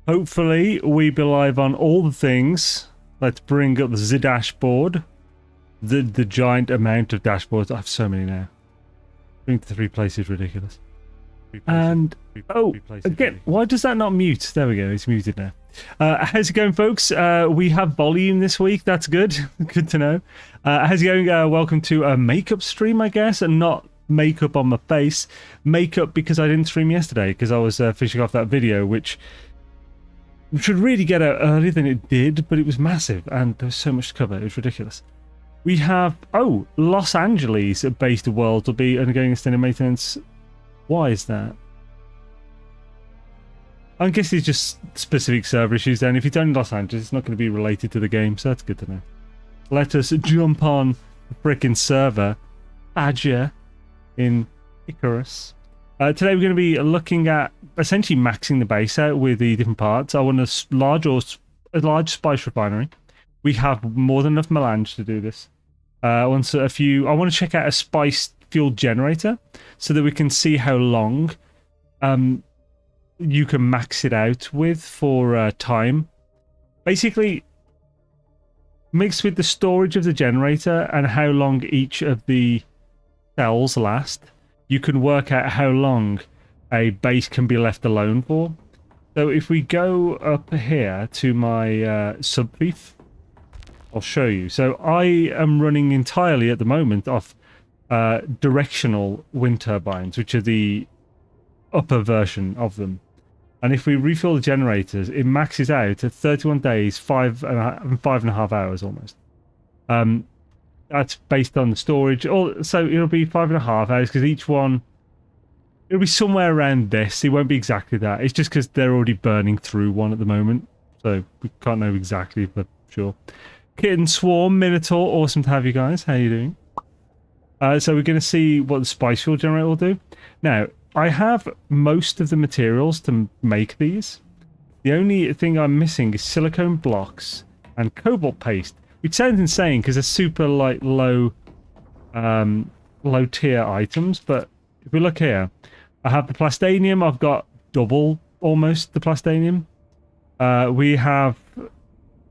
Hopefully, we be live on all the things. Let's bring up the dashboard. The giant amount of dashboards. I have so many now. Bring to 3 places, ridiculous. And again, why does that not mute? There we go, it's muted now. How's it going, folks? We have volume this week. That's good. Good to know. How's it going? Welcome to a makeup stream, I guess, and not makeup on my face. Makeup because I didn't stream yesterday because I was finishing off that video, which should really get out earlier than it did, but it was massive and there was so much to cover. It was ridiculous. We have Los Angeles-based world will be undergoing extended maintenance. Why is that? I guess it's just specific server issues then. If it's only Los Angeles, it's not going to be related to the game, so that's good to know. Let us jump on the frickin' server, Badger, in Icarus. Today we're going to be looking at essentially maxing the base out with the different parts. I want a large spice refinery. We have more than enough melange to do this. I want to check out a spice fuel generator so that we can see how long you can max it out with for time. Basically, mixed with the storage of the generator and how long each of the cells last, you can work out how long a base can be left alone for. So if we go up here to my subfief, I'll show you. So I am running entirely at the moment off directional wind turbines, which are the upper version of them. And if we refill the generators, it maxes out at 31 days, 5.5 hours almost. That's based on the storage. So it'll be 5.5 hours because each one, it'll be somewhere around this. It won't be exactly that. It's just because they're already burning through one at the moment. So we can't know exactly for sure. Kitten Swarm, Minotaur, awesome to have you guys. How you doing? So we're going to see what the spice fuel generator will do. Now, I have most of the materials to make these. The only thing I'm missing is silicone blocks and cobalt paste, which sounds insane because they're super low tier items. But if we look here, I have the plastanium. I've got double almost the plastanium. We have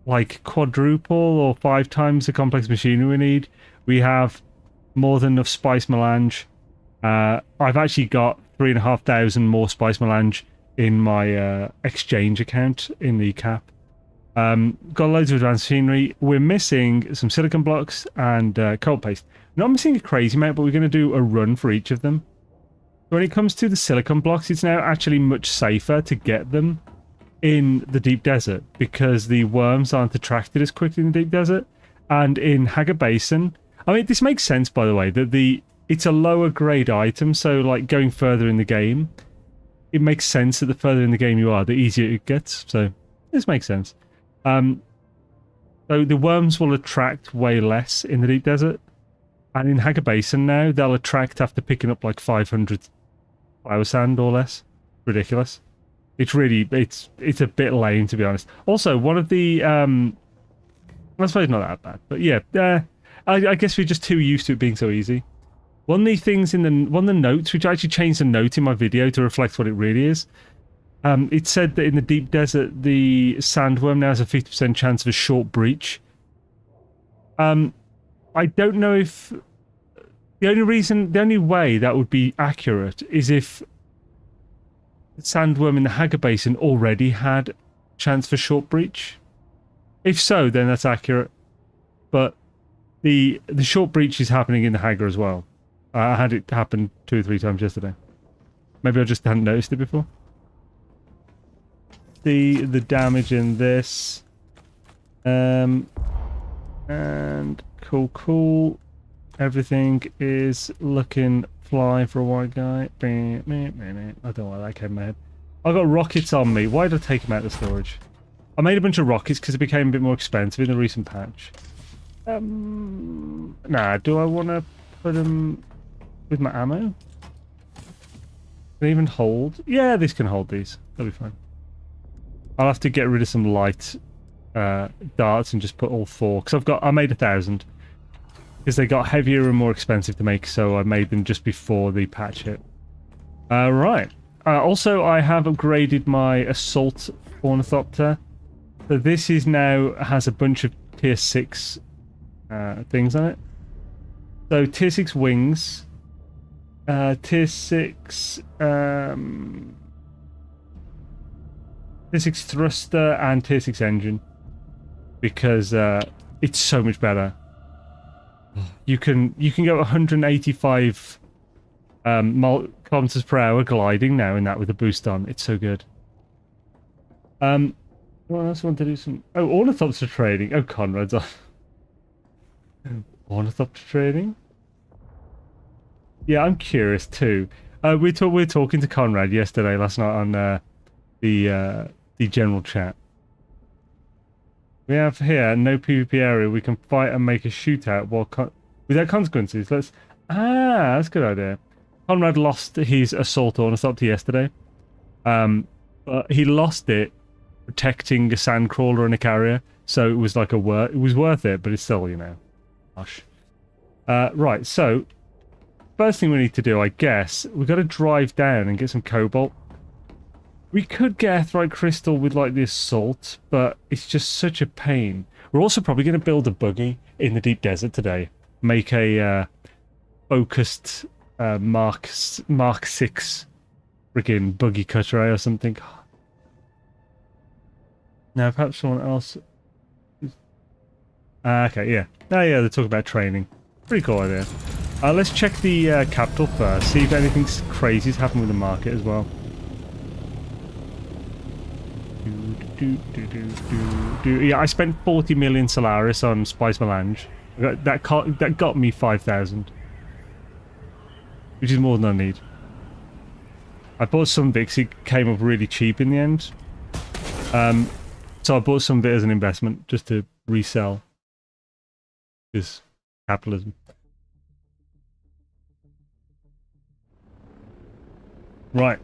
like quadruple or 5 times the complex machinery we need. We have more than enough spice melange. I've actually got 3,500 more spice melange in my exchange account in the cap. Got loads of advanced machinery. We're missing some silicon blocks and coal paste. Not missing a crazy amount, but we're going to do a run for each of them. When it comes to the silicon blocks, it's now actually much safer to get them in the deep desert because the worms aren't attracted as quickly in the deep desert. And in Hagar Basin, I mean, this makes sense, by the way, that it's a lower grade item, so like going further in the game, it makes sense that the further in the game you are, the easier it gets. So this makes sense. So the worms will attract way less in the deep desert, and in Hagar Basin now they'll attract after picking up like 500 flower sand or less. Ridiculous. It's really it's a bit lame, to be honest. Also, one of the I suppose not that bad, but yeah, I guess we're just too used to it being so easy. One of the things one of the notes, which I actually changed the note in my video to reflect what it really is. It said that in the deep desert, the sandworm now has a 50% chance of a short breach. I don't know if the only way that would be accurate is if the sandworm in the Hagar Basin already had a chance for short breach. If so, then that's accurate. But the short breach is happening in the Hagar as well. I had it happen 2 or 3 times yesterday. Maybe I just hadn't noticed it before. The damage in this. And cool. Everything is looking fly for a white guy. I don't know why that came in my head. I got rockets on me. Why did I take them out of storage? I made a bunch of rockets because it became a bit more expensive in the recent patch. Nah, do I want to put them with my ammo? Can they even hold? Yeah, this can hold these. That'll be fine. I'll have to get rid of some light darts and just put all 4 because I made 1,000 because they got heavier and more expensive to make, so I made them just before the patch hit. Right. Also, I have upgraded my assault ornithopter. So this is now has a bunch of tier 6 things on it. So tier 6 wings, tier 6 thruster, and tier 6 engine, because it's so much better. You can go 185 kilometers per hour gliding now in that with a boost on. It's so good. What else I want to do? Some ornithopter trading. Oh, Conrad's on. Ornithopter trading. Yeah, I'm curious too. We were talking to Conrad last night on the general chat. We have here no PvP area. We can fight and make a shootout without consequences. That's a good idea. Conrad lost his assault ornithopter yesterday, but he lost it protecting a sandcrawler and a carrier. So it was like it was worth it, but it's still, gosh. Right. So first thing we need to do, I guess, we've got to drive down and get some cobalt. We could get Aetheryte Crystal with like the assault, but it's just such a pain. We're also probably going to build a buggy in the deep desert today. Make a focused Mark 6 freaking buggy cutter or something. Now perhaps someone else. Okay, yeah. Oh yeah, they talk about training. Pretty cool idea. Let's check the capital first. See if anything crazy's happened with the market as well. Yeah, I spent 40 million Solaris on Spice Melange. That got me 5,000, which is more than I need. I bought some of it because it came up really cheap in the end. So I bought some of it as an investment just to resell. This capitalism. Right.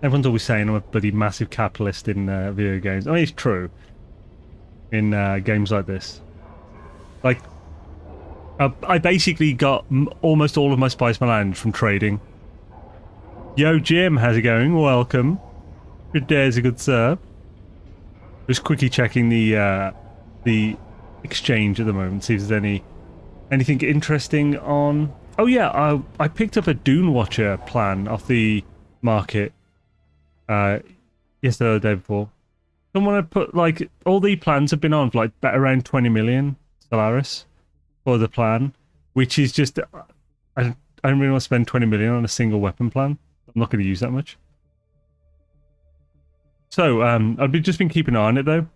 Everyone's always saying I'm a bloody massive capitalist in video games. I mean, it's true in games like this. Like, I basically got almost all of my Spice Melange from trading. Yo, Jim, how's it going? Welcome. Good day, is a good sir. Just quickly checking the exchange at the moment, see if there's anything interesting on. Oh yeah, I picked up a Dune Watcher plan off the market. Yesterday or the day before. Someone had put, like, all the plans have been on for, like, around 20 million Solaris for the plan, which is just, I don't really want to spend 20 million on a single weapon plan. I'm not going to use that much. So, I've just been keeping an eye on it, though.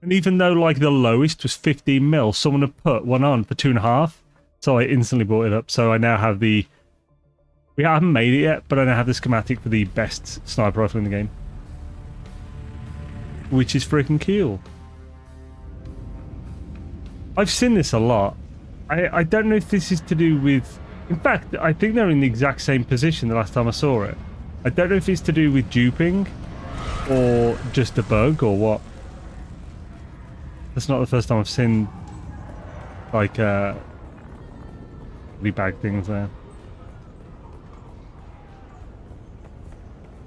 And even though, like, the lowest was 15 mil, someone had put one on for 2.5, so I instantly bought it up. So I now have we haven't made it yet, but I now have the schematic for the best sniper rifle in the game. Which is freaking cool. I've seen this a lot. I don't know if this is to do with... In fact, I think they're in the exact same position the last time I saw it. I don't know if it's to do with duping or just a bug or what. That's not the first time I've seen, like, bag things there.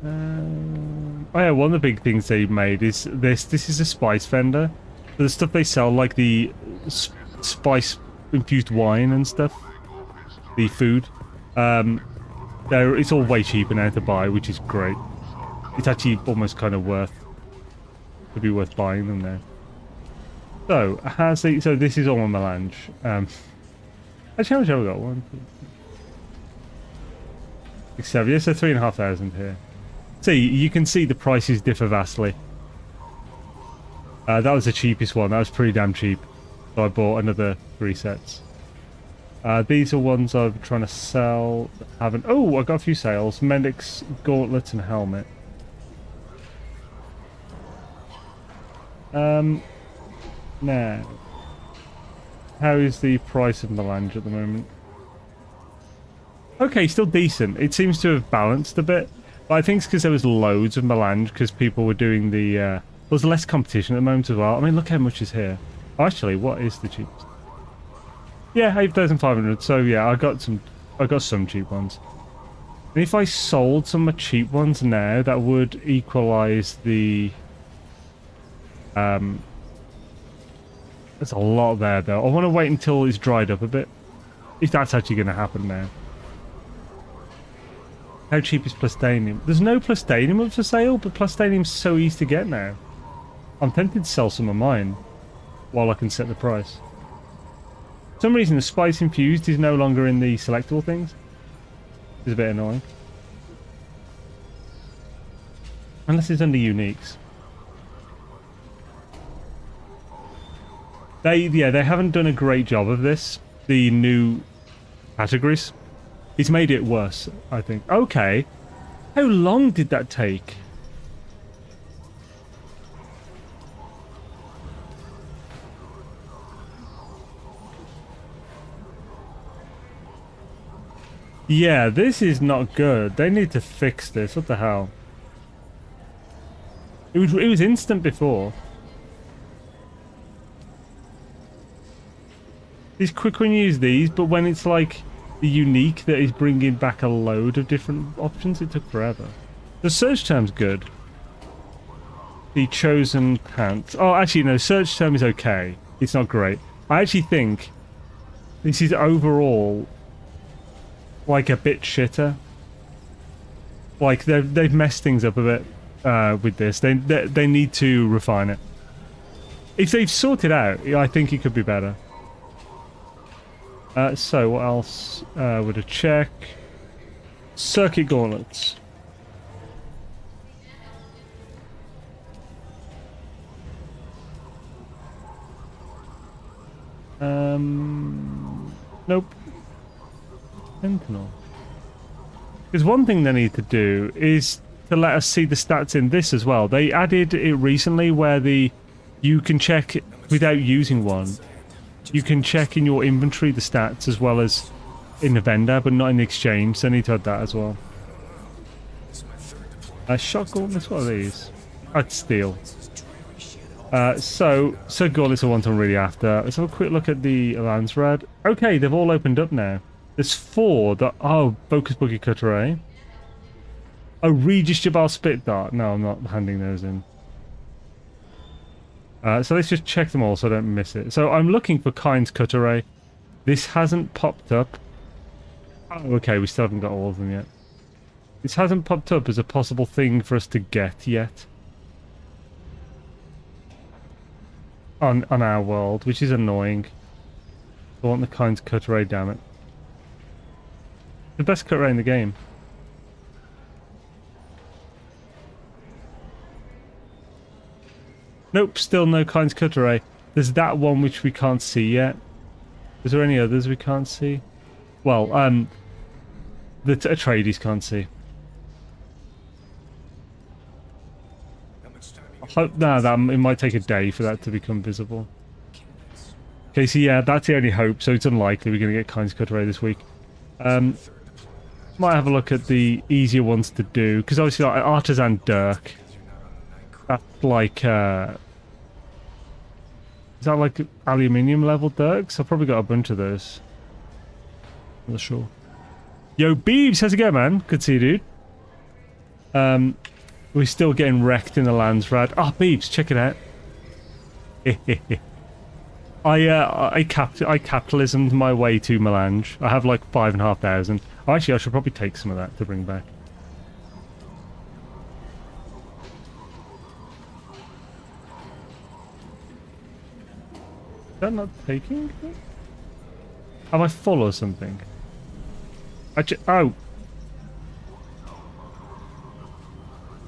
Oh yeah, one of the big things they made is this. This is a spice vendor. So the stuff they sell, like the spice-infused wine and stuff, the food, it's all way cheaper now to buy, which is great. It's actually almost kind of could be worth buying them now. So, so this is all my melange. Actually, how much have I got? 1, 2, 6, 7. Yeah, so 3,500 here. See, you can see the prices differ vastly. That was the cheapest one. That was pretty damn cheap. So I bought another 3 sets. These are ones I'm trying to sell. Haven't. Oh, I got a few sales. Mendix, gauntlets, and helmet. Now, how is the price of Melange at the moment? Okay, still decent. It seems to have balanced a bit. But I think it's because there was loads of Melange because people were doing the... there's less competition at the moment as well. I mean, look how much is here. Actually, what is the cheapest? Yeah, 8,500. So yeah, I got some cheap ones. And if I sold some of my cheap ones now, that would equalize the... There's a lot there, though. I want to wait until it's dried up a bit. If that's actually going to happen now. How cheap is Plastanium? There's no Plastanium for sale, but Plastanium's so easy to get now. I'm tempted to sell some of mine while I can set the price. For some reason, the spice infused is no longer in the selectable things. It's a bit annoying. Unless it's under uniques. They haven't done a great job of this. The new categories. It's made it worse, I think. Okay. How long did that take? Yeah, this is not good. They need to fix this. What the hell? It was instant before. It's quick when you use these, but when it's like the unique that is bringing back a load of different options, it took forever. The search term's good. The chosen pants. Oh, actually, no, search term is okay. It's not great. I actually think this is overall like a bit shitter. Like they've messed things up a bit with this. They need to refine it. If they've sorted out, I think it could be better. So what else would I check? Circuit gauntlets. Nope. Fentanyl. Because one thing they need to do is to let us see the stats in this as well. They added it recently where you can check without using one. You can check in your inventory the stats as well as in the vendor, but not in the exchange. So I need to add that as well. Shot gauntlets, what are these? I'd steal. So gauntlets are ones I'm really after. Let's have a quick look at the Landsraad. Okay, they've all opened up now. There's 4 that... Oh, Focus Buggy Cutter, eh? Oh, Regis Jabal Spit Dart. No, I'm not handing those in. So let's just check them all so I don't miss it. So I'm looking for Kind's Cutter, eh? This hasn't popped up. Oh, okay, we still haven't got all of them yet. This hasn't popped up as a possible thing for us to get yet. On our world, which is annoying. I want the Kind's Cutter, eh, damn it. The best cutter in the game. Nope, still no Kind's Cutter, eh? There's that one which we can't see yet. Is there any others we can't see? Well, the Atreides can't see. I hope it might take a day for that to become visible. Okay, so yeah, that's the only hope, so it's unlikely we're going to get Kind's Cutter this week. Might have a look at the easier ones to do, because obviously like Artisan Dirk, that's like, is that like aluminium level Dirks? I've probably got a bunch of those. I'm not sure. Yo, Beebs, how's it going, man? Good to see you, dude. We're still getting wrecked in the Landsraad. Oh, Beebs, check it out. I capitalismed my way to Melange. I have like 5,500. Actually, I should probably take some of that to bring back. Is that not taking? Am I full or something? Oh!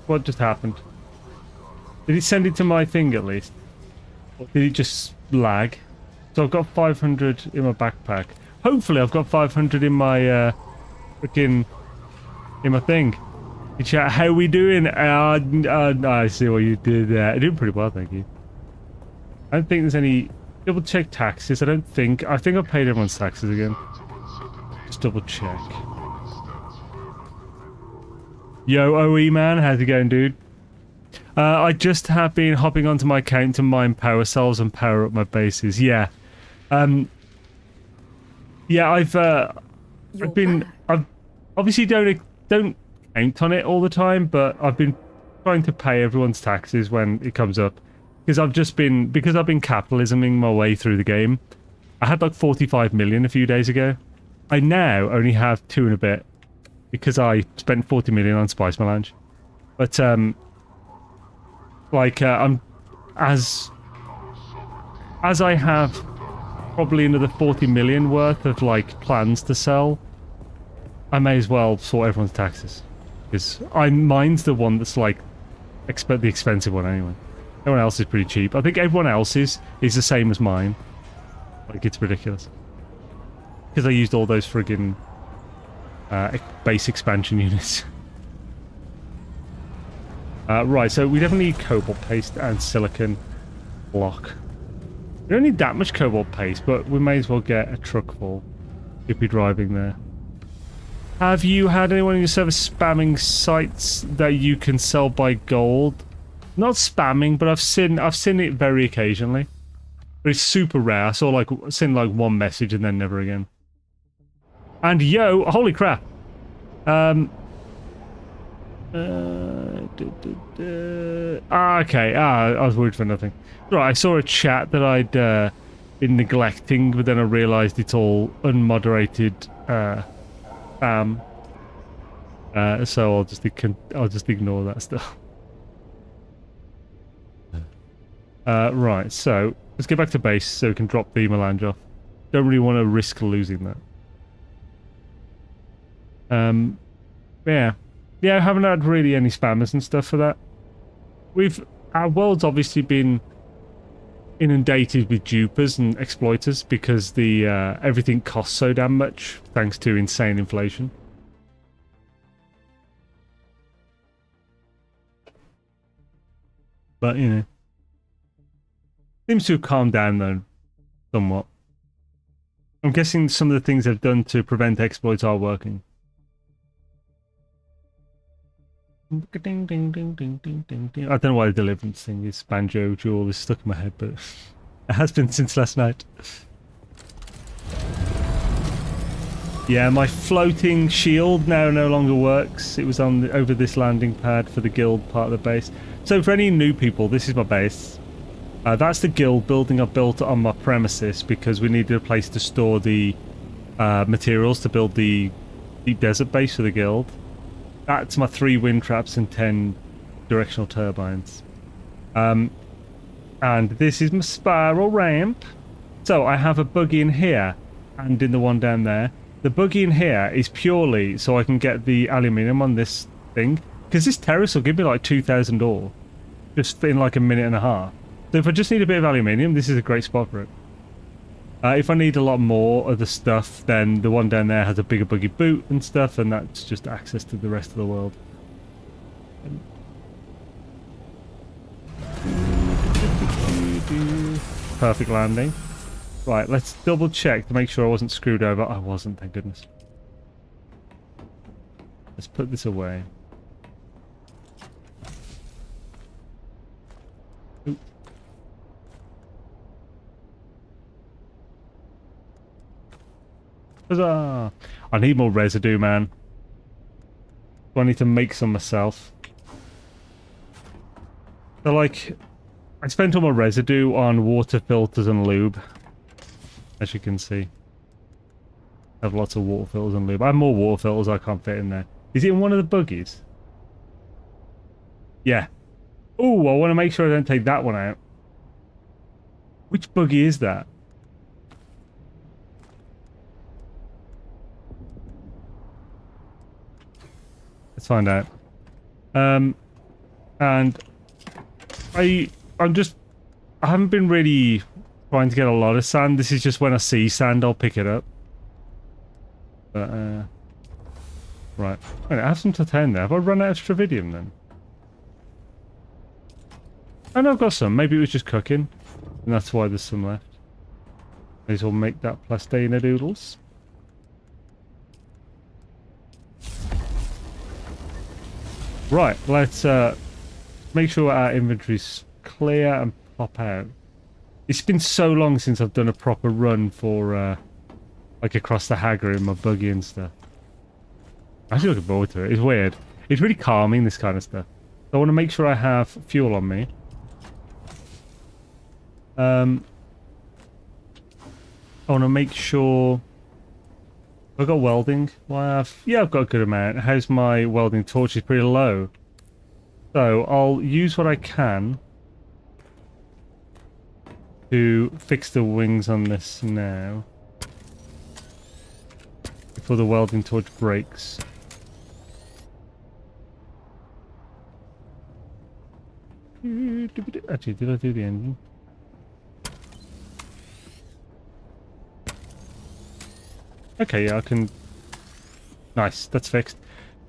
What just happened? Did it send it to my thing at least? Or did it just lag? So I've got 500 in my backpack. Hopefully I've got 500 in my freaking in my thing. Hey, chat, how we doing? I see what you did there. You're doing pretty well, thank you. I don't think there's any double check taxes. I think I've paid everyone's taxes again. Just double check. Yo, OE man, how's it going, dude? I just have been hopping onto my account to mine power cells and power up my bases. Yeah. Yeah, I've obviously don't don't count on it all the time, but I've been trying to pay everyone's taxes when it comes up. Because I've been capitalisming my way through the game. I had like 45 million a few days ago. I now only have 2 and a bit. Because I spent 40 million on Spice Melange. But, I'm... As I have probably another 40 million worth of, like, plans to sell, I may as well sort everyone's taxes. Because mine's the one that's, like, the expensive one anyway. Everyone else is pretty cheap. I think everyone else's is the same as mine. Like, it's ridiculous. Because I used all those friggin' base expansion units. Right, so we definitely need cobalt paste and silicon block. We don't need that much cobalt paste, but we may as well get a truck full if we're driving there. Have you had anyone in your service spamming sites that you can sell by gold? Not spamming, but I've seen it very occasionally. But it's super rare. I saw send like one message and then never again. And yo, holy crap. Okay. I was worried for nothing. Right, I saw a chat that I'd been neglecting, but then I realised it's all unmoderated spam. So I'll just ignore that stuff. Right, so let's get back to base so we can drop the Melange off. Don't really want to risk losing that. Yeah, I haven't had really any spammers and stuff for that. Our world's obviously been inundated with dupers and exploiters because the everything costs so damn much thanks to insane inflation. But you know, seems to have calmed down though, somewhat. I'm guessing some of the things they've done to prevent exploits are working. Ding, ding, ding, ding, ding, ding, ding. I don't know why the deliverance thing is banjo jewel is stuck in my head, but it has been since last night. Yeah, my floating shield now no longer works. It was on over this landing pad for the guild part of the base. So for any new people, this is my base. That's the guild building I built on my premises because we needed a place to store the materials to build the deep desert base for the guild. That's my 3 wind traps and 10 directional turbines. And this is my spiral ramp. So I have a buggy in here and in the one down there. The buggy in here is purely so I can get the aluminium on this thing. Because this terrace will give me like 2,000 ore. Just in like a minute and a half. So if I just need a bit of aluminium, this is a great spot for it. If I need a lot more of the stuff, then the one down there has a bigger buggy boot and stuff, and that's just access to the rest of the world. Perfect landing. Right, let's double check to make sure I wasn't screwed over. I wasn't, thank goodness. Let's put this away. Oop. Huzzah! I need more residue, man. So I need to make some myself. So, like, I spent all my residue on water filters and lube. As you can see. I have lots of water filters and lube. I have more water filters I can't fit in there. Is it in one of the buggies? Yeah. Oh, I want to make sure I don't take that one out. Which buggy is that? Let's find out. And I haven't been really trying to get a lot of sand. This is just when I see sand, I'll pick it up. But, right. Wait, I have some titanium there. Have I run out of stravidium then? I know I've got some. Maybe it was just cooking. And that's why there's some left. May as well make that plastina doodles. Right, let's make sure our inventory's clear and pop out. It's been so long since I've done a proper run for like across the Hagger in my buggy and stuff. Actually looking forward to it. It's weird. It's really calming, this kind of stuff. So I want to make sure I have fuel on me. I want to make sure... I've got welding. Well, yeah, I've got a good amount. How's my welding torch? Is pretty low. So I'll use what I can to fix the wings on this now. Before the welding torch breaks. Actually, did I do the engine? Okay, yeah, I can... Nice, that's fixed.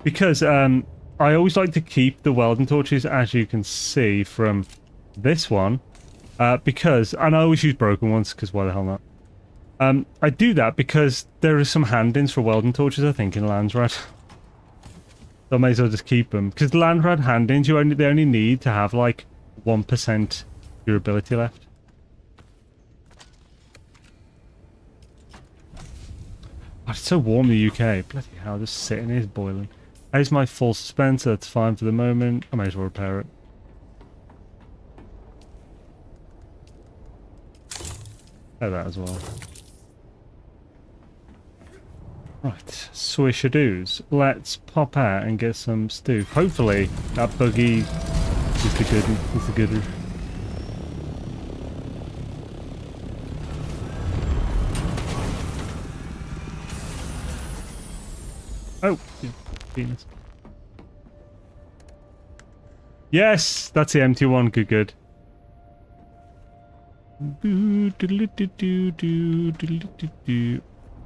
Because I always like to keep the welding torches, as you can see from this one. Because... And I always use broken ones, because why the hell not? I do that because there are some hand-ins for welding torches, I think, in Landsraad. So I may as well just keep them. Because Landsraad hand-ins, they only need to have, like, 1% durability left. Oh, it's so warm in the UK. Bloody hell, just sitting here is boiling. Here's my full dispenser. That's fine for the moment. I may as well repair it. Oh, that as well. Right, swish-a-doos. Let's pop out and get some stew. Hopefully, that buggy is the good one. Is the good one. Oh, penis. Yes, that's the empty one. Good, good.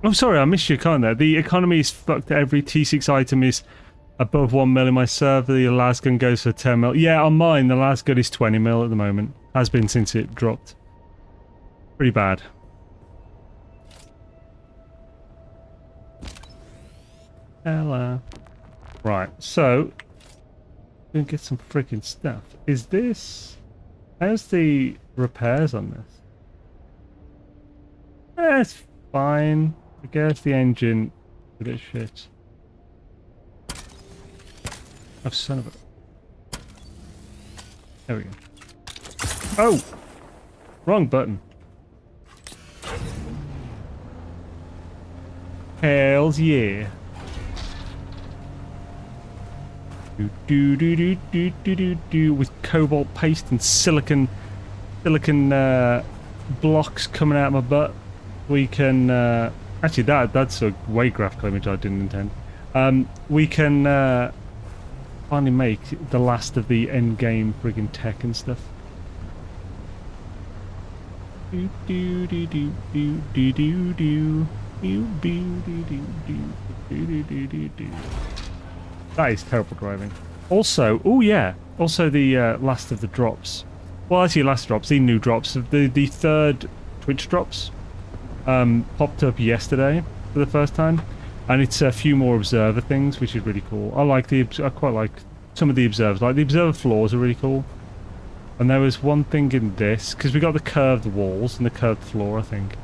I'm sorry, I missed your comment there. The economy is fucked. Every T6 item is above 1 mil in my server. The las gun goes for 10 mil. Yeah, on mine, the las gun is 20 mil at the moment. Has been since it dropped. Pretty bad. Hello. Right, so we can get some freaking stuff. Is this... How's the repairs on this? It's fine. I guess the engine is a bit shit. Oh, son of a... There we go. Oh! Wrong button. Hells yeah. With cobalt paste and silicon blocks coming out of my butt, we can actually that's a way graphical image I didn't intend. We can finally make the last of the end game friggin' tech and stuff. That is terrible driving. Also, oh yeah, also the last of the drops. Well, actually, last drops, the new drops. The third Twitch drops popped up yesterday for the first time, and it's a few more observer things, which is really cool. I quite like some of the observers. Like the observer floors are really cool. And there was one thing in this because we got the curved walls and the curved floor, I think,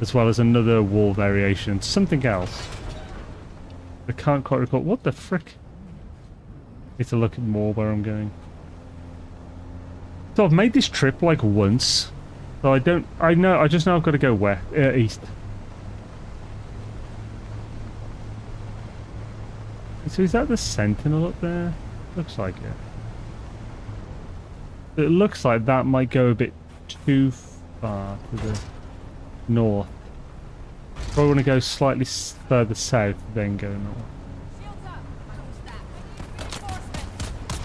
as well as another wall variation. Something else. I can't quite recall. What the frick? Need to look at more where I'm going. So I've made this trip like once. So I just know I've got to go west, east. So is that the Sentinel up there? Looks like it. It looks like that might go a bit too far to the north. Probably want to go slightly further south, then go north.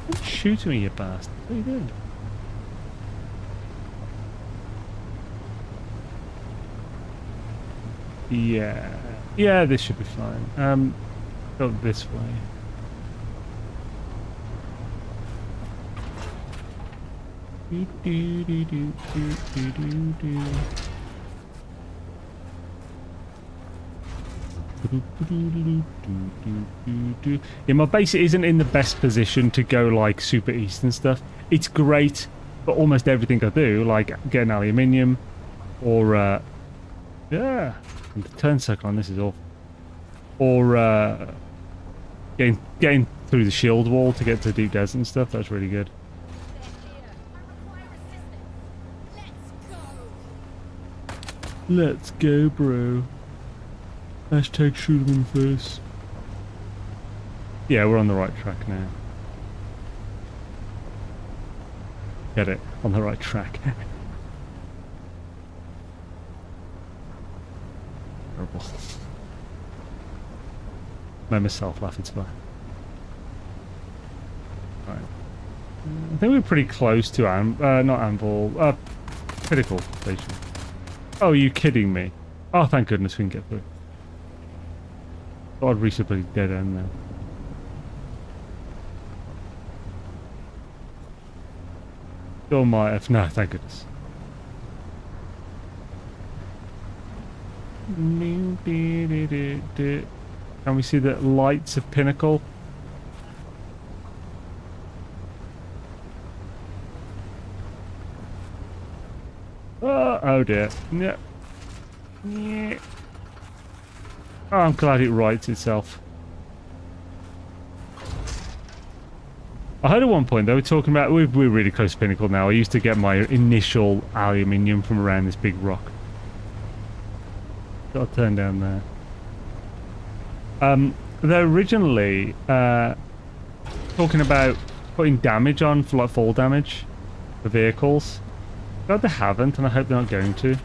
Don't shoot me, you bastard. What are you doing? Yeah. Yeah, this should be fine. Go this way. Yeah, my base isn't in the best position to go like super east and stuff. It's great, but almost everything I do, like get an aluminium, or yeah, and the turn circle on this is awful, or Getting through the shield wall to get to deep desert and stuff, that's really good. Let's go, bro. Hashtag shoot him in the face. Yeah, we're on the right track now. Get it? On the right track. Terrible. Made myself laugh, it's fine. Right. I think we're pretty close to not Anvil, Pinnacle station. Oh, are you kidding me? Oh, thank goodness we can get through. Thought I'd reach a bloody dead end now. Still might have. No, thank goodness. Can we see the lights of Pinnacle? Oh dear. Yeah. Yeah. Oh, I'm glad it rights itself. I heard at one point they were talking about we're really close to Pinnacle now. I used to get my initial aluminium from around this big rock. Got to turn down there. They're originally talking about putting damage on for like fall damage for vehicles. Glad they haven't, and I hope they're not going to.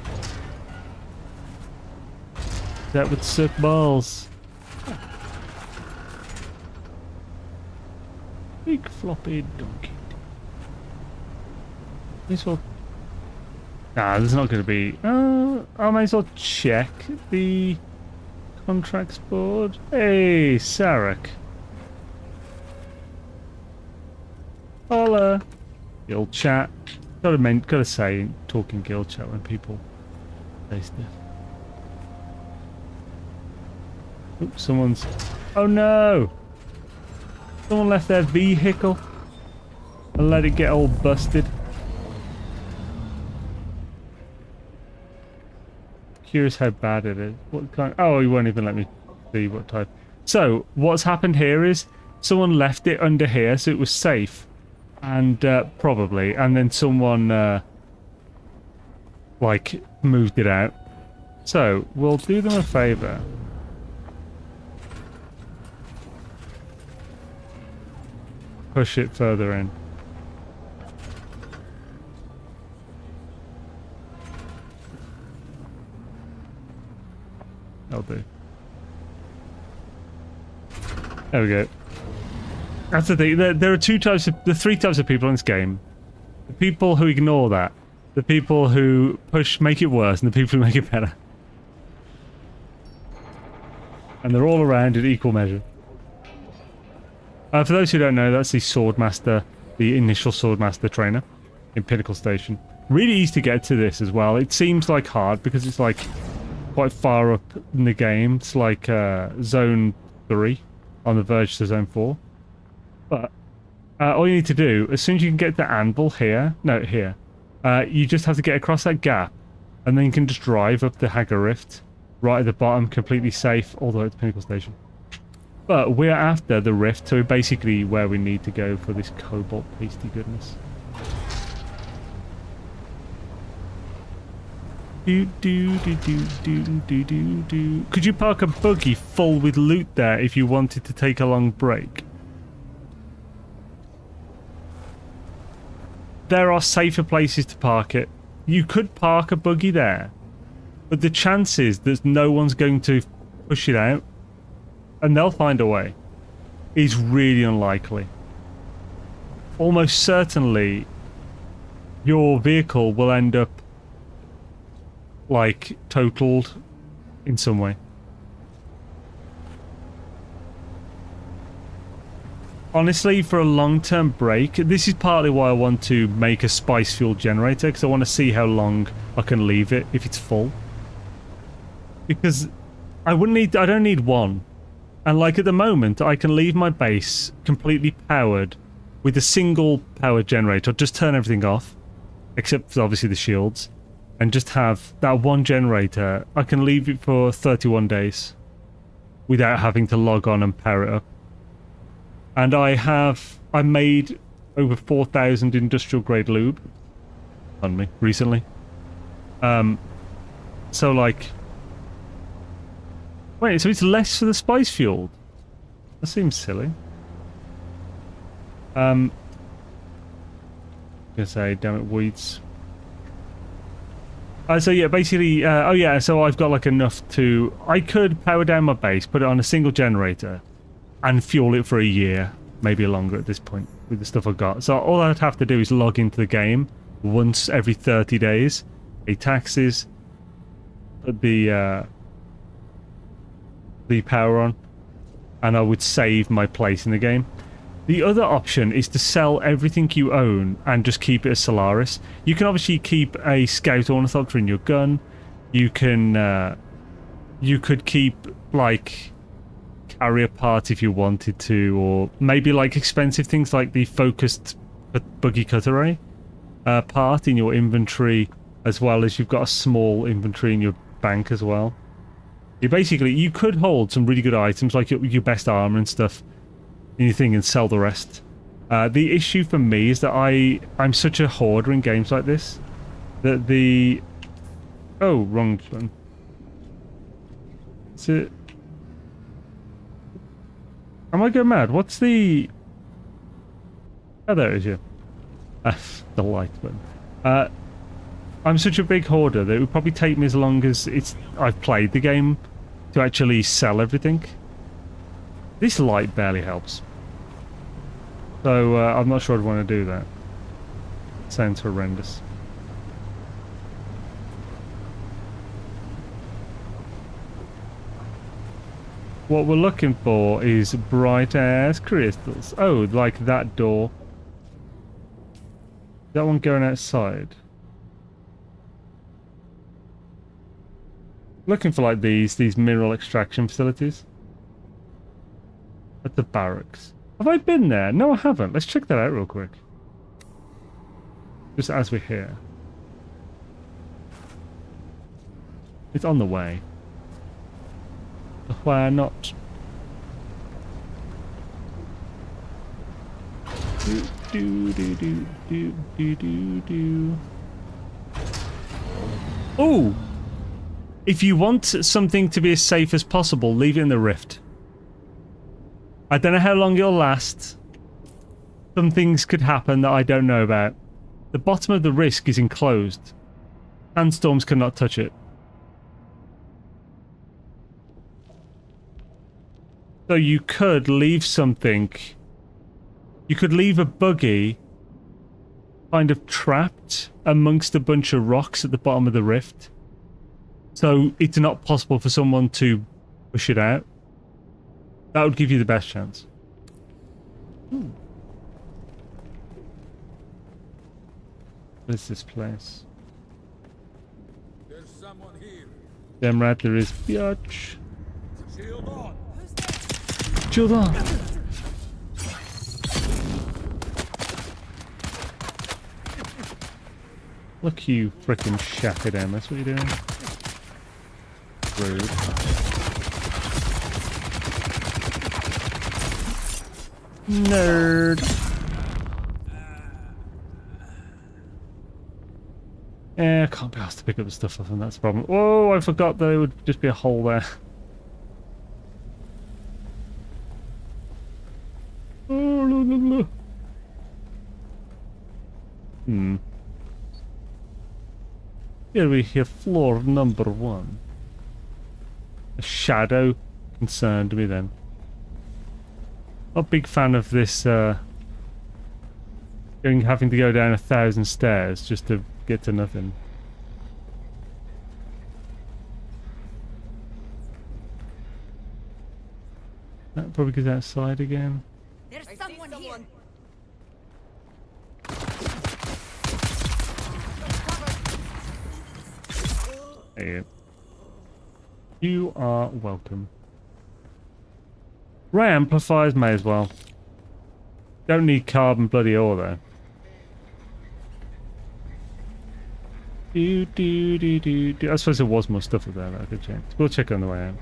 That would suck balls. Big floppy donkey. This will. Nah, there's not going to be. I might as well check the contracts board. Hey, Sarek. Holla. Guild chat. Gotta say, talking guild chat when people say stuff. Oops, someone's. Oh no! Someone left their vehicle and let it get all busted. Curious how bad it is. What kind? Oh, he won't even let me see what type. So what's happened here is someone left it under here, so it was safe, and probably, and then someone like moved it out. So we'll do them a favor. Push it further in. That'll do. There we go. That's the thing. There are three types of people in this game. The people who ignore that. The people who make it worse, and the people who make it better. And they're all around in equal measure. For those who don't know, that's the Swordmaster, the initial Swordmaster trainer in Pinnacle Station. Really easy to get to this as well. It seems like hard because it's like quite far up in the game. It's like Zone 3 on the verge to Zone 4. But all you need to do, as soon as you can get the anvil here, you just have to get across that gap, and then you can just drive up the Haggar Rift right at the bottom, completely safe, all the way to Pinnacle Station. But we're after the rift, so we're basically where we need to go for this cobalt pasty goodness. Could you park a buggy full with loot there if you wanted to take a long break? There are safer places to park it. You could park a buggy there, but the chances that no one's going to push it out and they'll find a way is really unlikely. Almost certainly your vehicle will end up like totaled in some way. Honestly, for a long-term break, this is partly why I want to make a spice fuel generator, because I want to see how long I can leave it if it's full. Because I don't need one. And like at the moment, I can leave my base completely powered with a single power generator. Just turn everything off, except for obviously the shields, and just have that one generator. I can leave it for 31 days without having to log on and power it up. And I made over 4,000 industrial grade lube on me recently. So like, wait, so it's less for the spice fuel? That seems silly. Gonna say, damn it, weeds. So yeah, basically, oh yeah, so I've got like enough to, I could power down my base, put it on a single generator, and fuel it for a year, maybe longer at this point, with the stuff I've got. So all I'd have to do is log into the game once every 30 days, pay taxes, put the power on, and I would save my place in the game. The other option is to sell everything you own and just keep it as Solaris. You can obviously keep a Scout Ornithopter in your gun. You can, you could keep like carrier parts if you wanted to, or maybe like expensive things like the focused Buggy Cutlery part in your inventory, as well as you've got a small inventory in your bank as well. You could hold some really good items like your best armor and stuff in your thing and sell the rest. The issue for me is that I'm such a hoarder in games like this that the... Oh, wrong one. Is it... Am I going mad? What's the... Oh, there it is, yeah. The light button. I'm such a big hoarder that it would probably take me as long as I've played the game to actually sell everything. This light barely helps. So I'm not sure I'd want to do that. It sounds horrendous. What we're looking for is bright ass crystals. Oh, like that door. That one going outside. Looking for like these mineral extraction facilities. At the barracks. Have I been there? No, I haven't. Let's check that out real quick. Just as we're here. It's on the way. Why not? Oh! If you want something to be as safe as possible, leave it in the rift. I don't know how long it'll last. Some things could happen that I don't know about. The bottom of the risk is enclosed. Sandstorms cannot touch it. So you could leave something. You could leave a buggy kind of trapped amongst a bunch of rocks at the bottom of the rift. So it's not possible for someone to push it out. That would give you the best chance. Ooh. What is this place? There's someone here. Damn right there is, biatch. Shield on. Shield on. Look, you frickin' shattered MS. What are you doing? Rude. Nerd. Yeah, I can't be asked to pick up the stuff off them, that's the problem. Oh, I forgot there would just be a hole there. Oh, la, la, la. Here we hear floor number 1. A shadow concerned me then. Not a big fan of this having to go down 1,000 stairs just to get to nothing. That probably goes outside again. There's someone here. Hey, you are welcome. Ray amplifiers may as well. Don't need carbon bloody ore though. I suppose there was more stuff up there that I could check. We'll check on the way out.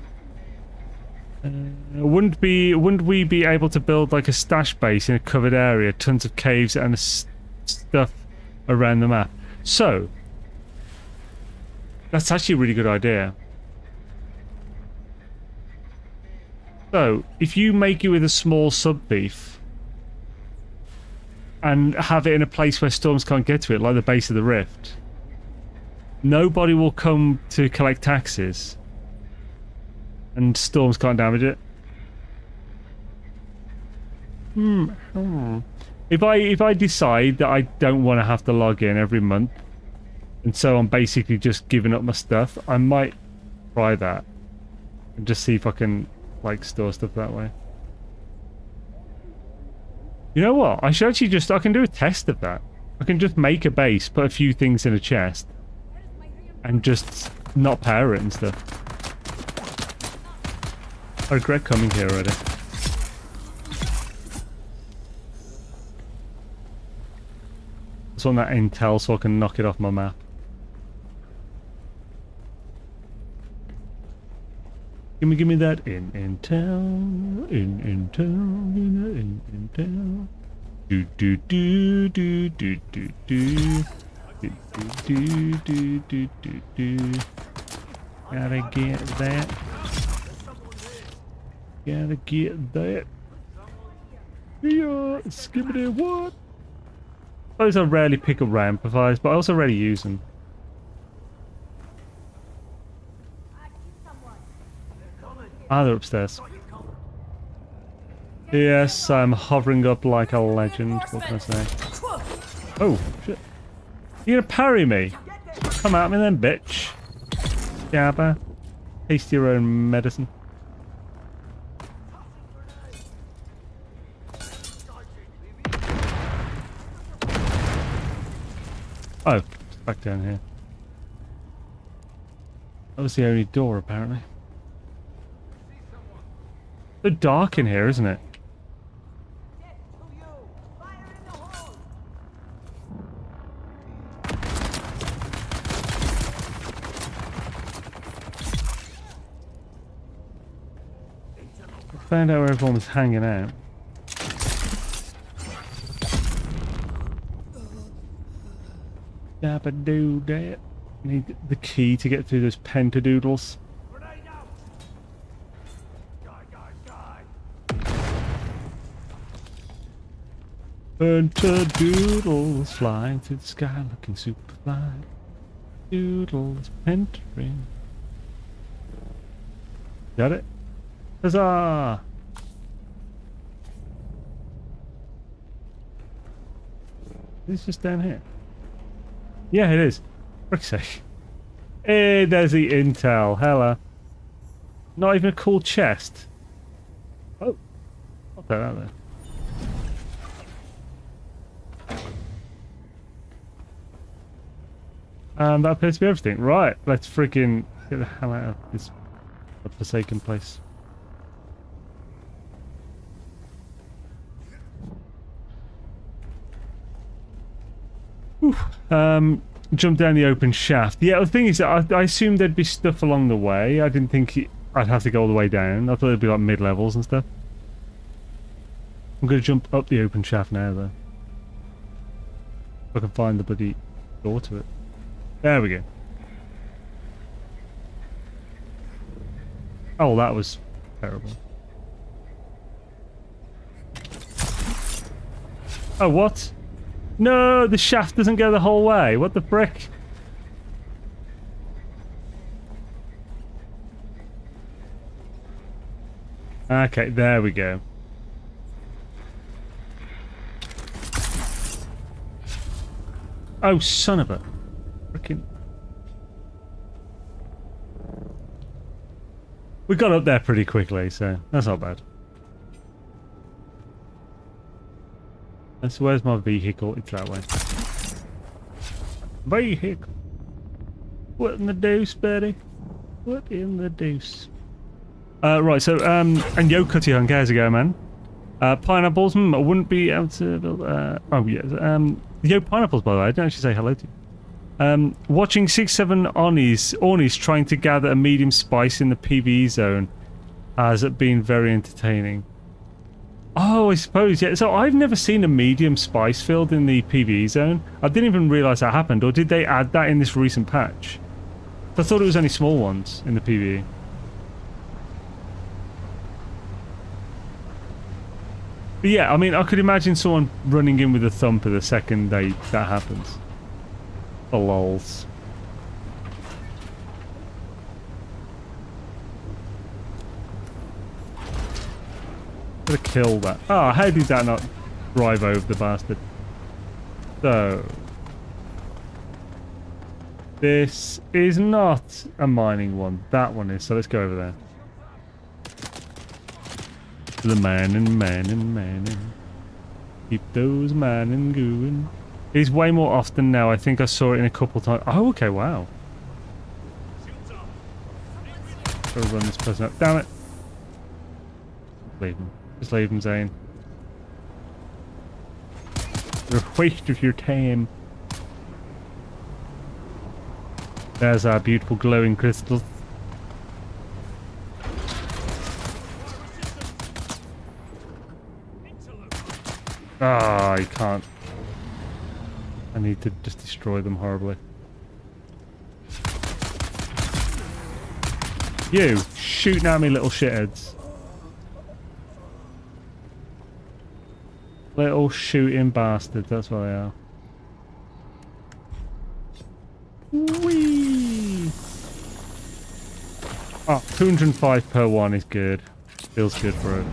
Wouldn't we be able to build like a stash base in a covered area, tons of caves and stuff around the map? So that's actually a really good idea. So if you make it with a small sub thief and have it in a place where storms can't get to it, like the base of the rift, nobody will come to collect taxes and storms can't damage it. If I decide that I don't want to have to log in every month, and so I'm basically just giving up my stuff, I might try that and just see if I can like store stuff that way. You know what? I should actually I can do a test of that. I can just make a base, put a few things in a chest, and just not power it and stuff. I regret coming here already. I just want that intel so I can knock it off my map. Give me that intel, intel. Do do do do do do do do do do do do do. Gotta get that. Gotta get that. Yeah, skibbity what? I suppose I rarely pick up amplifiers, but I also rarely use them. Ah, they're upstairs. Yes, I'm hovering up like a legend. What can I say? Oh, shit. You gonna parry me? Come at me then, bitch. Jabba. Taste your own medicine. Oh, it's back down here. That was the only door, apparently. So dark in here, isn't it? I found out where everyone was hanging out. Dabba-doo that. Need the key to get through those pentadoodles. Pentadoodles flying through the sky looking super fly. Doodles, pentagram. Got it? Huzzah! Is this just down here? Yeah, it is. Frick's sake. Hey, there's the intel. Hella. Not even a cool chest. Oh. I'll put that there. And that appears to be everything. Right, let's freaking get the hell out of this forsaken place. Whew. Jump down the open shaft. Yeah, the thing is, I assumed there'd be stuff along the way. I didn't think I'd have to go all the way down. I thought it'd be like mid-levels and stuff. I'm going to jump up the open shaft now, though. If I can find the bloody door to it. There we go. Oh, that was terrible. Oh, what? No, the shaft doesn't go the whole way. What the frick? Okay, there we go. Oh, son of a... Frickin'... We got up there pretty quickly, so that's not bad. So where's my vehicle? It's that way. Vehicle! What in the deuce, buddy? What in the deuce? Right, so, and yo, Cutty Hunk, how's it going, man? Pineapples, I wouldn't be able to build, oh, yes, yo, Pineapples, by the way, I didn't actually say hello to you. Watching 6-7 Ornies trying to gather a medium spice in the PvE zone. has been very entertaining. Oh, I suppose, yeah. So I've never seen a medium spice field in the PvE zone. I didn't even realise that happened, or did they add that in this recent patch? I thought it was only small ones in the PvE. But yeah, I mean, I could imagine someone running in with a thumper the second that happens. The lols. Gotta kill that. Oh, how did that not drive over the bastard? So... this is not a mining one. That one is, so let's go over there. The mining. Keep those mining going. It's way more often now. I think I saw it in a couple times. Oh, okay, wow. Gotta run this person up. Damn it. Leave him. Just leave him, Zane. You're a waste of your time. There's our beautiful glowing crystals. Ah, I can't. I need to just destroy them horribly. You shooting at me, little shitheads. Little shooting bastards, that's what they are. Whee! Oh, 205 per one is good. Feels good for it.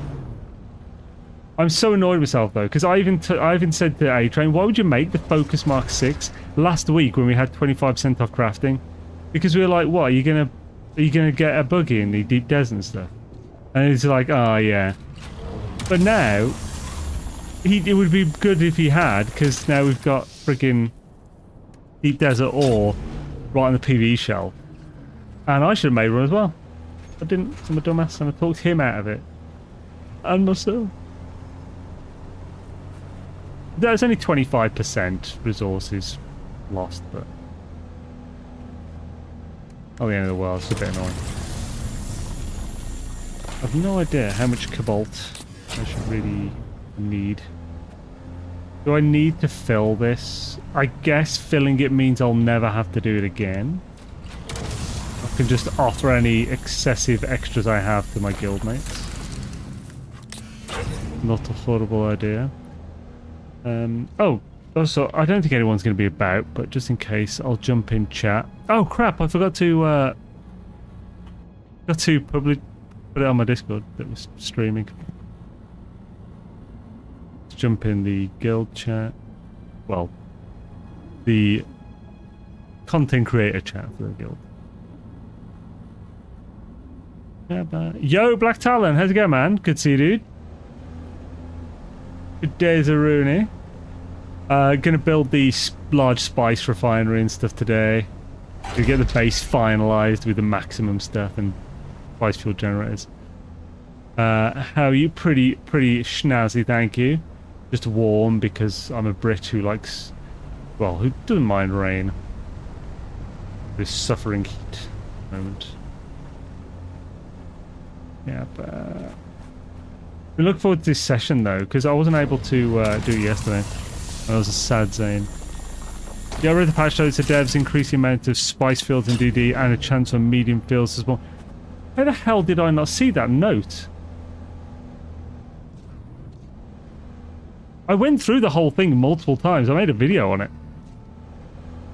I'm so annoyed with myself though, because I even said to A-Train, why would you make the Focus Mark 6 last week when we had 25% off crafting? Because we were like, what, are you gonna get a buggy in the deep desert and stuff? And it's like, oh yeah. But now, it would be good if he had, because now we've got freaking deep desert ore right on the PvE shelf. And I should have made one as well. I didn't, I'm a dumbass, and I talked him out of it. And myself. There's only 25% resources lost, but... oh, the end of the world, it's a bit annoying. I've no idea how much cobalt I should really need. Do I need to fill this? I guess filling it means I'll never have to do it again. I can just offer any excessive extras I have to my guildmates. Not a horrible idea. Oh, also, I don't think anyone's going to be about, but just in case, I'll jump in chat. Oh crap, I forgot to put it on my Discord that was streaming. Let's jump in the guild chat. Well, the content creator chat for the guild. Yo, Black Talon, how's it going, man? Good to see you, dude. Good day, Zaruni. Gonna build the large spice refinery and stuff today. To get the base finalised with the maximum stuff and spice fuel generators. How are you? Pretty schnazzy, thank you. Just warm because I'm a Brit who likes, well, who doesn't mind rain. This suffering heat moment. Yeah, but we look forward to this session though, because I wasn't able to do it yesterday. That was a sad Zane. Yeah, I read the patch notes. The devs increase the amount of spice fields in DD and a chance on medium fields as well. How the hell did I not see that note? I went through the whole thing multiple times. I made a video on it.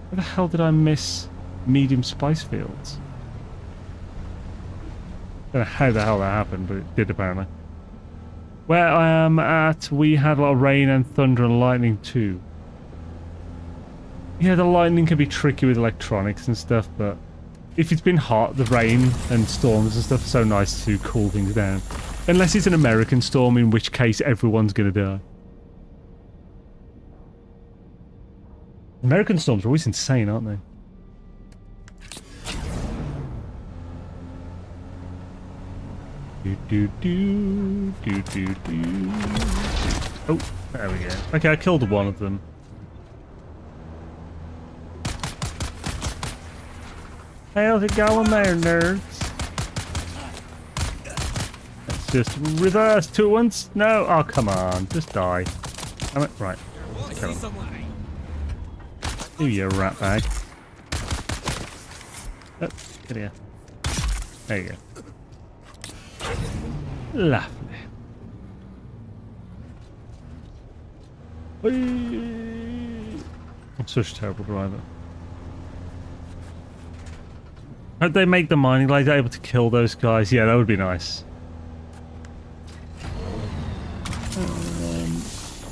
How the hell did I miss medium spice fields? I don't know how the hell that happened, but it did apparently. Where I am at, we had a lot of rain and thunder and lightning too. Yeah, the lightning can be tricky with electronics and stuff, but if it's been hot, the rain and storms and stuff are so nice to cool things down. Unless it's an American storm, in which case everyone's gonna die. American storms are always insane, aren't they? Oh, there we go. Okay, I killed one of them. How's it going there, nerds? just reverse 2 at once. No, oh come on, just die. Damn it. Right. Kill him. Do you rat bag. Oh, get here. There you go. Lovely. Whee! I'm such a terrible driver. Hope they make the mining laser able to kill those guys. Yeah, that would be nice.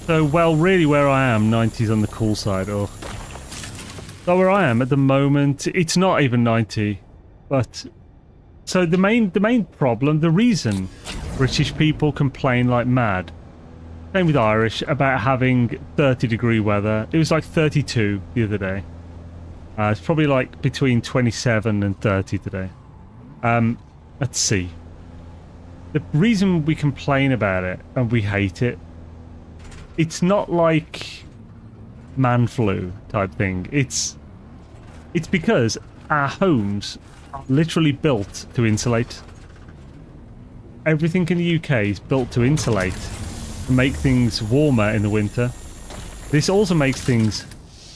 So, well, really where I am, 90's on the cool side. Or so where I am at the moment, it's not even 90. But so the main problem, the reason British people complain like mad, same with Irish, about having 30-degree weather. It was like 32 the other day. It's probably like between 27 and 30 today. Let's see. The reason we complain about it and we hate it, it's not like man flu type thing. It's because our homes are literally built to insulate. Everything in the UK is built to insulate, to make things warmer in the winter. This also makes things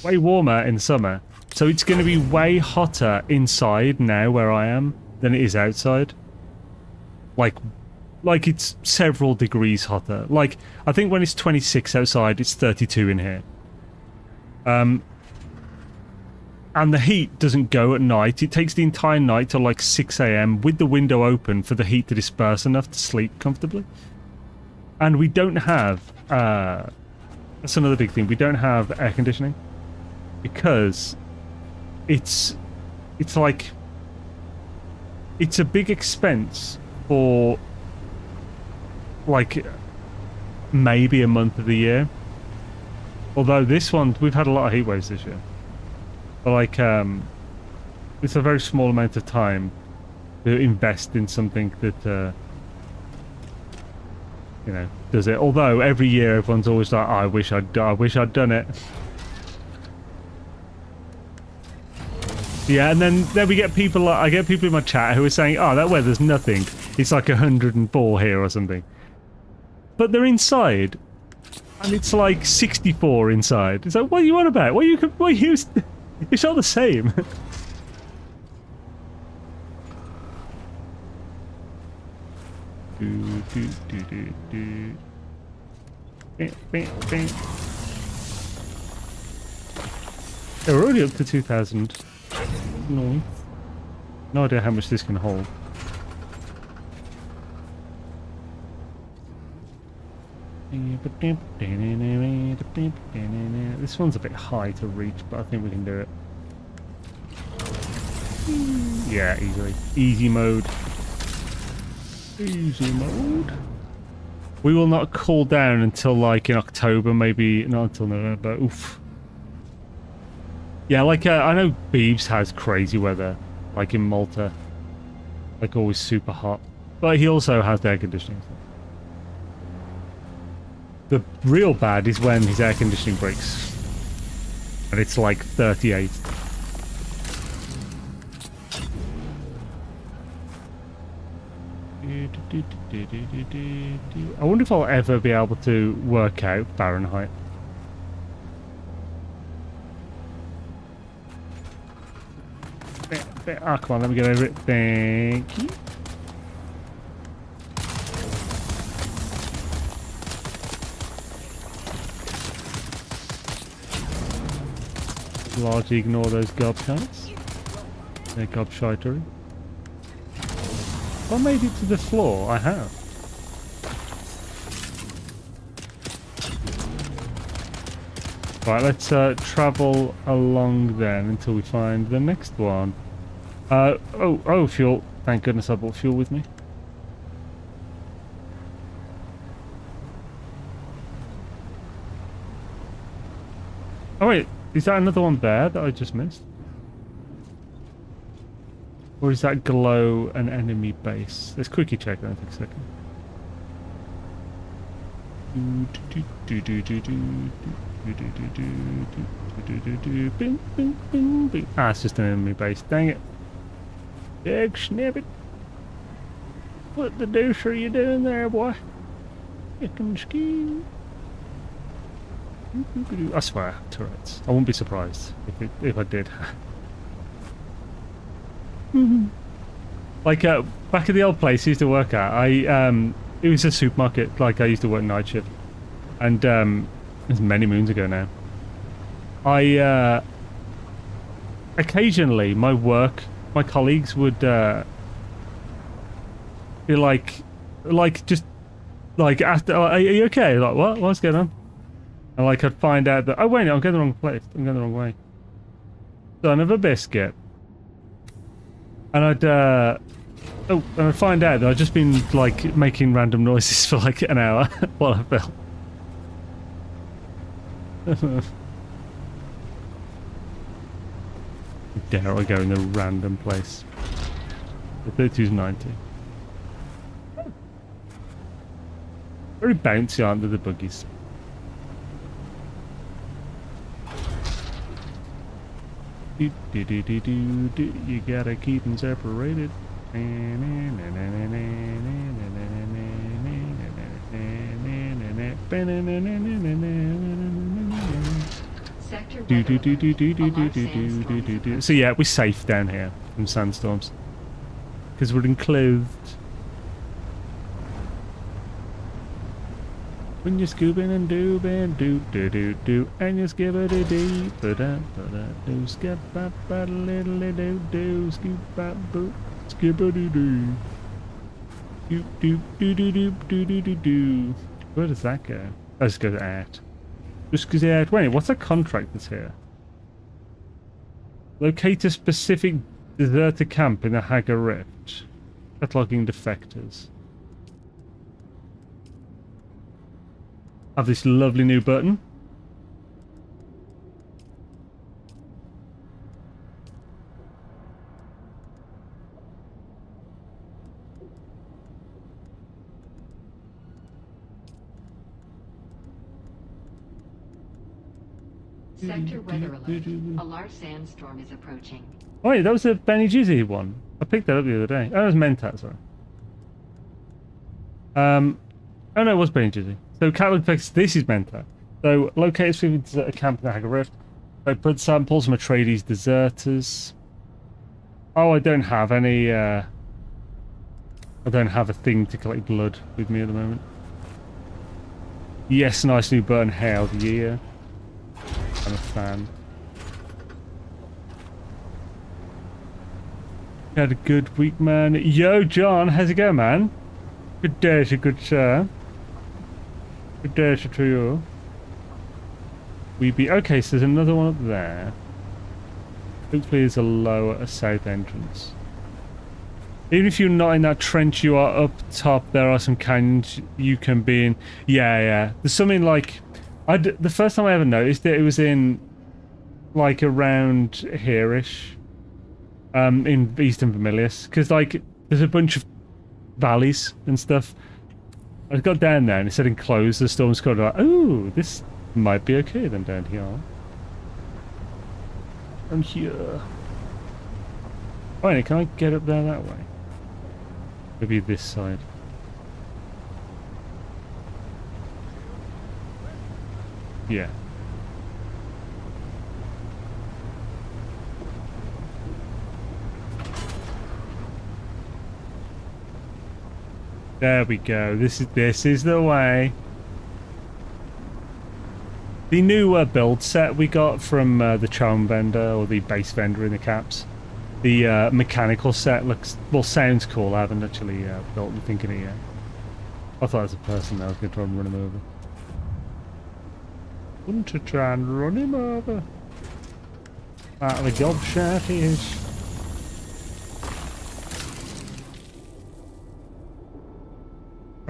way warmer in the summer. So it's going to be way hotter inside now where I am than it is outside. Like it's several degrees hotter. Like, I think when it's 26 outside, it's 32 in here. And the heat doesn't go at night. It takes the entire night till like 6 AM with the window open for the heat to disperse enough to sleep comfortably. And we don't have... that's another big thing. We don't have air conditioning. Because... It's like it's a big expense for like maybe a month of the year. Although this one, we've had a lot of heat waves this year. But like it's a very small amount of time to invest in something that you know, does it. Although every year everyone's always like, I wish I'd done it. Yeah, and then we get people like, I get people in my chat who are saying, oh, that weather's nothing. It's like 104 here or something. But they're inside. And it's like 64 inside. It's like, what are you on about? What are you it's all the same. We're already up to 2,000. No idea how much this can hold. This one's a bit high to reach, but I think we can do it. Yeah, easily. Easy mode. Easy mode. We will not cool down until like in October, maybe not until November. Oof. Yeah, like I know Beebs has crazy weather, like in Malta, like always super hot, but he also has air conditioning. The real bad is when his air conditioning breaks, and it's like 38. I wonder if I'll ever be able to work out Fahrenheit. Oh, come on, let me get over it. Thank you. Largely ignore those gobshite. They're gobshitery. Have I made it to the floor? I have. Right, let's travel along then until we find the next one. Oh, fuel. Thank goodness I brought fuel with me. Oh wait, is that another one there that I just missed? Or is that glow an enemy base? Let's quickly check that in a second. Ah, it's just an enemy base. Dang it. Big snippet. What the deuce are you doing there, boy? You can ski. I swear I have turrets. I wouldn't be surprised if I did. Like back at the old place I used to work at, it was a supermarket. Like I used to work night shift, and it was many moons ago now. Occasionally my colleagues would be like just like after, are you okay? Like what's going on? And like I'd find out that, oh wait, I'm going the wrong place. I'm going the wrong way. Son of a biscuit. And I'd find out that I'd just been like making random noises for like an hour while I fell. Dare I go in a random place? The 3290. Very bouncy, aren't they, the buggies? You gotta keep them separated. So yeah, we're safe down here from sandstorms because we're enclosed. When you're scooping and doobing, do do do do, and you skibbity dee, ba da do, skip ba ba little do do, scoop ba boo, skibbity dee, do do do do do do do do do. Where does that go? Oh, just go to art. Just goes out. Wait, what's a contract that's here? Locate a specific deserter camp in the Hagar Rift. Cataloging defectors. Have this lovely new button. Sector weather alert. A large sandstorm is approaching. Oh wait, that was a Benny Jizzy one. I picked that up the other day. Oh, that was Mentat, sorry. Oh no, it was Benny Jizzy. So catalog effects, this is Mentat. So locate a camp in the Hagar Rift. So put samples from Atreides deserters. Oh, I don't have any I don't have a thing to collect blood with me at the moment. Yes, nice new button. Hell yeah. I'm a fan. Had a good week, man. Yo, John, how's it going, man? Good day, good sir. Good day to you. We be okay. So there's another one up there. Hopefully, there's a south entrance. Even if you're not in that trench, you are up top. There are some canyons you can be in. Yeah. There's something like. The first time I ever noticed it was in, like, around here-ish, in Eastern Vermilius, because, like, there's a bunch of valleys and stuff. I got down there and it said enclosed, the storm's called, like, oh, this might be okay then down here. I'm here. Wait, can I get up there that way? Maybe this side. Yeah. There we go. This is the way. The new build set we got from the charm vendor or the base vendor in the caps. The mechanical set looks sounds cool. I haven't actually built anything in it yet. I thought it was a person that I was going to try and run him over. Want to try and run him over. Out of the gobshite he is.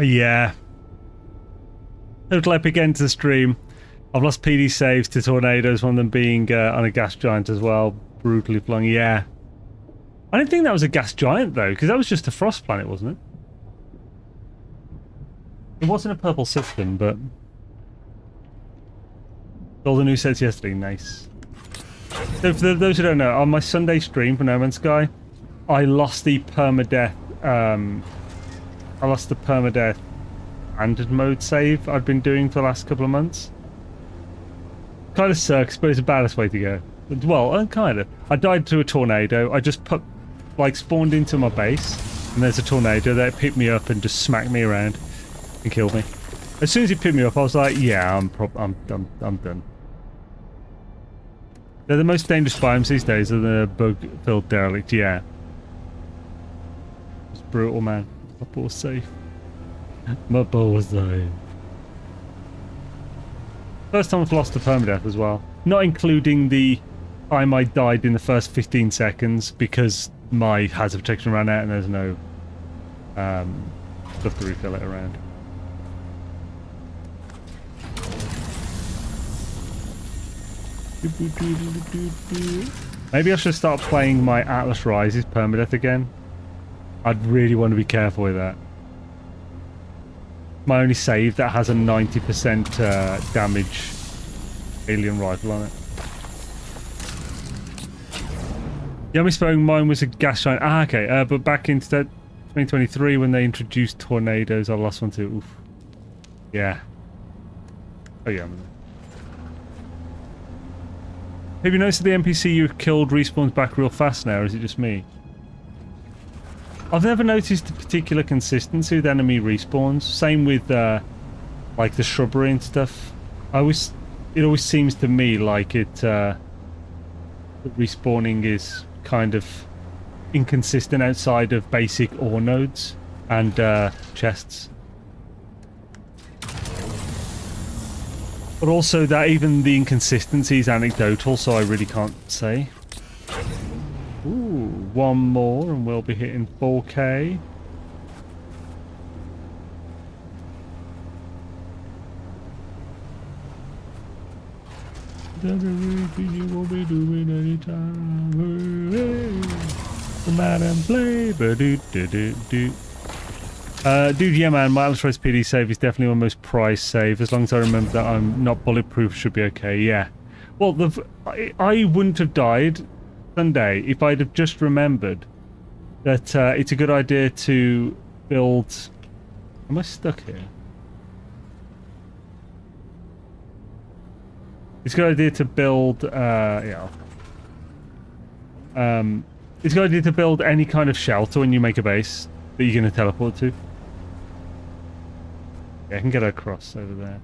Yeah. Total epic end to the stream. I've lost PD saves to tornadoes, one of them being on a gas giant as well. Brutally flung. Yeah. I didn't think that was a gas giant though, because that was just a frost planet, wasn't it? It wasn't a purple cistern, but... all the new sets yesterday, nice. So for those who don't know, on my Sunday stream for No Man's Sky, I lost the permadeath I lost the permadeath standard mode save I'd been doing for the last couple of months. Kind of sucks, but it's a badass way to go. Well, kind of. I died to a tornado. I just spawned into my base, and there's a tornado that picked me up and just smacked me around and killed me. As soon as he picked me up, I was like, yeah, I'm done. They're the most dangerous biomes these days, are the bug-filled derelict, yeah. It's brutal, man. My poor safe. My poor safe. First time I've lost a permadeath as well. Not including the time I died in the first 15 seconds because my hazard protection ran out and there's no stuff to refill it around. Maybe I should start playing my Atlas Rises permadeath again. I'd really want to be careful with that. My only save that has a 90% damage alien rifle on it. Yeah, I misspoke, mine was a gas giant. Ah, okay. But back in 2023 when they introduced tornadoes, I lost one too. Oof. Yeah. Oh yeah. Have you noticed that the NPC you killed respawns back real fast now, or is it just me? I've never noticed a particular consistency with enemy respawns. Same with like the shrubbery and stuff. It always seems to me like the respawning is kind of inconsistent outside of basic ore nodes and chests. But also that even the inconsistency is anecdotal, so I really can't say. Ooh, one more and we'll be hitting 4K. Dude, yeah man, my Landsraad PD save is definitely my most prized save. As long as I remember that I'm not bulletproof, should be okay, yeah. Well, I wouldn't have died Sunday if I'd have just remembered that it's a good idea to build... Am I stuck here? It's a good idea to build, yeah. It's a good idea to build any kind of shelter when you make a base that you're going to teleport to. Yeah, I can get across over there.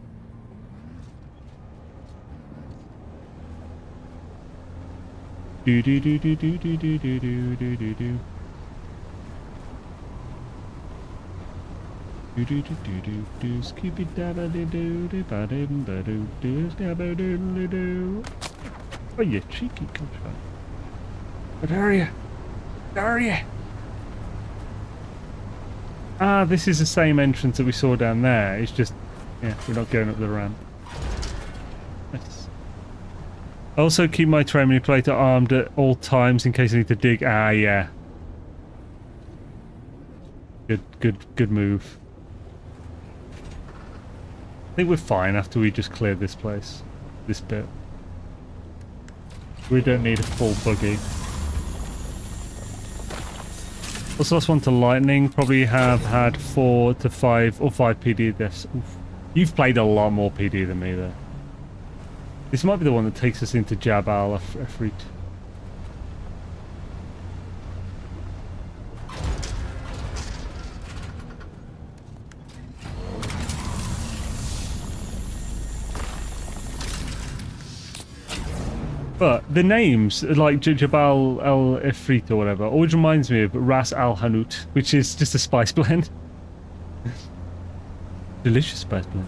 Do do do do do do do do do do do do. Do do do do do do skippy da da do do do ba dim ba do do scabba do do do. Oh, you cheeky cockshot! But are you? Are you? Ah, this is the same entrance that we saw down there. It's just, yeah, we're not going up the ramp. Nice. I also keep my terrain manipulator armed at all times in case I need to dig. Ah, yeah. Good move. I think we're fine after we just clear this place, this bit. We don't need a full buggy. Also lost one to lightning. Probably have had 4 to 5 or 5 PD deaths. Oof. You've played a lot more PD than me there. This might be the one that takes us into Jabal Efreet. But the names, like Jabal El Efreet or whatever, always reminds me of Ras Al Hanout, which is just a spice blend. Delicious spice blend.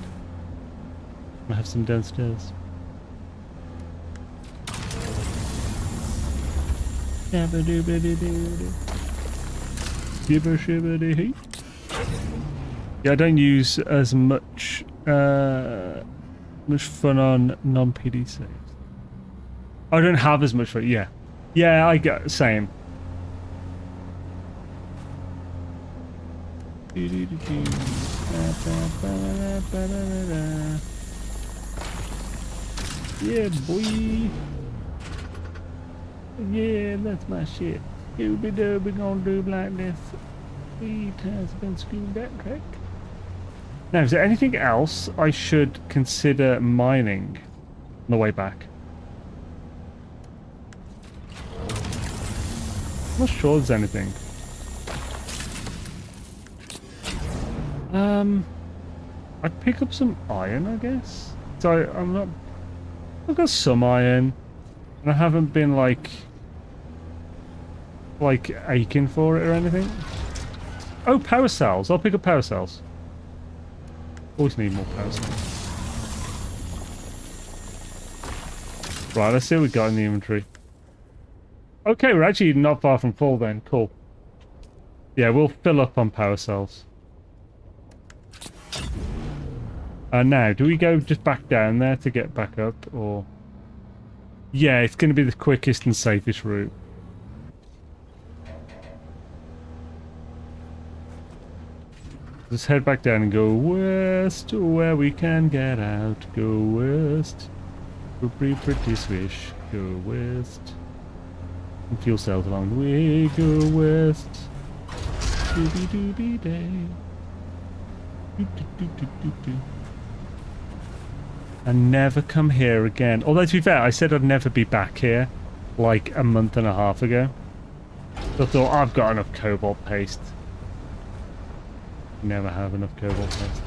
I have some downstairs. Yeah, I don't use as much fun on non-PD saves. I don't have as much fun, yeah. Yeah, I get same. Yeah, boy. Yeah, that's my shit. Scooby-Dooby gonna do like this. It has been screwed back. Now, is there anything else I should consider mining on the way back? I'm not sure there's anything. I'd pick up some iron, I guess. So I'm not... I've got some iron. And I haven't been like aching for it or anything. Oh, power cells. I'll pick up power cells. Always need more power cells. Right, let's see what we got in the inventory. Okay, we're actually not far from full then. Cool. Yeah, we'll fill up on power cells. Now, do we go just back down there to get back up, or... Yeah, it's going to be the quickest and safest route. Let's head back down and go west, where we can get out. Go west. We'll be pretty swish. Go west. And fuel cells along the way. Go west. Doobie doobie day. Doo -doo -doo -doo -doo -doo. And never come here again. Although, to be fair, I said I'd never be back here like a month and a half ago. So I thought, I've got enough cobalt paste. Never have enough cobalt paste.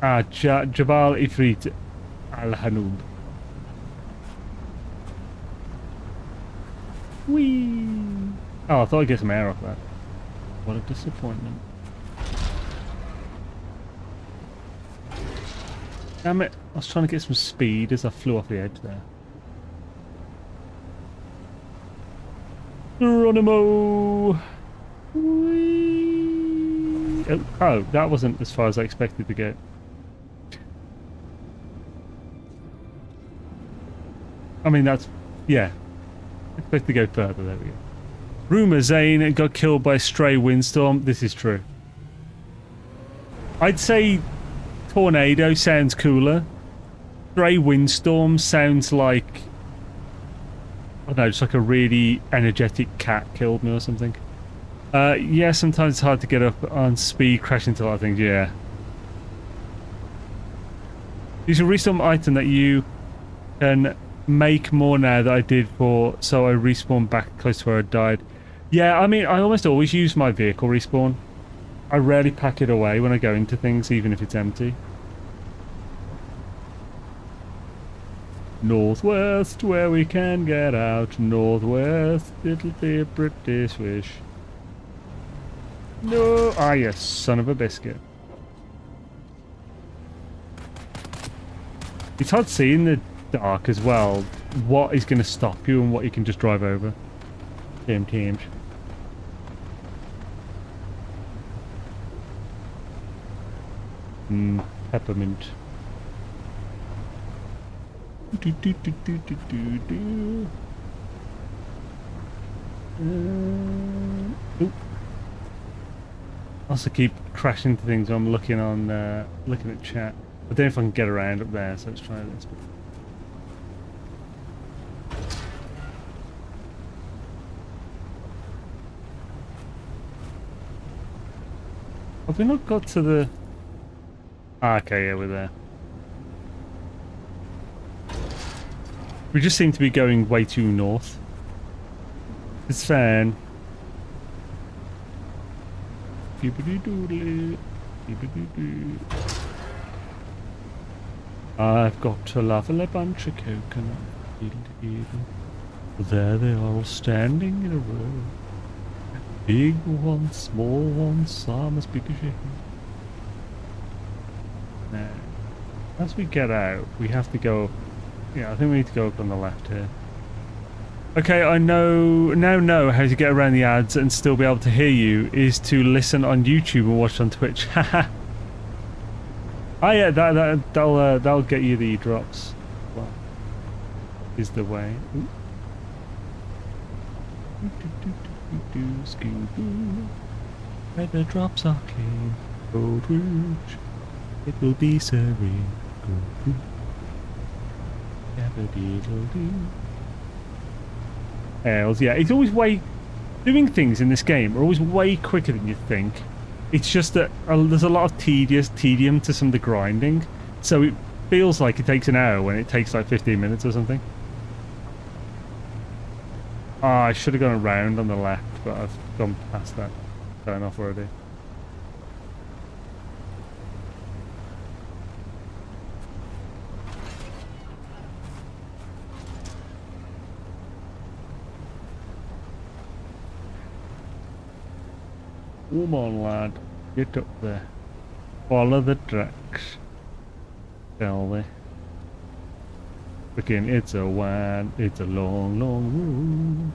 Ah, Jabal Ifrit Al-Hanoub. Whee! Oh, I thought I'd get some air off that. What a disappointment. Damn it. I was trying to get some speed as I flew off the edge there. Geronimo! Whee! Oh, that wasn't as far as I expected to go. I mean, that's... Yeah. I expect to go further. There we go. Rumour Zane got killed by a stray windstorm. This is true. I'd say tornado sounds cooler. Stray windstorm sounds like... I don't know, just like a really energetic cat killed me or something. Yeah, sometimes it's hard to get up on speed, crash into a lot of things, yeah. Use a respawn item that you can make more now that I did for... So I respawned back close to where I died. Yeah, I mean, I almost always use my vehicle respawn. I rarely pack it away when I go into things, even if it's empty. Northwest, where we can get out. Northwest, it'll be a pretty swish. No! Ah, yes, son of a biscuit. It's hard to see in the dark as well what is going to stop you and what you can just drive over. Damn teams. Peppermint. Do, do, do, do, do, do, do. Oop. Also keep crashing into things when I'm looking on looking at chat. I don't know if I can get around up there, so let's try this. Have we not got to the... Ah, okay, yeah, we're there. We just seem to be going way too north. It's fine. I've got a lovely bunch of coconut. There they are, all standing in a row. Big ones, small ones, some as big as your head. Now, as we get out, we have to go... Yeah, I think we need to go up on the left here. Okay, I now know how to get around the ads and still be able to hear you is to listen on YouTube and watch on Twitch. Haha. Oh yeah, that'll get you the drops. Well, is the way. Ooh. Where the drops are clean, Gold Rouge, it will be serene. Gold Rouge. Ales, yeah, it's always doing things in this game are always way quicker than you think. It's just that there's a lot of tedium to some of the grinding, so it feels like it takes an hour when it takes like 15 minutes or something. I should have gone around on the left, but I've gone past that. Turn off already. Come on, lad. Get up there. Follow the tracks. Shall we? Freaking, it's a long, long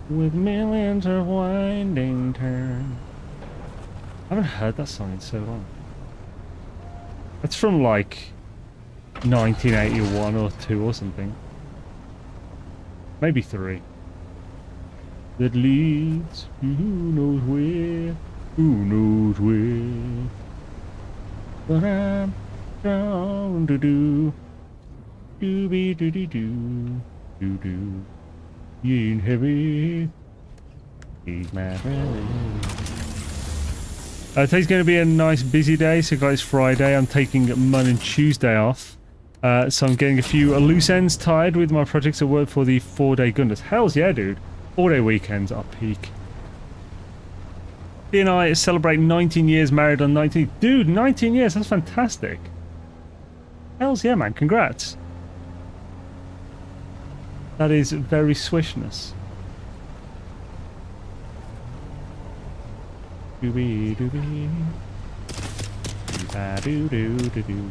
road with millions of winding turns. I haven't heard that song in so long. That's from like 1981 or 2 or something. Maybe 3. That leads who knows where, but I'm trying to do be do you ain't heavy, he's my brother. Today's going to be a nice busy day, so guys, Friday I'm taking Monday and Tuesday off, so I'm getting a few loose ends tied with my projects at work for the 4-day Gunders. Hells yeah, dude. 4-day weekends are peak. He and I celebrate 19 years married on 19th. Dude, 19 years, that's fantastic. Hells yeah, man, congrats. That is very swishness. Doobie doobie. Doo doo doo doo.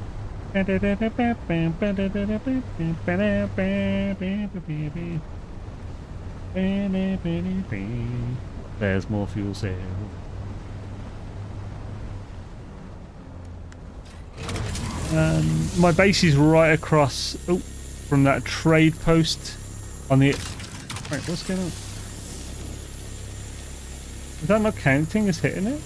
There's more fuel cell. My base is right across from that trade post on the... Wait, what's going on? Is that not counting as hitting it?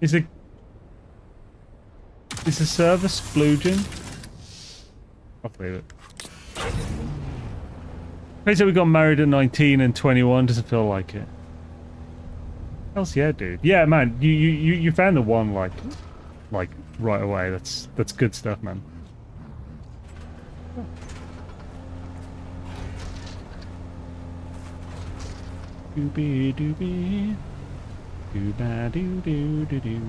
Is the server splooging? I'll believe it. Okay, so we got married at 19 and 21. Doesn't feel like it. Else, yeah, dude. Yeah, man. You found the one like right away. That's good stuff, man. Doobie doobie. Doo-ba doo doo doo doo.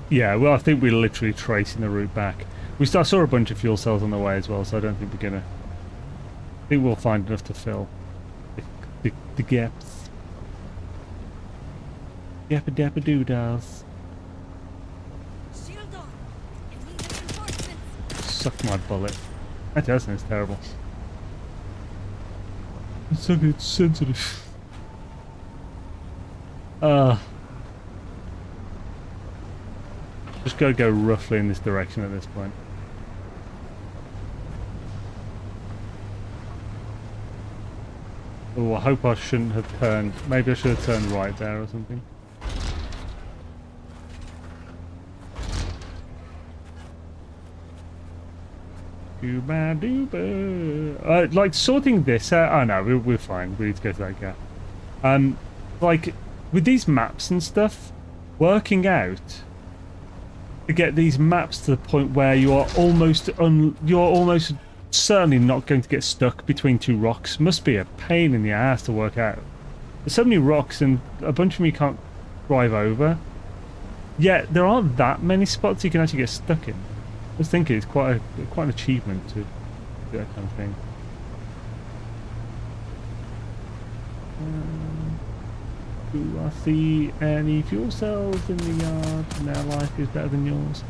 Yeah, well, I think we're literally tracing the route back. I saw a bunch of fuel cells on the way as well, so I don't think we're gonna... I think we'll find enough to fill the gaps. Yappa-dappa-doo-dahs. Shield on. I need reinforcements. Suck my bullet. That sounds terrible. It's sensitive. Just gotta go roughly in this direction at this point. Oh, I hope I shouldn't have turned. Maybe I should have turned right there or something. Dooba. Like sorting this out. Oh no, we're fine. We need to go to that gap. Like with these maps and stuff, working out to get these maps to the point where you are almost certainly not going to get stuck between 2 rocks must be a pain in the ass to work out. There's so many rocks and a bunch of them you can't drive over. Yet there aren't that many spots you can actually get stuck in. I was thinking it's quite an achievement to do that kind of thing. Do I see any fuel cells in the yard? Now life is better than yours.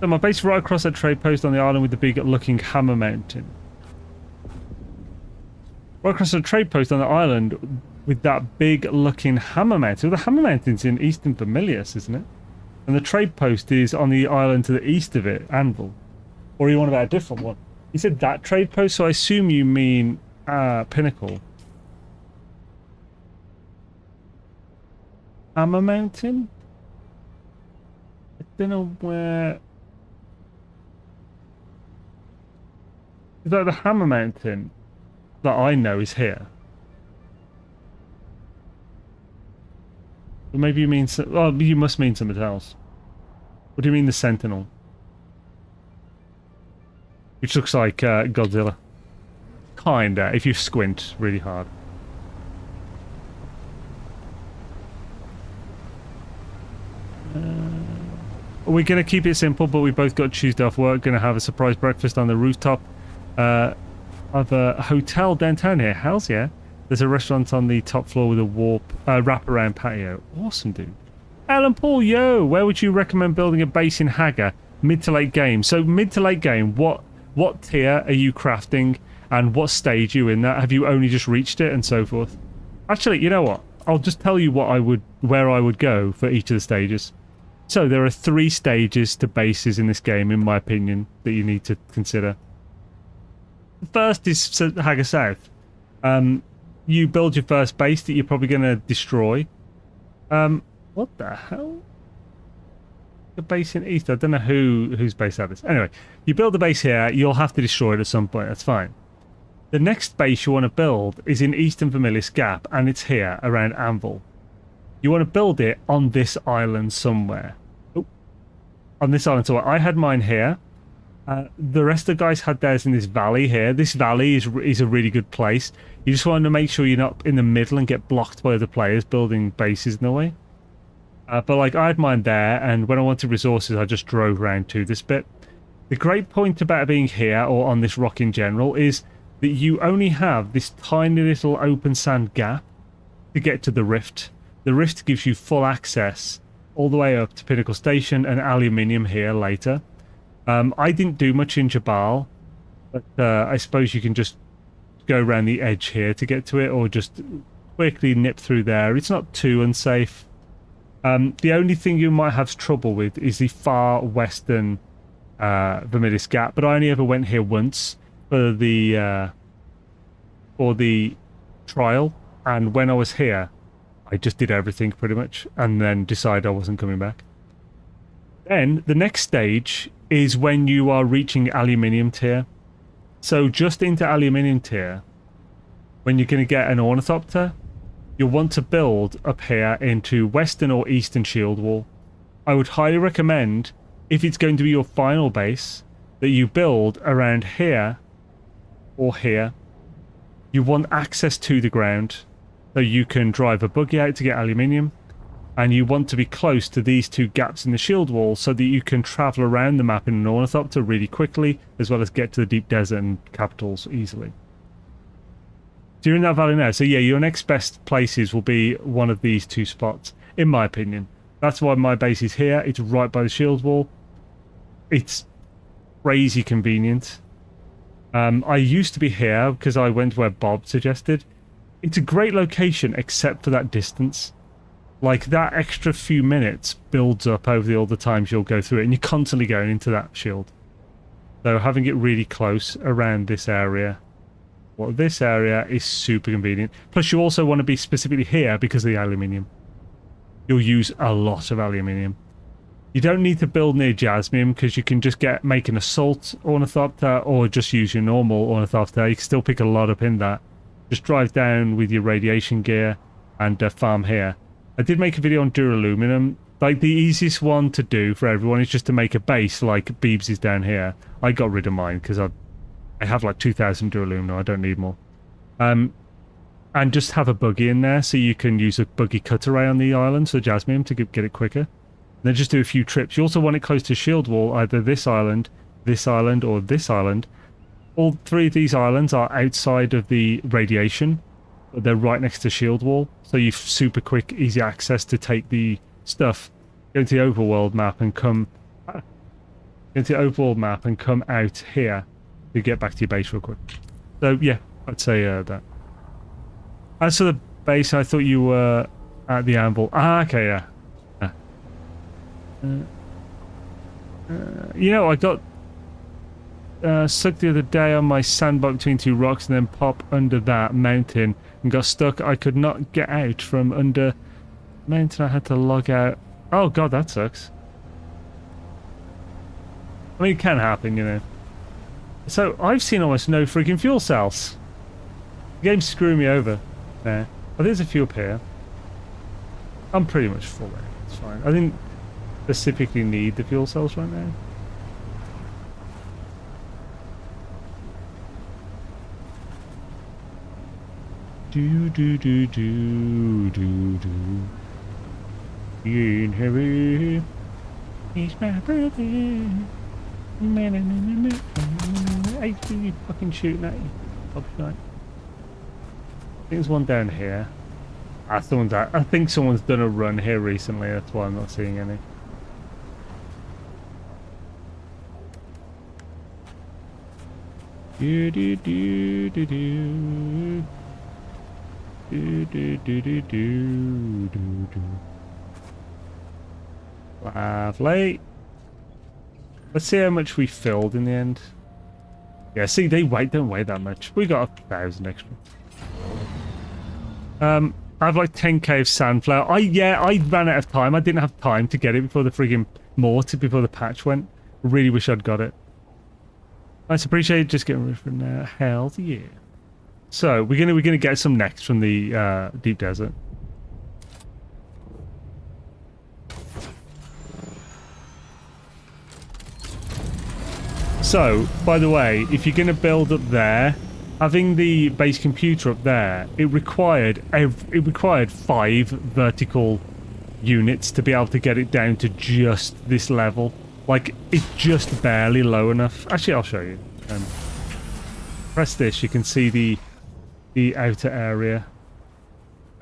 So my base is right across that trade post on the island with the big looking hammer mountain. Right across the trade post on the island with that big looking hammer mountain. Well, the hammer mountain's in Eastern Vermilius, isn't it? And the trade post is on the island to the east of it, Anvil. Or you want about a different one? You said that trade post, so I assume you mean Pinnacle. Hammer Mountain? I don't know where... Is that the Hammer Mountain that I know is here? Or maybe you mean... Oh, you must mean something else. What do you mean the Sentinel? Which looks like Godzilla. Kinda, if you squint really hard. We're going to keep it simple, but we both got Tuesday off work. Going to have a surprise breakfast on the rooftop of a hotel downtown here. Hells yeah. There's a restaurant on the top floor with a wraparound patio. Awesome, dude. Alan Paul, yo, where would you recommend building a base in Hagar? Mid to late game. So mid to late game, what tier are you crafting and what stage are you in that? Have you only just reached it and so forth? Actually, you know what? I'll just tell you where I would go for each of the stages. So there are 3 stages to bases in this game, in my opinion, that you need to consider. The first is Hagar South. You build your first base that you're probably going to destroy. What the hell? The base in East. I don't know whose base that is. Anyway, you build the base here. You'll have to destroy it at some point. That's fine. The next base you want to build is in Eastern Vermilius Gap, and it's here around Anvil. You want to build it on this island somewhere. Oh, on this island. So I had mine here. The rest of the guys had theirs in this valley here. This valley is a really good place. You just want to make sure you're not in the middle and get blocked by other players building bases in the way. But like I had mine there, and when I wanted resources, I just drove around to this bit. The great point about being here or on this rock in general is that you only have this tiny little open sand gap to get to the rift. The rift gives you full access all the way up to Pinnacle Station and aluminium here later. I didn't do much in Jabal, but I suppose you can just go around the edge here to get to it, or just quickly nip through there. It's not too unsafe. The only thing you might have trouble with is the far western Vermilius Gap, but I only ever went here once for the trial, and when I was here, I just did everything pretty much, and then decided I wasn't coming back. Then the next stage is when you are reaching aluminium tier. So just into aluminium tier, when you're going to get an ornithopter, you'll want to build up here into western or eastern shield wall. I would highly recommend, if it's going to be your final base, that you build around here or here. You want access to the ground, so you can drive a buggy out to get aluminium, and you want to be close to these 2 gaps in the shield wall so that you can travel around the map in an ornithopter really quickly, as well as get to the deep desert and capitals easily. So you're in that valley now. So yeah, your next best places will be one of these 2 spots, in my opinion. That's why my base is here. It's right by the shield wall. It's crazy convenient. I used to be here because I went where Bob suggested. It's a great location except for that distance. Like, that extra few minutes builds up over all the times you'll go through it, and you're constantly going into that shield. So having it really close around this area, well, this area is super convenient. Plus, you also want to be specifically here because of the aluminium. You'll use a lot of aluminium. You don't need to build near Jasmine because you can just make an assault ornithopter or just use your normal ornithopter. You can still pick a lot up in that. Just drive down with your radiation gear and farm here. I did make a video on duraluminum. Like, the easiest one to do for everyone is just to make a base like Beebs is down here. I got rid of mine because I have like 2,000 duraluminum. I don't need more. And just have a buggy in there so you can use a buggy cut array on the island, so Jasmine, to get it quicker. And then just do a few trips. You also want it close to shield wall, either this island, or this island. All 3 of these islands are outside of the radiation, but they're right next to shield wall, so you've super quick, easy access to take the stuff, go into the overworld map and come out here to get back to your base real quick. So yeah, I'd say that. As for the base, I thought you were at the Anvil. Ah, okay, yeah. You know, I got stuck the other day on my sandbar between 2 rocks and then pop under that mountain and got stuck. I could not get out from under Maintenance, I had to log out. Oh god, that sucks. I mean, it can happen, you know. So, I've seen almost no freaking fuel cells. The game's screwing me over there. Oh, there's a few up here. I'm pretty much full there. It's fine. I didn't specifically need the fuel cells right now. Do do do do do do. In heavy, he's my brother. I see fucking shooting at you. I think there's one down here. I think someone's done a run here recently. That's why I'm not seeing any. Do do do do do. Do do do do do do do. Lovely. Let's see how much we filled in the end. Yeah, see, they don't weigh that much. We got 1,000 extra. I have like 10k of sandflower. I ran out of time. I didn't have time to get it before the friggin' before the patch went. Really wish I'd got it. Nice, appreciate it. Just getting rid from there. Hell yeah. So we're gonna get some next from the deep desert. So, by the way, if you're gonna build up there, having the base computer up there, it required 5 vertical units to be able to get it down to just this level. Like, it's just barely low enough. Actually, I'll show you. Press this, you can see the outer area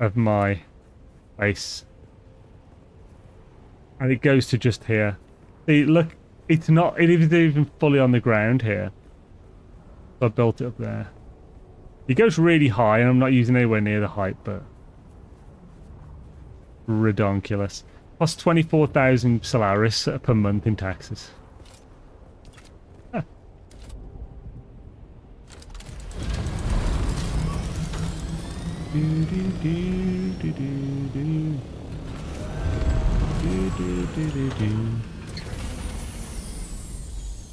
of my base. And it goes to just here. See, look, it isn't even fully on the ground here. So I built it up there. It goes really high, and I'm not using anywhere near the height, but redonkulous. Plus 24,000 Solaris per month in taxes. Huh. Do, do, do, do, do, do. Do, do, do, do, do.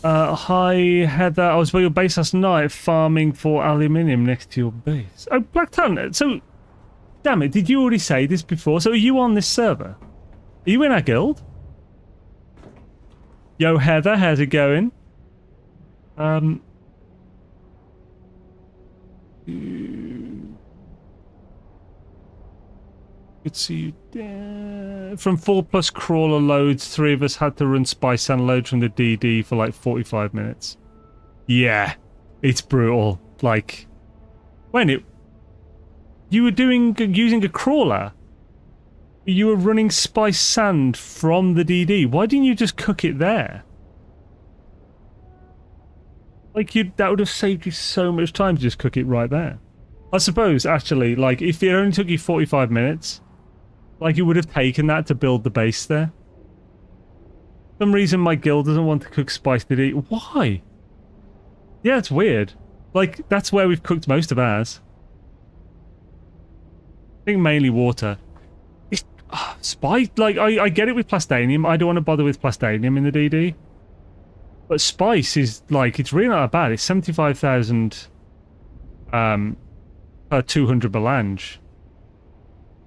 Hi Heather, I was by your base last night farming for aluminium next to your base. Oh, Black Tan, so damn it, did you already say this before? So are you on this server? Are you in our guild? Yo Heather, how's it going? Good to see you there. From 4+ crawler loads, 3 of us had to run spice and load from the DD for like 45 minutes. Yeah, it's brutal. Like, you were using a crawler? You were running spice sand from the DD. Why didn't you just cook it there? Like, that would have saved you so much time to just cook it right there. I suppose, actually, like, if it only took you 45 minutes, like, you would have taken that to build the base there. For some reason, my guild doesn't want to cook spice DD. Why? Yeah, it's weird. Like, that's where we've cooked most of ours. I think mainly water. Spice, like, I get it with plastanium. I don't want to bother with plastanium in the DD. But spice is, like, it's really not that bad. It's 75,000 per 200 Melange.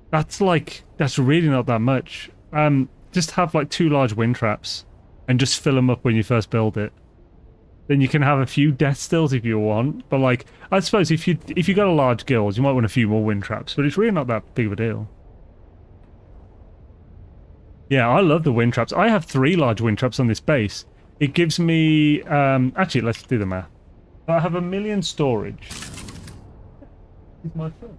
That's really not that much. Just have, like, 2 large wind traps and just fill them up when you first build it. Then you can have a few death stills if you want. But, like, I suppose if you got a large guild, you might want a few more wind traps. But it's really not that big of a deal. Yeah, I love the wind traps. I have 3 large wind traps on this base. It gives me... actually, let's do the math. I have 1 million storage. Here's my phone.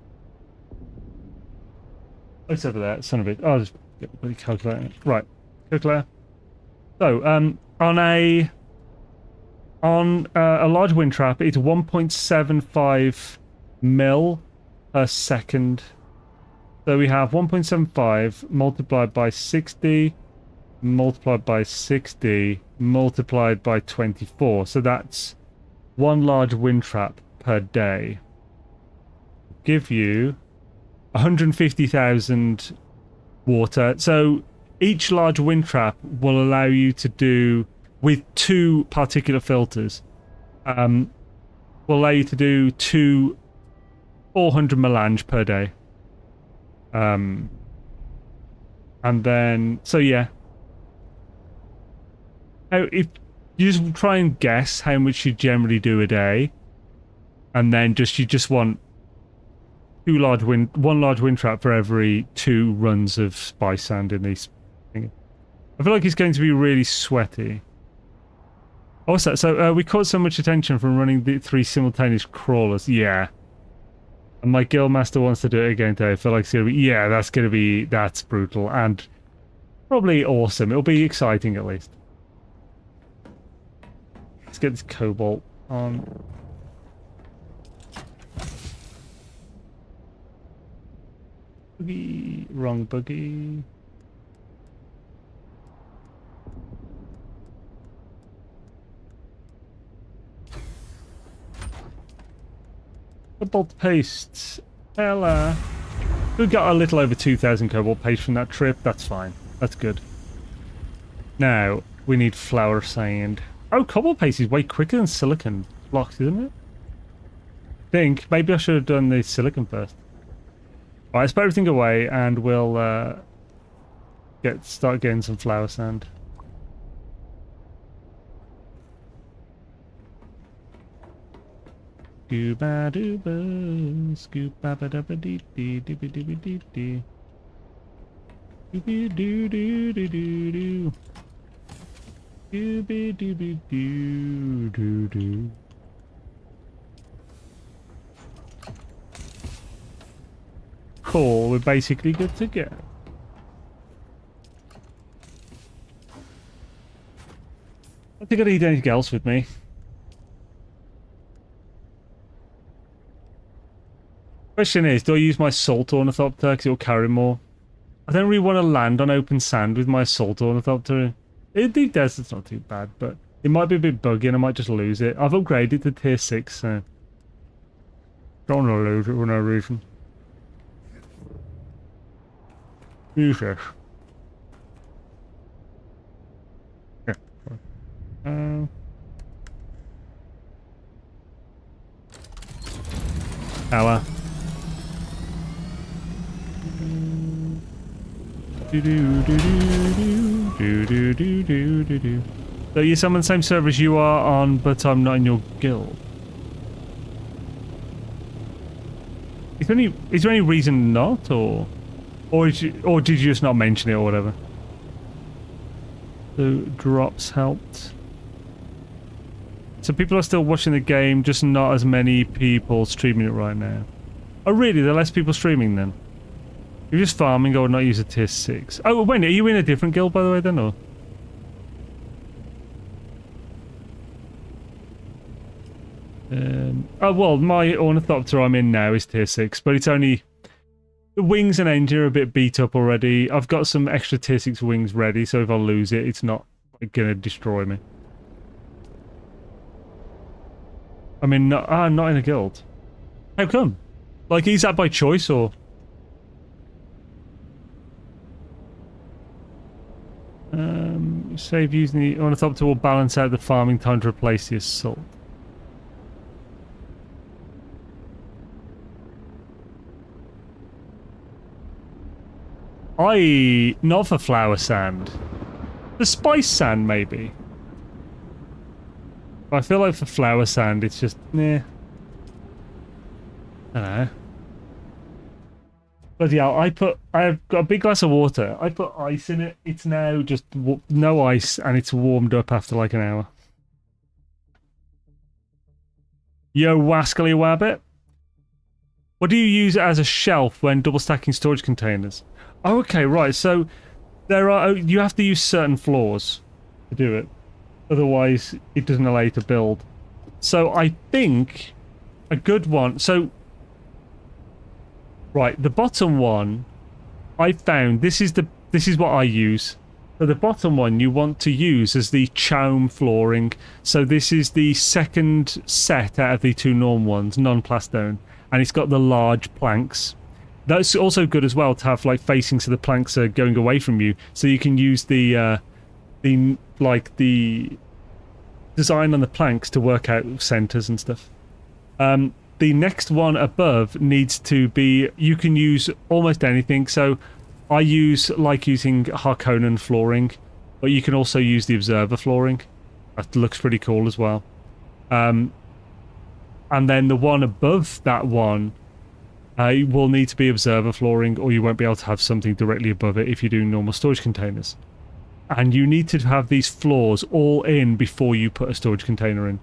Oh, it's over there, son of it. I'll just get the bloody calculator. Right, calculator. So, on a large wind trap, it's 1.75 mil per second. So we have 1.75 multiplied by 60, multiplied by 60, multiplied by 24. So that's 1 large wind trap per day. Give you 150,000 water. So each large wind trap will allow you to do, with 2 particular filters, will allow you to do 400 melange per day. And then, so yeah. Now, if you just try and guess how much you generally do a day, and then you just want one large wind trap for every 2 runs of spice sand in these things. I feel like it's going to be really sweaty. Also, so we caught so much attention from running the 3 simultaneous crawlers. Yeah. And my guild master wants to do it again today. I feel like it's gonna be, yeah, that's brutal and probably awesome. It'll be exciting at least. Let's get this cobalt on. Buggy, wrong buggy. Cobalt paste. Ella. We got a little over 2,000 cobalt paste from that trip. That's fine. That's good. Now, we need flour sand. Oh, cobalt paste is way quicker than silicon blocks, isn't it? I think. Maybe I should have done the silicon first. Alright, let's put everything away and we'll start getting some flour sand. Scooba dooba, scooba ba da ba dee dee dee dee dee dee dee. Scooby doo doo doo doo doo. Scooby dooby doo doo doo. Cool, we're basically good to go. I don't think I need anything else with me. Question is, do I use my assault ornithopter because it'll carry more? I don't really want to land on open sand with my assault ornithopter. The desert's not too bad, but it might be a bit buggy and I might just lose it. I've upgraded to tier 6, so don't want to lose it for no reason. Jesus. Yeah. Ella. So you're some on the same server as you are on, but I'm not in your guild. Is there any reason not, or did you just not mention it or whatever? So drops helped. So people are still watching the game, just not as many people streaming it right now. Oh really? There are less people streaming then? You're just farming, I would not use a tier 6. Oh, when are you in a different guild, by the way, then, or? Oh, well, my ornithopter I'm in now is tier 6, but it's only... The wings and engine are a bit beat up already. I've got some extra tier 6 wings ready, so if I lose it, it's not gonna destroy me. I mean, not in a guild. How come? Like, is that by choice, or...? Save using the ornithopter will balance out the farming time to replace the assault. Not for flour sand. For spice sand, maybe. I feel like for flour sand, it's just, nah. I don't know. But yeah, I've got a big glass of water. I put ice in it. It's now just no ice, and it's warmed up after like an hour. Yo, wascally wabbit. What do you use it as a shelf when double stacking storage containers? Oh, okay, right. So you have to use certain floors to do it. Otherwise, it doesn't allow you to build. So I think a good one. So. Right, the bottom one, I found, this is what I use. So the bottom one you want to use as the chaum flooring. So this is the second set out of the 2 norm ones, non-plastone. And it's got the large planks. That's also good as well to have like facing so the planks are going away from you, so you can use the design on the planks to work out centers and stuff. The next one above needs to be, you can use almost anything. So I like using Harkonnen flooring, but you can also use the observer flooring. That looks pretty cool as well. And then the one above that one will need to be observer flooring, or you won't be able to have something directly above it if you're doing normal storage containers. And you need to have these floors all in before you put a storage container in.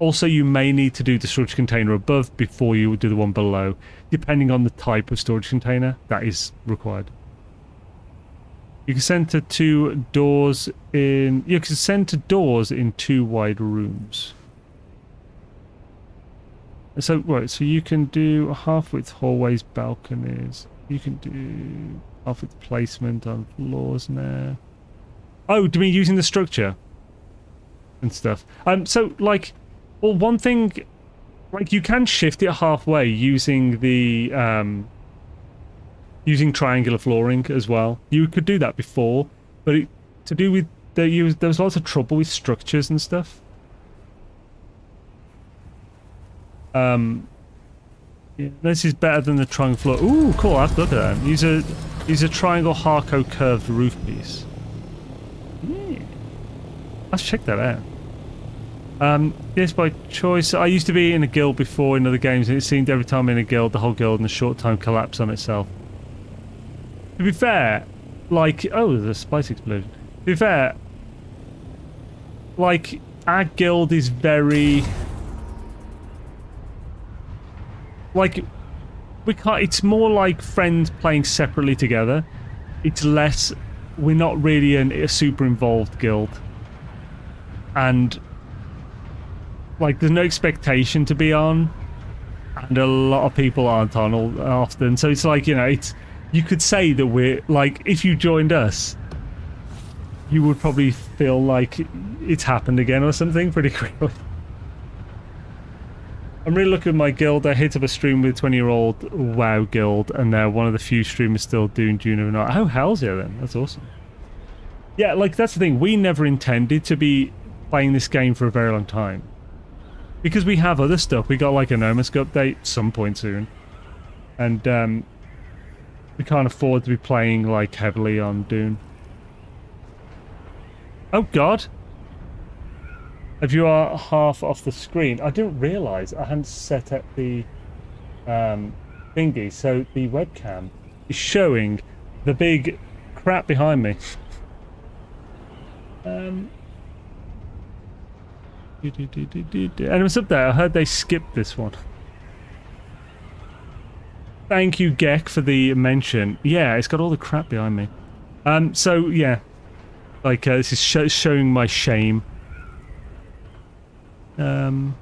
Also, you may need to do the storage container above before you do the one below, depending on the type of storage container that is required. You can center doors in 2 wide rooms. So right, so you can do half-width hallways, balconies. You can do half-width placement on floors now. Oh, do you mean using the structure and stuff? So like, well, one thing, like you can shift it halfway using the using triangular flooring as well. You could do that before, but to do with there was lots of trouble with structures and stuff. Yeah, this is better than the triangle floor. Ooh, cool! I have to look at that. Use a triangle Harco curved roof piece. Yeah. Let's check that out. Yes, by choice. I used to be in a guild before in other games, and it seemed every time in a guild, the whole guild in a short time collapsed on itself. To be fair, like, oh, there's a spice explosion. To be fair, like, our guild is very, like, we can't. It's more like friends playing separately together. It's less. We're not really a super involved guild, and like there's no expectation to be on, and a lot of people aren't on often. So it's like, you know, you could say that we're like, if you joined us, you would probably feel like it's happened again or something pretty quickly. I'm really looking at my guild. I hit up a stream with 20-year-old WoW guild, and they're one of the few streamers still doing Dune Awakening. Oh, hell's yeah then. That's awesome. Yeah, like that's the thing. We never intended to be playing this game for a very long time, because we have other stuff. We got like an NMS update some point soon, and we can't afford to be playing like heavily on Dune. Oh God! If you are half off the screen, I didn't realise I hadn't set up the thingy, so the webcam is showing the big crap behind me. And it was up there. I heard they skipped this one. Thank you, Gek, for the mention. Yeah, it's got all the crap behind me. So yeah, like this is showing my shame. And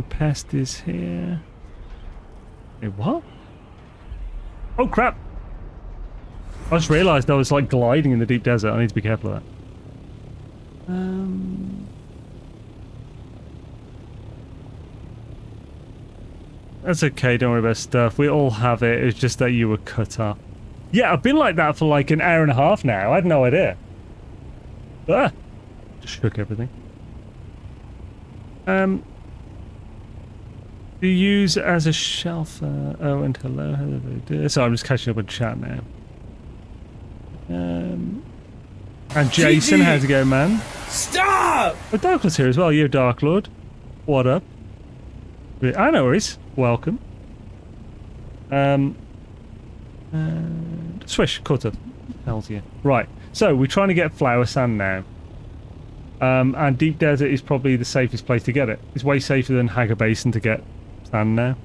pest is here. Wait, what? Oh crap! I just realised I was like gliding in the deep desert. I need to be careful of that. That's okay, don't worry about stuff. We all have it. It's just that you were cut off. Yeah, I've been like that for like an hour and a half now. I had no idea. Ah! Just shook everything. Do you use as a shelf? Oh, and hello. Sorry, I'm just catching up with chat now. And Jason, how's it going, man? Stop! Oh, Darklord's here as well. You're Darklord. What up? I know worries. Welcome. Swish, cut up. Hells yeah. Right, so we're trying to get flower sand now. And Deep Desert is probably the safest place to get it. It's way safer than Hagger Basin to get sand now.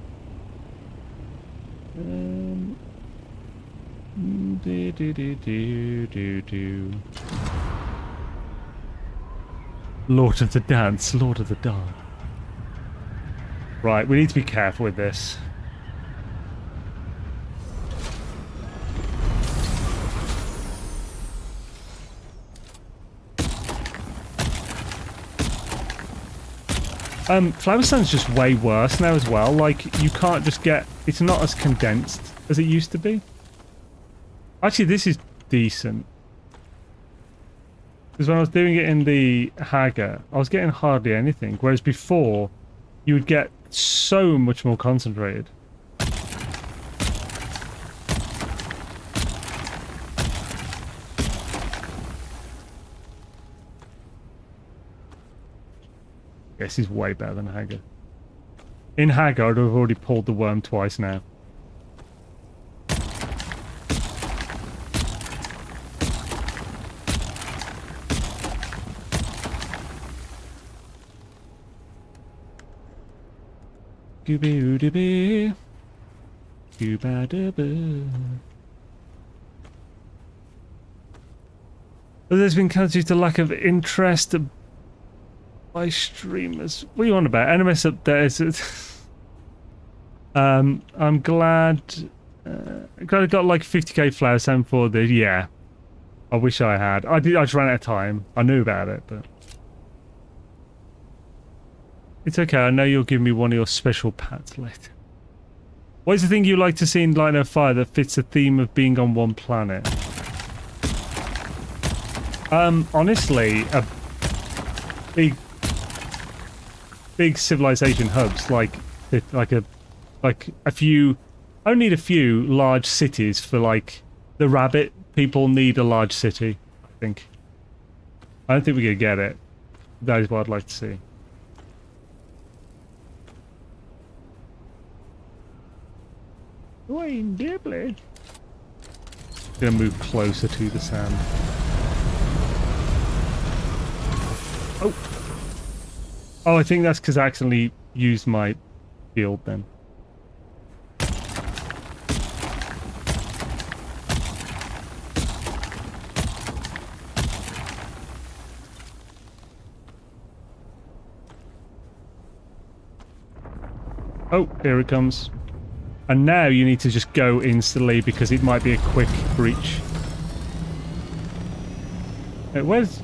Lord of the Dance, Lord of the Dark. Right, we need to be careful with this. Flower sand's just way worse now as well. Like, you can't just get... It's not as condensed as it used to be. Actually, this is decent. Because when I was doing it in the Hager, I was getting hardly anything. Whereas before, you would get so much more concentrated. This is way better than Hager. In Hager, I'd have already pulled the worm twice now. Gooby-oo-dee-bee. Gooba-da-boo. There's been cancelled due to lack of interest by streamers. What are you on about? NMS up there is... I'm glad... glad I got like 50k flower sand for this. Yeah. I wish I had. I just ran out of time. I knew about it, but... It's okay, I know you'll give me one of your special pats later. What is the thing you like to see in Line of Fire that fits the theme of being on one planet? Honestly, a big civilization hubs, like a few... I don't need a few large cities for, like, the rabbit. People need a large city, I think. I don't think we're going to get it. That is what I'd like to see. Wayne Dibley. Gonna move closer to the sand. Oh! Oh, I think that's because I accidentally used my shield then. Oh, here it comes. And now you need to just go instantly because it might be a quick breach. Where's...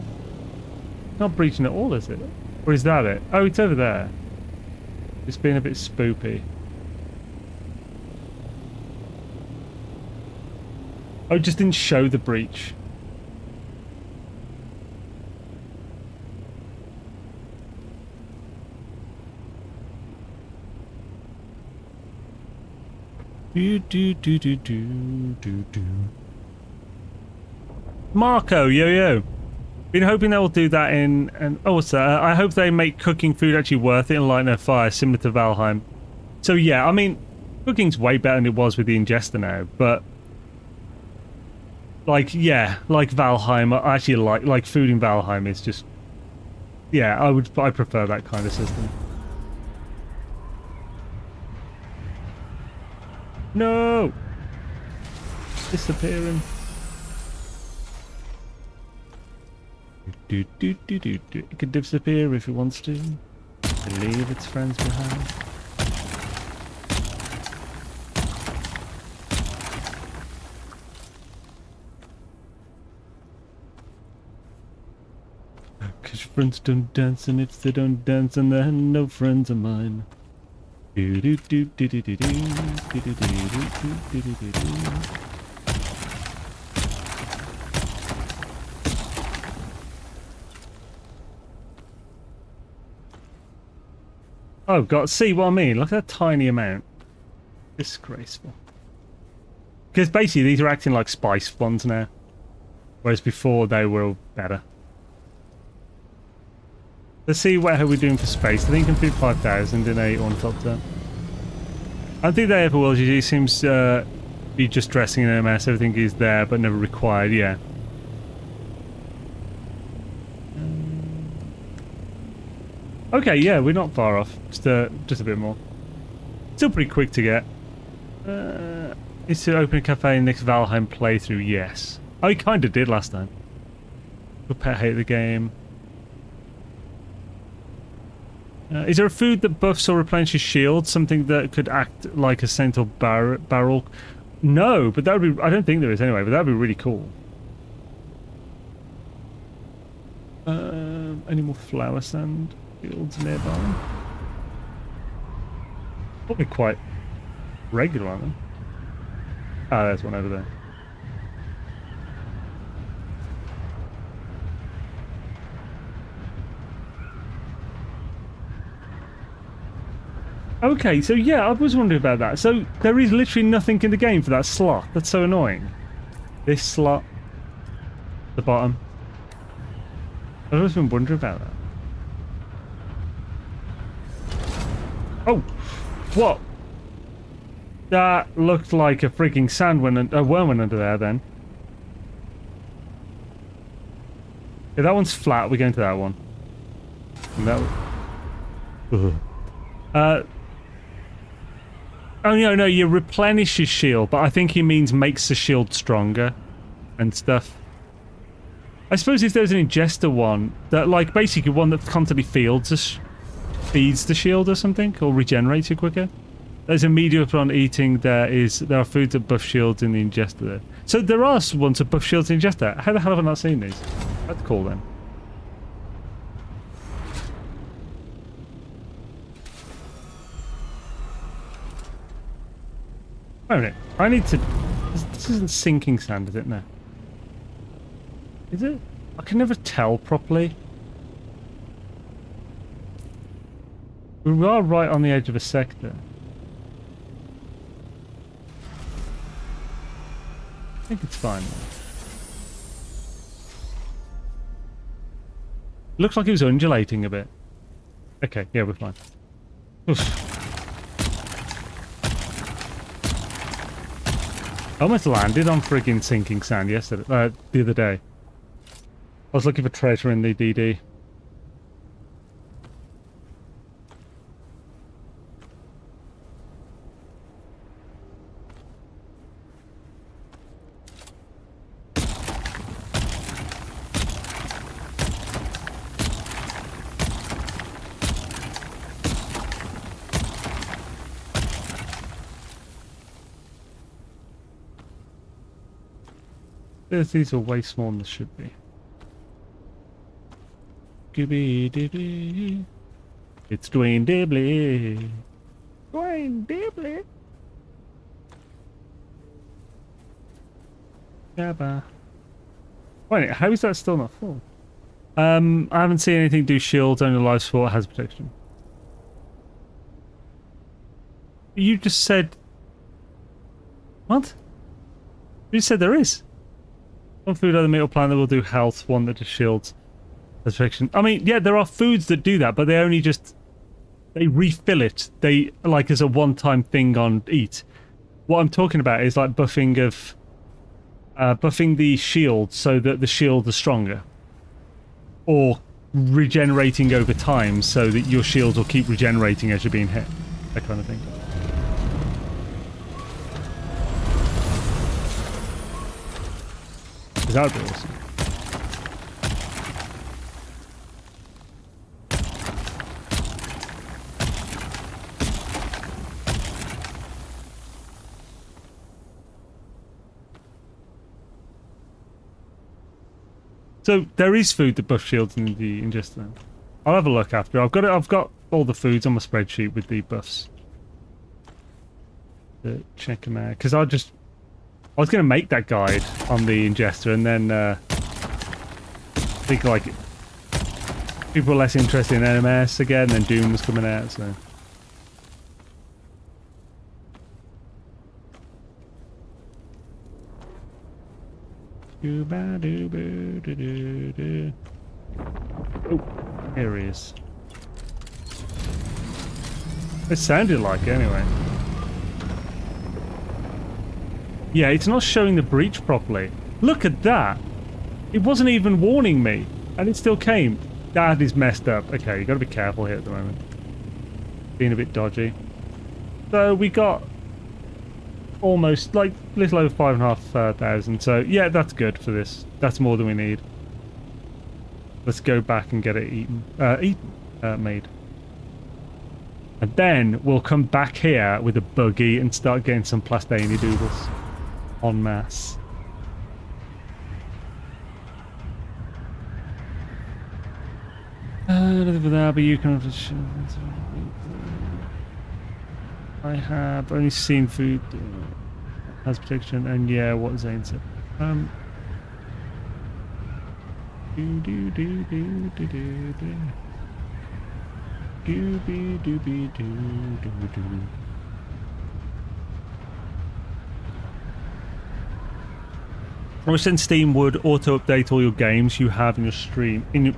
Not breaching at all, is it? Or is that it? Oh, it's over there. It's been a bit spoopy. Oh, it just didn't show the breach. Marco, yo. Been hoping they will do that in... And oh, what's that? I hope they make cooking food actually worth it in Light No Fire, similar to Valheim. So yeah, I mean, cooking's way better than it was with the Ingester now, but... Like, yeah, like Valheim, I actually like food in Valheim is just... Yeah, I prefer that kind of system. No! Disappearing. It could disappear if it wants to. And leave its friends behind. Cause friends don't dance, and if they don't dance, then they're no friends of mine. Oh god, see what I mean? Look at that tiny amount. Disgraceful. Because basically these are acting like spice ones now. Whereas before they were all better. Let's see what we're doing for space. I think you can fit 5,000 in a on top there. I don't think they ever will. It seems be just dressing in NMS. Everything is there but never required, yeah. Okay, yeah, we're not far off. Just a bit more. Still pretty quick to get. Is to open a cafe in the next Valheim playthrough? Yes. Oh, he kind of did last time. Your pet hate the game. Is there a food that buffs or replenishes shields? Something that could act like a central barrel? No, but that would be... I don't think there is anyway, but that would be really cool. Any more flower sand fields nearby? Probably quite regular, aren't they? Ah, there's one over there. Okay, so yeah, I was wondering about that. So there is literally nothing in the game for that slot. That's so annoying. This slot. The bottom. I've always been wondering about that. Oh! What? That looked like a freaking sandworm, a worm under there then. Yeah, that one's flat. We're going to that one. And that one. Oh, no, you replenish your shield, but I think he means makes the shield stronger and stuff. I suppose if there's an ingester one, that like basically one that constantly feeds the shield or something, or regenerates it quicker. There's a medium upon eating, there are foods that buff shields in the ingester there. So there are ones that buff shields in the ingester. How the hell have I not seen these? That's cool then. Wait a minute. I need to... This isn't sinking sand, is it? No. Is it? I can never tell properly. We are right on the edge of a sector. I think it's fine. Looks like it was undulating a bit. Okay, yeah, we're fine. Oof. I almost landed on friggin' sinking sand yesterday, the other day. I was looking for treasure in the DD. These are way smaller than they should be. Gooby-dooby. It's Dwayne Dibley. Dwayne Dibley. Gabba. Wait, how is that still not full? I haven't seen anything do shields, only life support has protection. You just said... What? You said there is. One food on the metal plant that will do health, one that just shields has protection. I mean, yeah, there are foods that do that, but they only just... They refill it. They, like, as a one-time thing on eat. What I'm talking about is, like, buffing of... buffing the shield so that the shield is stronger. Or regenerating over time so that your shield will keep regenerating as you're being hit. That kind of thing. That would be awesome. So there is food that buff shields in the ingester. I'll have a look after. I've got all the foods on my spreadsheet with the buffs. Check them out because I was going to make that guide on the ingester and then I think like people were less interested in NMS again, then Dune was coming out, so. Oh, here he is. It sounded like it anyway. Yeah, it's not showing the breach properly. Look at that! It wasn't even warning me, and it still came. That is messed up. Okay, you gotta be careful here at the moment. Being a bit dodgy. So we got almost, like, a little over 5,500. So yeah, that's good for this. That's more than we need. Let's go back and get it made. And then we'll come back here with a buggy and start getting some plastani doodles. En masse. But you can... I have only seen food has protection, and yeah, what Zane said. Do do do do do do do. Dooby dooby doo doo doo. I wish then Steam would auto-update all your games you have in your stream in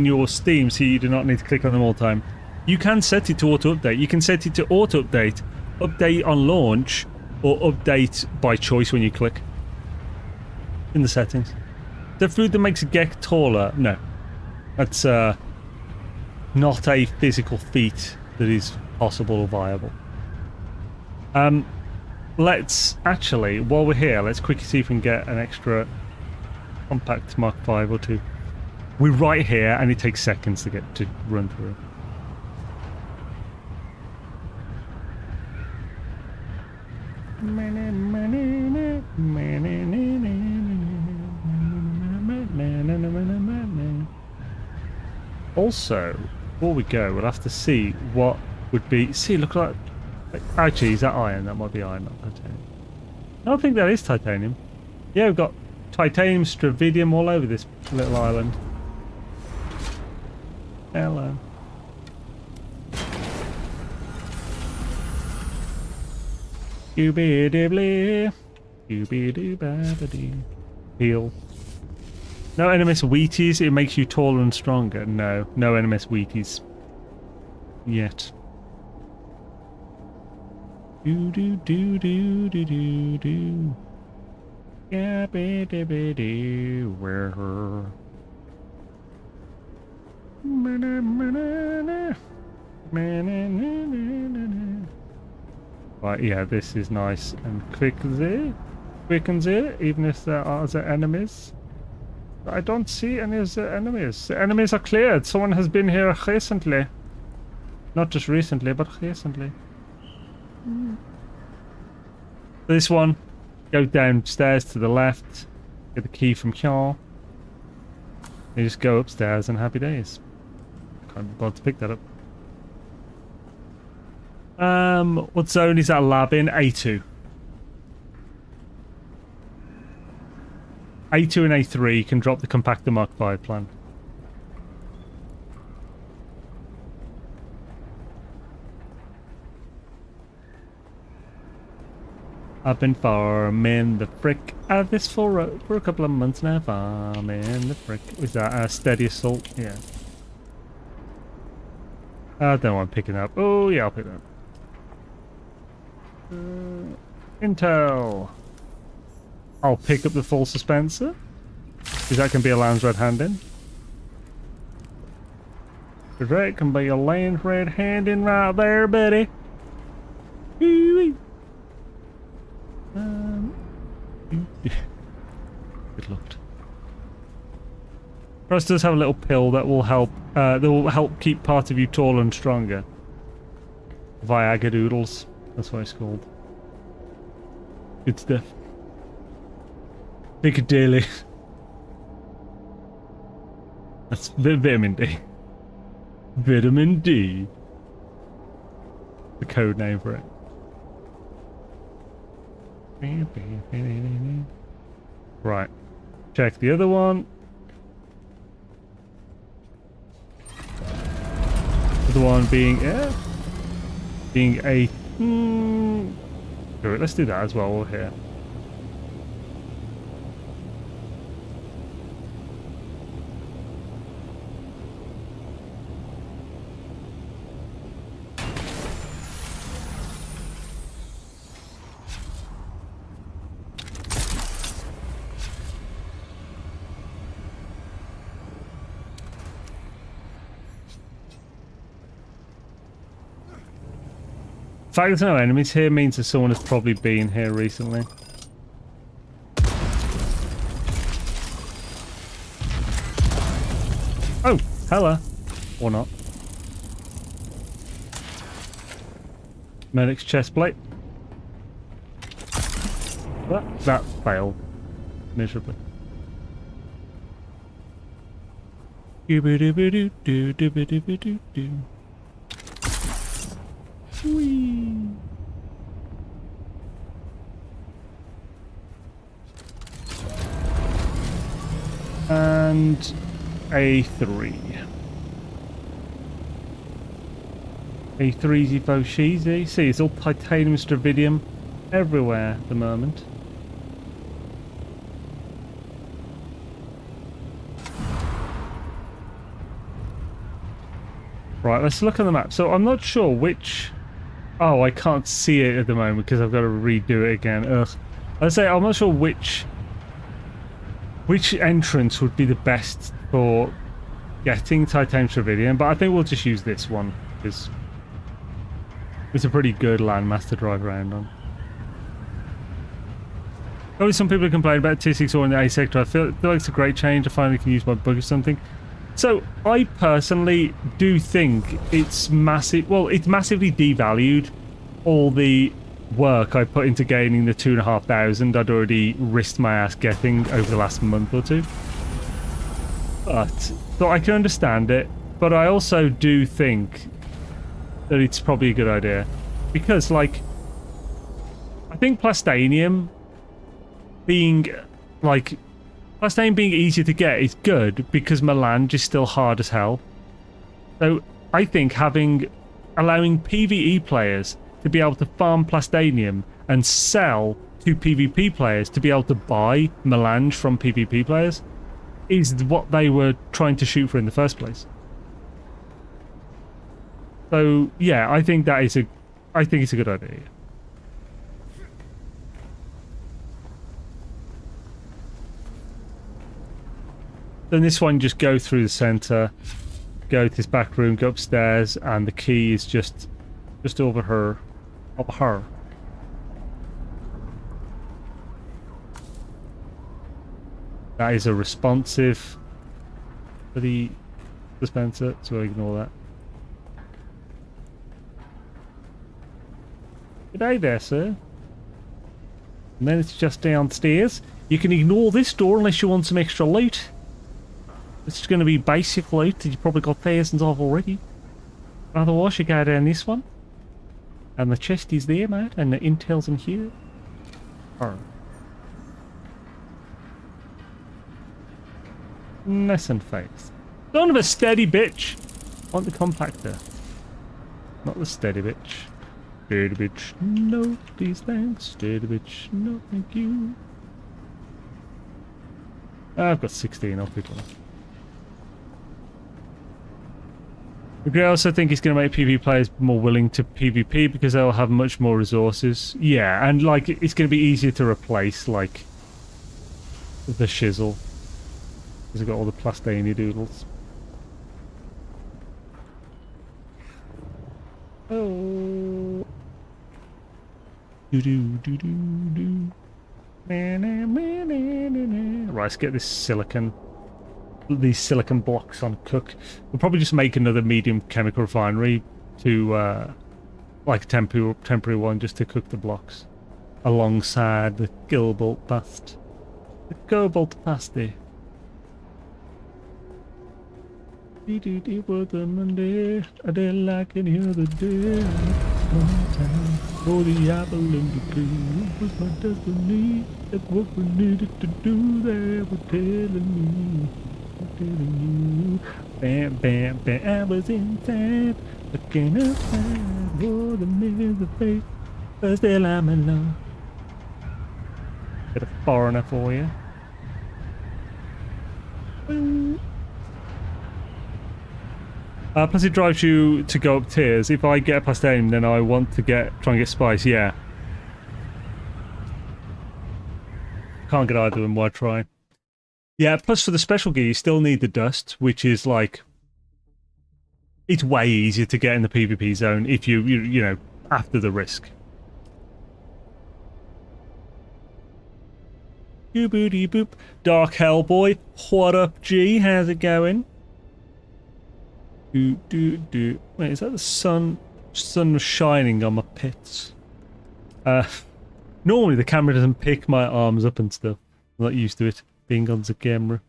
your Steam, so you do not need to click on them all the time. You can set it to auto-update. You can set it to auto-update, update on launch, or update by choice when you click in the settings. The food that makes a Gek taller? No. That's not a physical feat that is possible or viable. Let's actually, while we're here, let's quickly see if we can get an extra compact Mark 5 or 2. We're right here, and it takes seconds to get to run through. Also, before we go, we'll have to see what would be. See, look at that. Actually, is that iron? That might be iron, not titanium. I don't think that is titanium. Yeah, we've got titanium, stravidium all over this little island. Hello. Doobie-doobly. Doobie-doo-ba-ba-dee. Heal. No NMS Wheaties, it makes you taller and stronger. No, no NMS Wheaties. Yet. Do do do do do do do. Yeah, baby, baby, where her? Right, yeah, this is nice and quickens it, even if there are the enemies. I don't see any of the enemies. The enemies are cleared. Someone has been here recently. Not just recently, but recently. This one, go downstairs to the left, get the key from here. You just go upstairs and happy days. Can't be bothered to pick that up. What zone is that lab in? A2. A2 and A3 can drop the compactor Mark 5 plan. I've been farming the frick out of this for a couple of months now. Farming the frick. Was that a steady assault? Yeah. I don't know what I'm picking up. Oh, yeah, I'll pick that up. Intel. I'll pick up the full suspenser. Because that can be a Landsraad hand-in. Because that can be a Landsraad hand-in right there, buddy. Wee-wee. Good luck. Russ does have a little pill that will help keep part of you taller and stronger. Viagra doodles. That's what it's called. Good stuff. Piccadilly. That's vitamin D. Vitamin D. The code name for it. Right. Check the other one. The one being a Alright, let's do that as well. We're here. The fact there's no enemies here means that someone has probably been here recently. Oh, hello. Or not. Medic's chest plate. That failed miserably. Whee. and A3. A3's both easy. See, it's all titanium stravidium everywhere at the moment. Right, let's look at the map. So I'm not sure which... Oh, I can't see it at the moment because I've got to redo it again. Ugh. Let's say I'm not sure which entrance would be the best for getting titanium stravidium, but I think we'll just use this one because it's a pretty good landmass to drive around on. Probably some people complain about 264 in the A sector. I feel like it's a great change. I finally can use my bug or something. So I personally do think it's massive. Well, it's massively devalued all the work I put into gaining the 2,500 I'd already risked my ass getting over the last month or two. But so I can understand it, but I also do think that it's probably a good idea because, like, I think Plastanium being easier to get is good because Melange is still hard as hell. So I think allowing PvE players to be able to farm Plastanium and sell to PvP players to be able to buy Melange from PvP players is what they were trying to shoot for in the first place. So yeah, I think it's a good idea. Then this one, just go through the center, go to this back room, go upstairs, and the key is just over her. Over her. That is a responsive for the dispenser, so ignore that. Good day there, sir. And then it's just downstairs. You can ignore this door unless you want some extra loot. This is going to be basic loot that you've probably got thousands of already. Otherwise, you go down this one. And the chest is there, mate. And the intel's in here. Oh. Nice and fast. Son of a steady bitch! I want the compactor. Not the steady bitch. Steady bitch. No, please thanks. Steady bitch. No, thank you. I've got 16 of people. I also think it's going to make PvP players more willing to PvP because they'll have much more resources. Yeah, and like it's going to be easier to replace like the shizzle because I've got all the Plastani doodles. Oh, do do do do do. Right, let's get this silicon. These silicon blocks on cook. We'll probably just make another medium chemical refinery to like a temporary one just to cook the blocks alongside the cobalt past. The cobalt pasty. For the Monday, I did like any other day. Sometime for the apple and the cream was my destiny. That's what we needed to do. They were telling me. Bam, bam, bam, I was inside, looking outside for the mirror's face, but still I'm alone. Bit of foreigner for you. Plus it drives you to go up tiers. If I get a Plastanium, then I want to try and get spice, yeah. Can't get either of them, why try? Yeah, plus for the special gear, you still need the dust, which is like... It's way easier to get in the PvP zone if you know, after the risk. Boop boop. Dark Hellboy, what up, G? How's it going? Wait, is that the sun? Sun shining on my pits. Normally the camera doesn't pick my arms up and stuff. I'm not used to it being on the camera.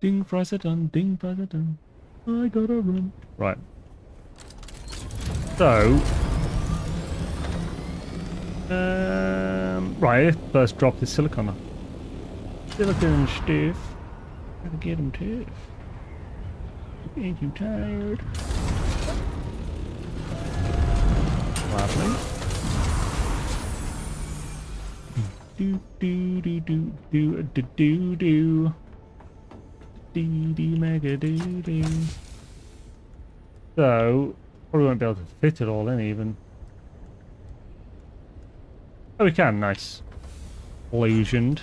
Ding fries are done, ding fries are done. I gotta run. Right. So, right, first drop this silicon off. Silicon stiff. Gotta get him tough. Ain't you tired? Lovely. Do do do do do do do do. Dee dee mega doo doo. So, probably won't be able to fit it all in even. Oh, we can. Nice. Illusioned.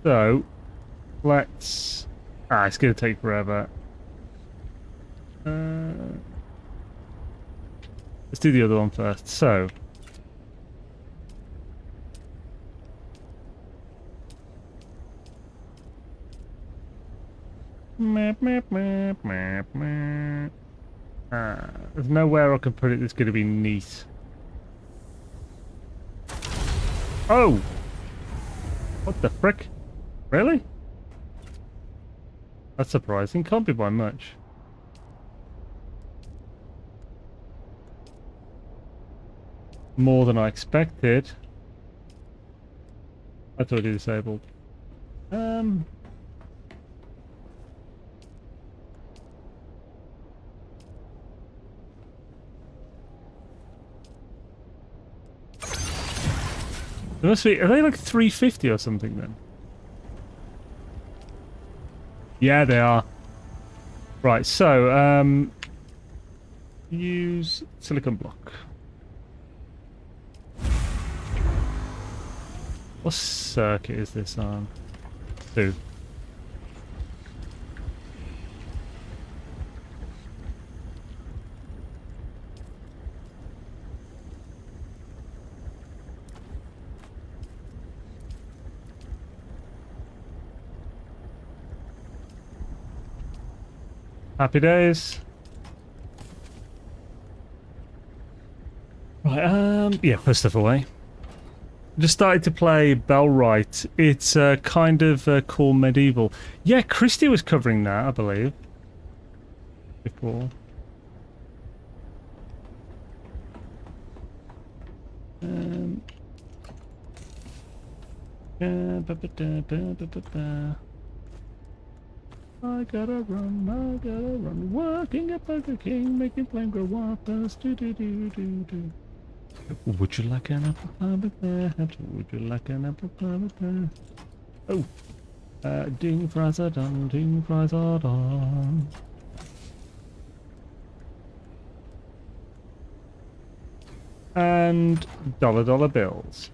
So, let's... Ah, it's going to take forever. Let's do the other one first. So... Map, map, map, map, map. There's nowhere I can put it that's going to be neat. Oh! What the frick? Really? That's surprising. Can't be by much. More than I expected. That's already disabled. There must be, are they like 350 or something then? Yeah, they are. Right, so, use silicon block. What circuit is this on? 2. Happy days. Right, yeah, put stuff away. Just started to play Bellwright. It's kind of cool medieval. Yeah, Christy was covering that, I believe. Before. I gotta run, working at Burger King, making flame grow whoppers, do. Would you like an apple pie with that? Would you like an apple pie with that? Oh, ding fries are done, ding fries are done. And dollar bills.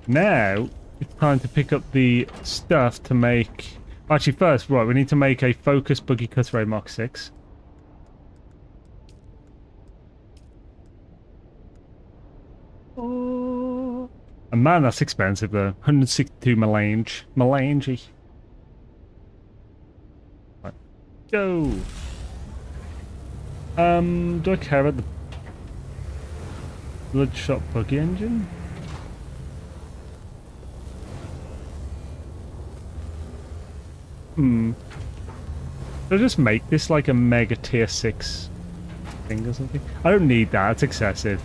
Now, it's time to pick up the stuff to make... Actually, first, right, we need to make a focus buggy cutter Mark 6. Oh. And man, that's expensive though. 162 melange. Melange. Right. Go. Do I care about the bloodshot buggy engine? Should I just make this like a mega tier 6 thing or something? I don't need that, it's excessive.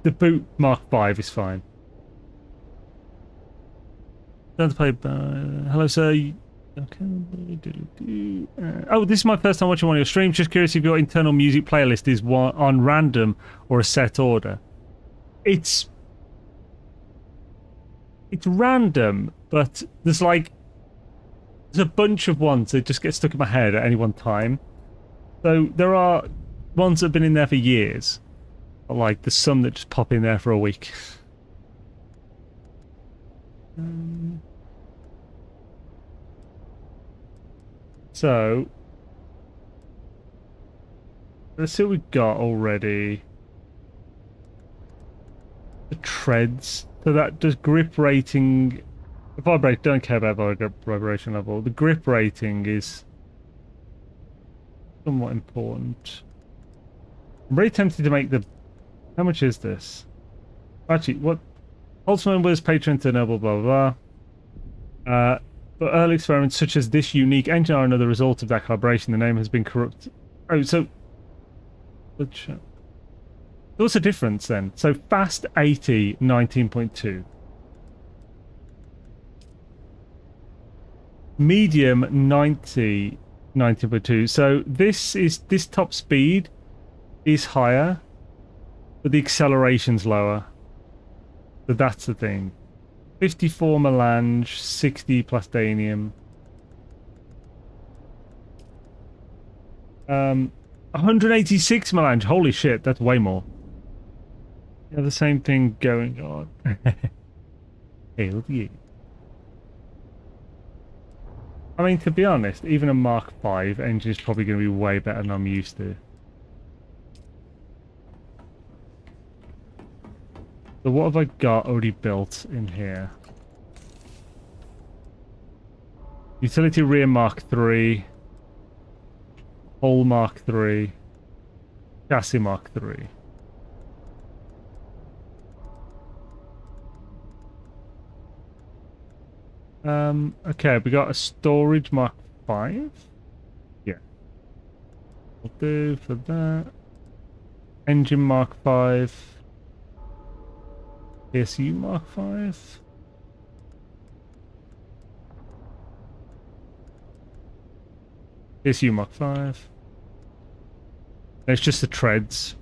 The boot Mark 5 is fine. Don't play hello sir. Okay. Oh, this is my first time watching one of your streams. Just curious if your internal music playlist is on random or a set order. It's random, but there's a bunch of ones that just get stuck in my head at any one time. So there are ones that have been in there for years. But like there's some that just pop in there for a week. So let's see what we've got already. The treads. So that does grip rating. Vibrate, don't care about vibration level. The grip rating is somewhat important. I'm very tempted to make the... How much is this? Actually, what... Also members, patron to noble, blah, blah, blah. But early experiments such as this unique engine are another result of that collaboration. The name has been corrupted. Oh, so... What's the difference then? So fast 80, 19.2. Medium 90, 19.2. So this top speed is higher, but the acceleration's lower. So that's the thing. 54 Melange, 60 Plastanium. 186 Melange. Holy shit, that's way more. You have the same thing going on. Hell yeah. I mean, to be honest, even a Mark V engine is probably going to be way better than I'm used to. So what have I got already built in here? Utility rear Mark III. Hull Mark III. Chassis Mark III. Okay, we got a storage Mark V. Yeah. Will do for that. Engine Mark V. PSU Mark V. PSU Mark V. It's just the treads.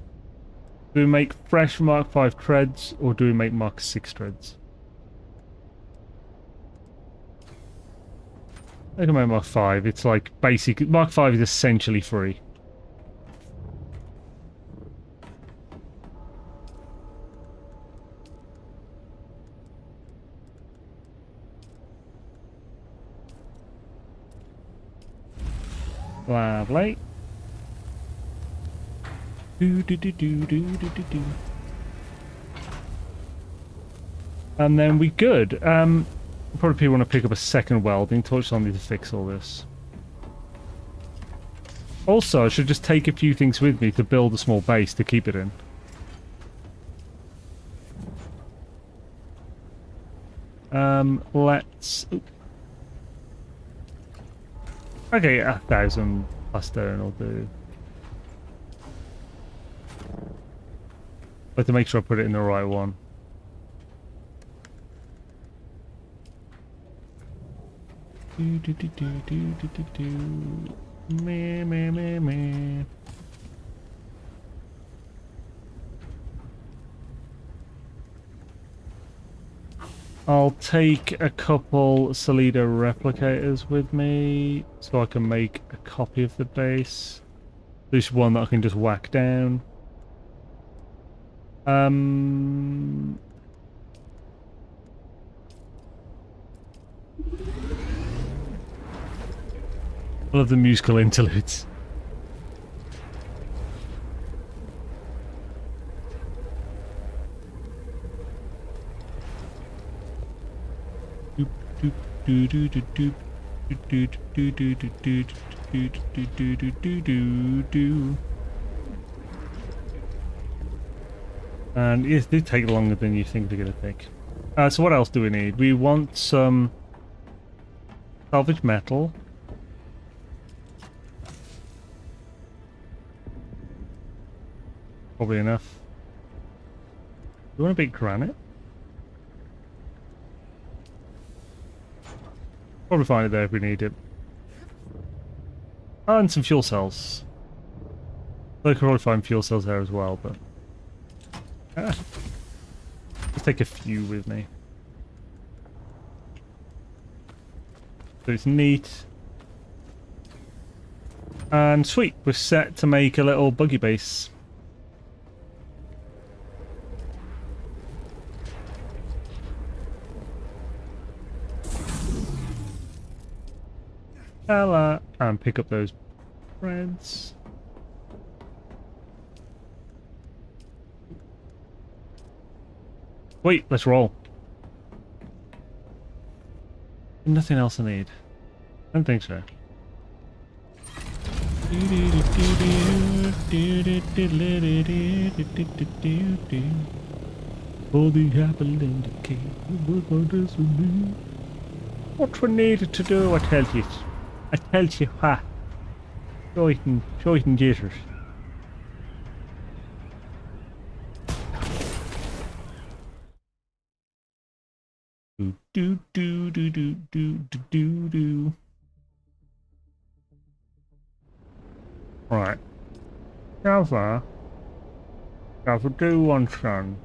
Do we make fresh Mark V treads or do we make Mark VI treads? I can make Mark V. It's like basic. Mark V is essentially free. Lovely. Do do do do do do do do. And then we good. Probably people want to pick up a second welding torch, so I'll need to fix all this. Also, I should just take a few things with me to build a small base to keep it in. Let's... Oop. Okay, 1,000 plastone will do. But to make sure I put it in the right one. Do do do do do do do do. Meh meh meh meh. I'll take a couple Solido replicators with me so I can make a copy of the base. There's one that I can just whack down. I love the musical interludes. And yes, they take longer than you think they're going to take. So what else do we need? We want some salvage metal. Probably enough. You want a big granite? Probably find it there if we need it. And some fuel cells. I could probably find fuel cells there as well, but... Let's take a few with me. So it's neat. And sweet, we're set to make a little buggy base. Hello, and pick up those breads. Wait, let's roll. Nothing else I need. I don't think so. For the apple in the cave, what does it mean? What we needed to do, I tell you. I tell you what. Shite and jitters. Do do do do do do do do. Right. Gather do one son.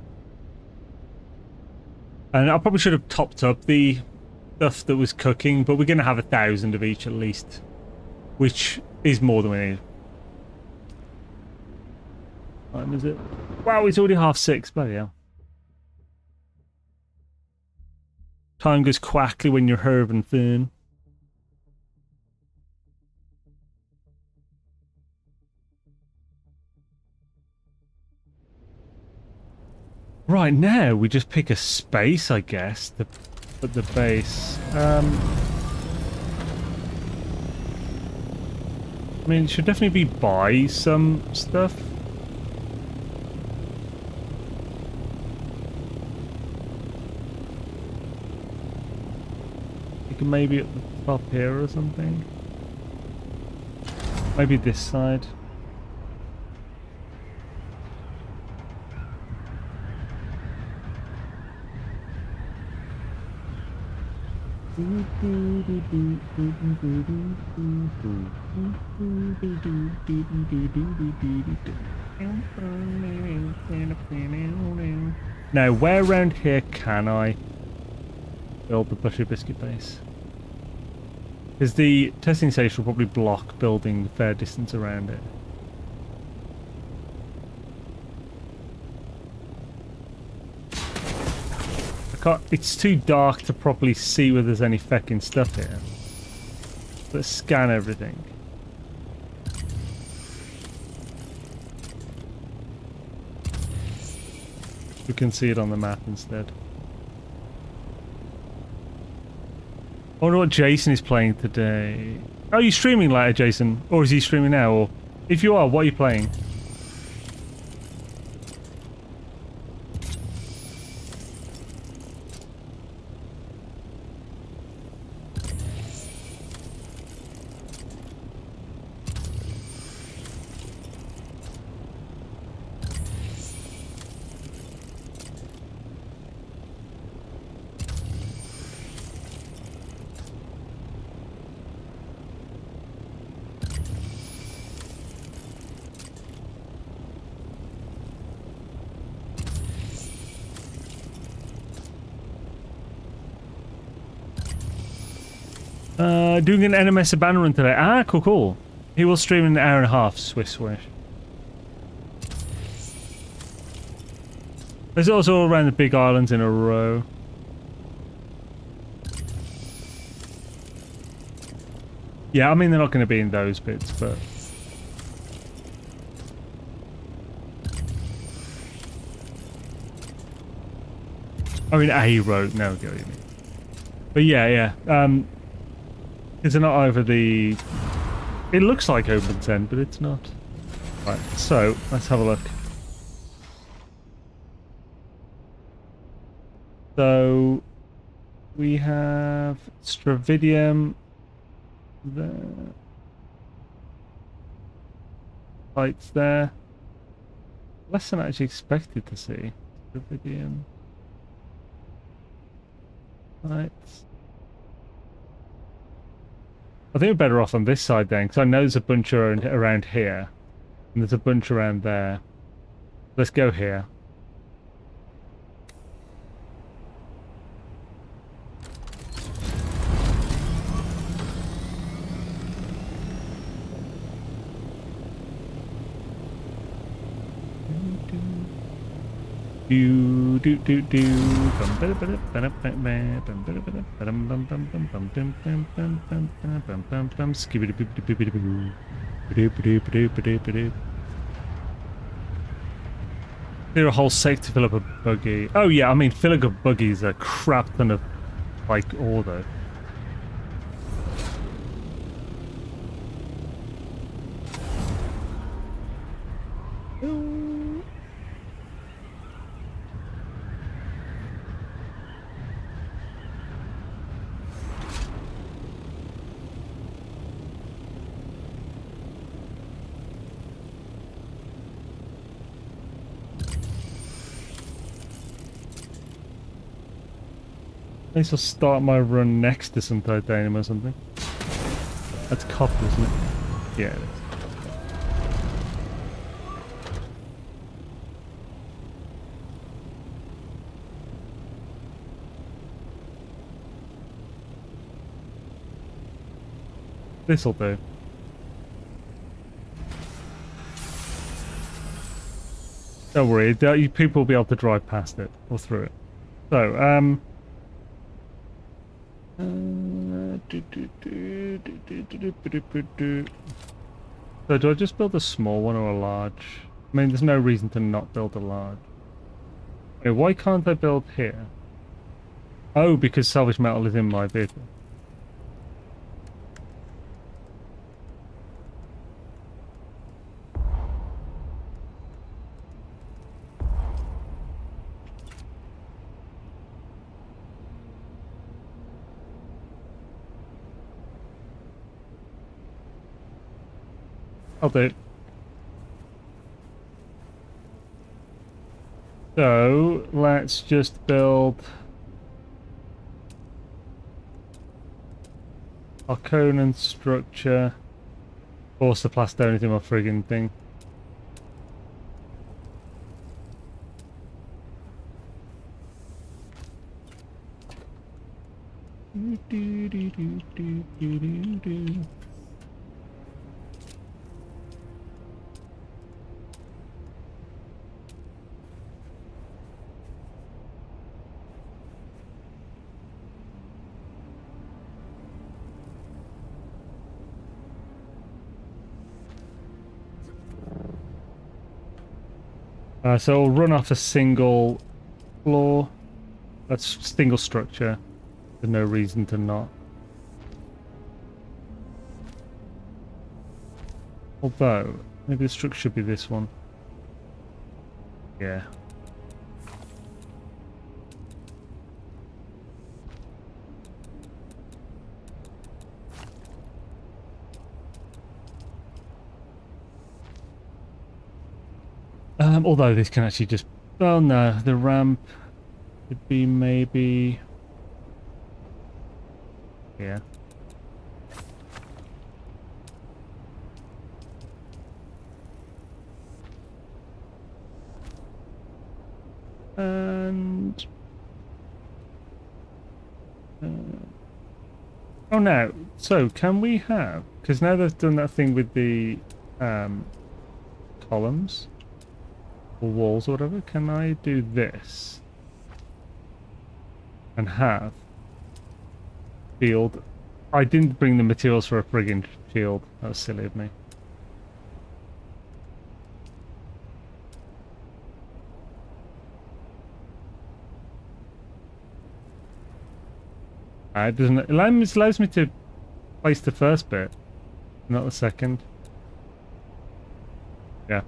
And I probably should have topped up the stuff that was cooking, but we're going to have 1,000 of each at least, which is more than we need. What time is it? Wow, it's already 6:30. Bloody hell. Time goes quickly when you're having fun. Right, now we just pick a space, I guess, to put the base. I mean, it should definitely be by some stuff. You can maybe at the top here or something. Maybe this side. Now, where around here can I build the butcher biscuit base? Because the testing station will probably block building a fair distance around it. It's too dark to properly see whether there's any feckin' stuff here. Let's scan everything. We can see it on the map instead. I wonder what Jason is playing today. Are you streaming later, Jason? Or is he streaming now? Or if you are, what are you playing? Doing an NMS abandonment today. Ah, cool. He will stream in an hour and a half. Swish. There's also all around the big islands in a row. Yeah, I mean they're not going to be in those bits, but I mean a road. No, get what you mean. But yeah. Is it not over the... It looks like Open's End, but it's not. Right, so, let's have a look. So, we have Stravidium there. Lights there. Less than I actually expected to see. Stravidium. Lights. I think we're better off on this side then, because I know there's a bunch around here. And there's a bunch around there. Let's go here. Do do do do. Clear a whole site to fill up a buggy. Oh yeah, I mean filling up buggies a crap ton of like ore though. At least I'll start my run next to some titanium or something. That's copper, isn't it? Yeah, it is. This'll do. Don't worry, people will be able to drive past it or through it. So, so do I just build a small one or a large? I mean, there's no reason to not build a large. Wait, why can't I build here? Oh, because salvage metal is in my vehicle. I'll do. So, let's just build our Conan structure. Force the plastone into my friggin' thing. So it'll run off a single floor. That's single structure. There's no reason to not. Although, maybe the structure should be this one. Yeah. Although this can actually just... Oh no, the ramp would be maybe... Yeah. And... oh no, so can we have... Because now they've done that thing with the columns. Or walls or whatever, can I do this and have shield? I didn't bring the materials for a friggin' shield. That was silly of me. It doesn't. It allows me to place the first bit, not the second. Yeah.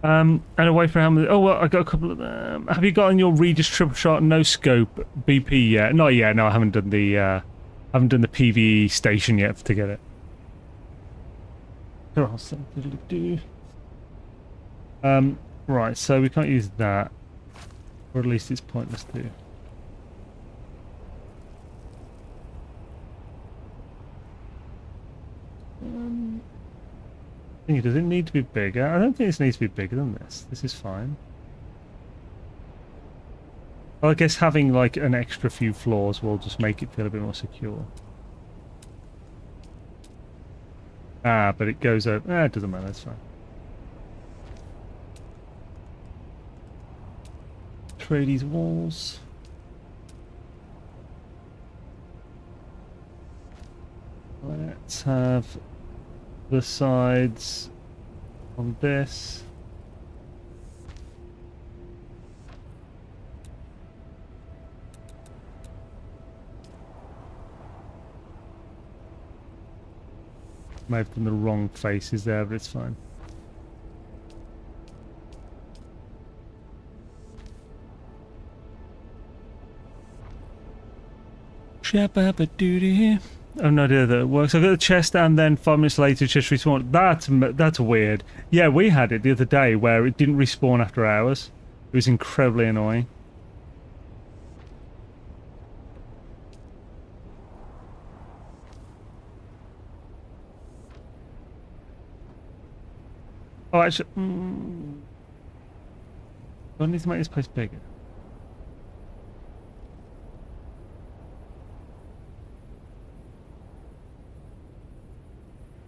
And away from helmet. Oh well, I got a couple of them. Have you gotten your Regis triple shot no scope BP yet? Not yet. No, I haven't done the PvE station yet to get it. Right. So we can't use that, or at least it's pointless to. Does it need to be bigger? I don't think this needs to be bigger than this. This is fine. Well, I guess having like an extra few floors will just make it feel a bit more secure. Ah, but it goes over. It doesn't matter. It's fine. Trade these walls. Let's have the sides on this. May have done the wrong faces there, but it's fine. Shabba-ba-doo-doo. Oh no, that works. I got the chest and then 5 minutes later just respawn. That's weird. Yeah, we had it the other day where it didn't respawn after hours. It was incredibly annoying. Oh, actually, do I need to make this place bigger?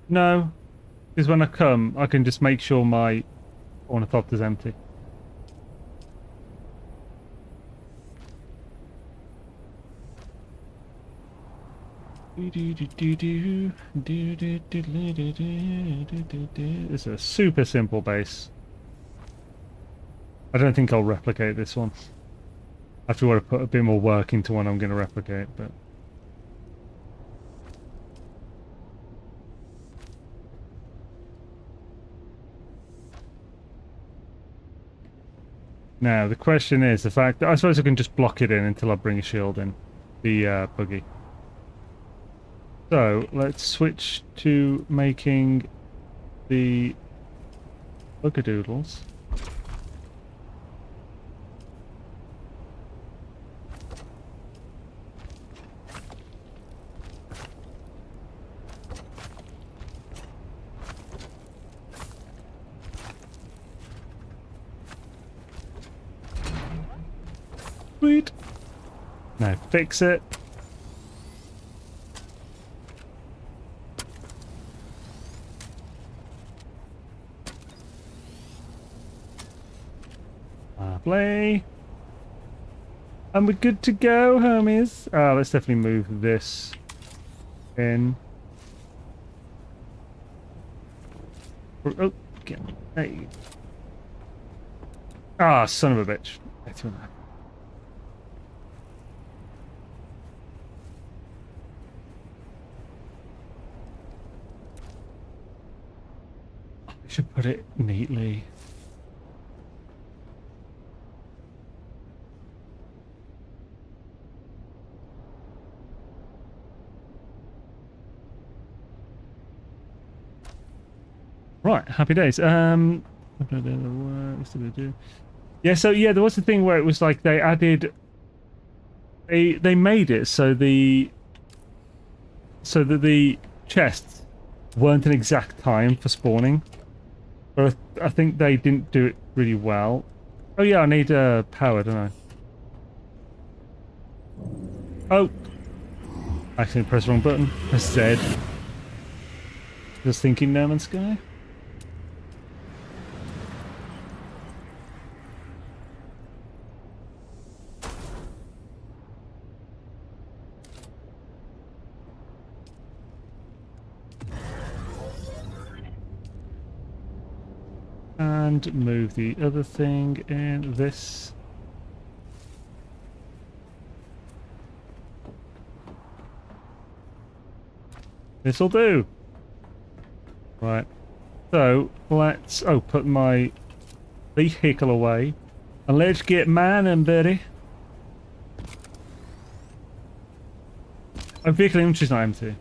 No, because when I come, I can just make sure my ornithopter's empty. It's a super simple base. I don't think I'll replicate this one. I have to put a bit more work into one I'm going to replicate, but... Now, the question is the fact that I suppose I can just block it in until I bring a shield in. The Buggy. So, let's switch to making the Buggadoodles. Sweet. Now fix it. Lovely. And we're good to go, homies. Let's definitely move this in. Oh, get hey. Ah, son of a bitch. I should put it neatly. Right, happy days. Yeah, so yeah, there was the thing where it was like they added, they made it so that the chests weren't an exact time for spawning, but I think they didn't do it really well. Oh yeah, I need power, don't I? Oh, accidentally pressed the wrong button. Press Z. Just thinking, No Man's Sky. And move the other thing in this. This'll do. Right. So let's put my vehicle away. And let's get mining, buddy. My vehicle inventory's not empty.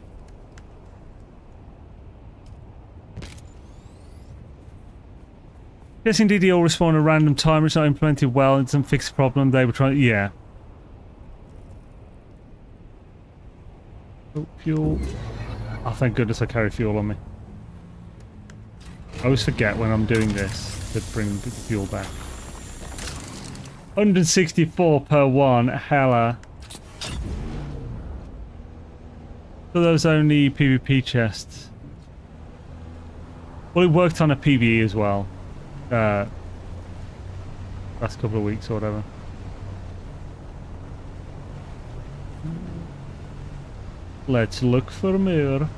Yes, indeed, they all respawn at a random time. It's not implemented well. It doesn't fix the problem they were trying. Yeah. Oh, fuel. Oh, thank goodness I carry fuel on me. I always forget when I'm doing this to bring the fuel back. 164 per one. Hella. So those only PvP chests. Well, it worked on a PvE as well. Last couple of weeks or whatever. Let's look for more.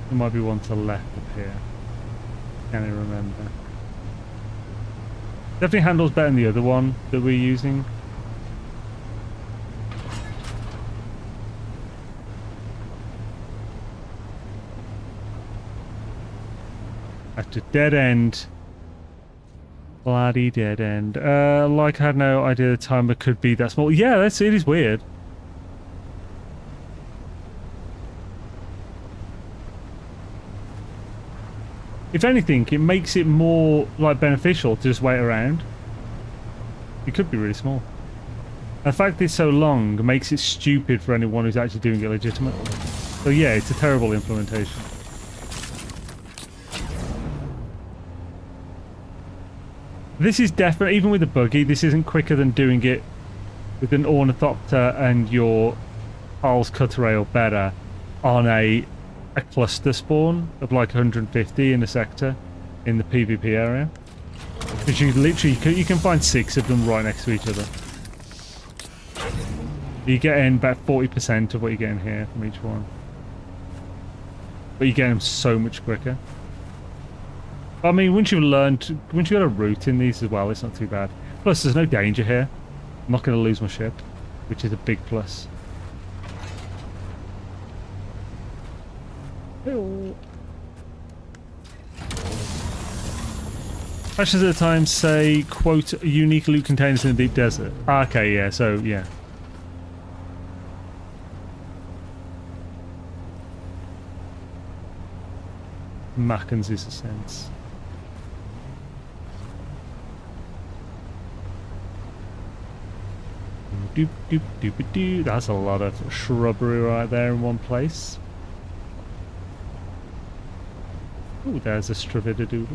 There might be one to the left up here. Can't even remember. Definitely handles better than the other one that we're using. At a dead end. Bloody dead end. Like I had no idea the timer could be that small. Yeah, it is weird. If anything, it makes it more like beneficial to just wait around. It could be really small. The fact it's so long makes it stupid for anyone who's actually doing it legitimately. So yeah, it's a terrible implementation. This is definitely, even with the buggy, this isn't quicker than doing it with an ornithopter and your Harl's cutter rail better on a cluster spawn of like 150 in a sector in the PvP area. Because you literally, you can find 6 of them right next to each other. You get in about 40% of what you get in here from each one. But you get them so much quicker. I mean, once you've got a route in these as well, it's not too bad. Plus, there's no danger here. I'm not going to lose my ship, which is a big plus. Patches at a time say, quote, unique loot containers in the deep desert. Okay, yeah, so, yeah. Mackens is a sense. Doop doop doop doo. That's a lot of shrubbery right there in one place. Oh, there's a Stravidadoodles.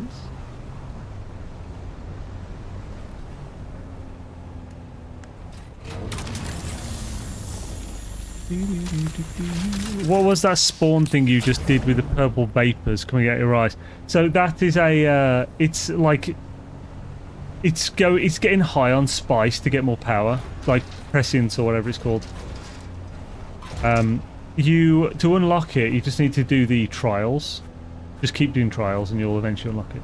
What was that spawn thing you just did with the purple vapors coming out your eyes? So that is a, it's like, it's getting high on spice to get more power, like prescience or whatever it's called. To unlock it, you just need to do the trials. Just keep doing trials and you'll eventually unlock it.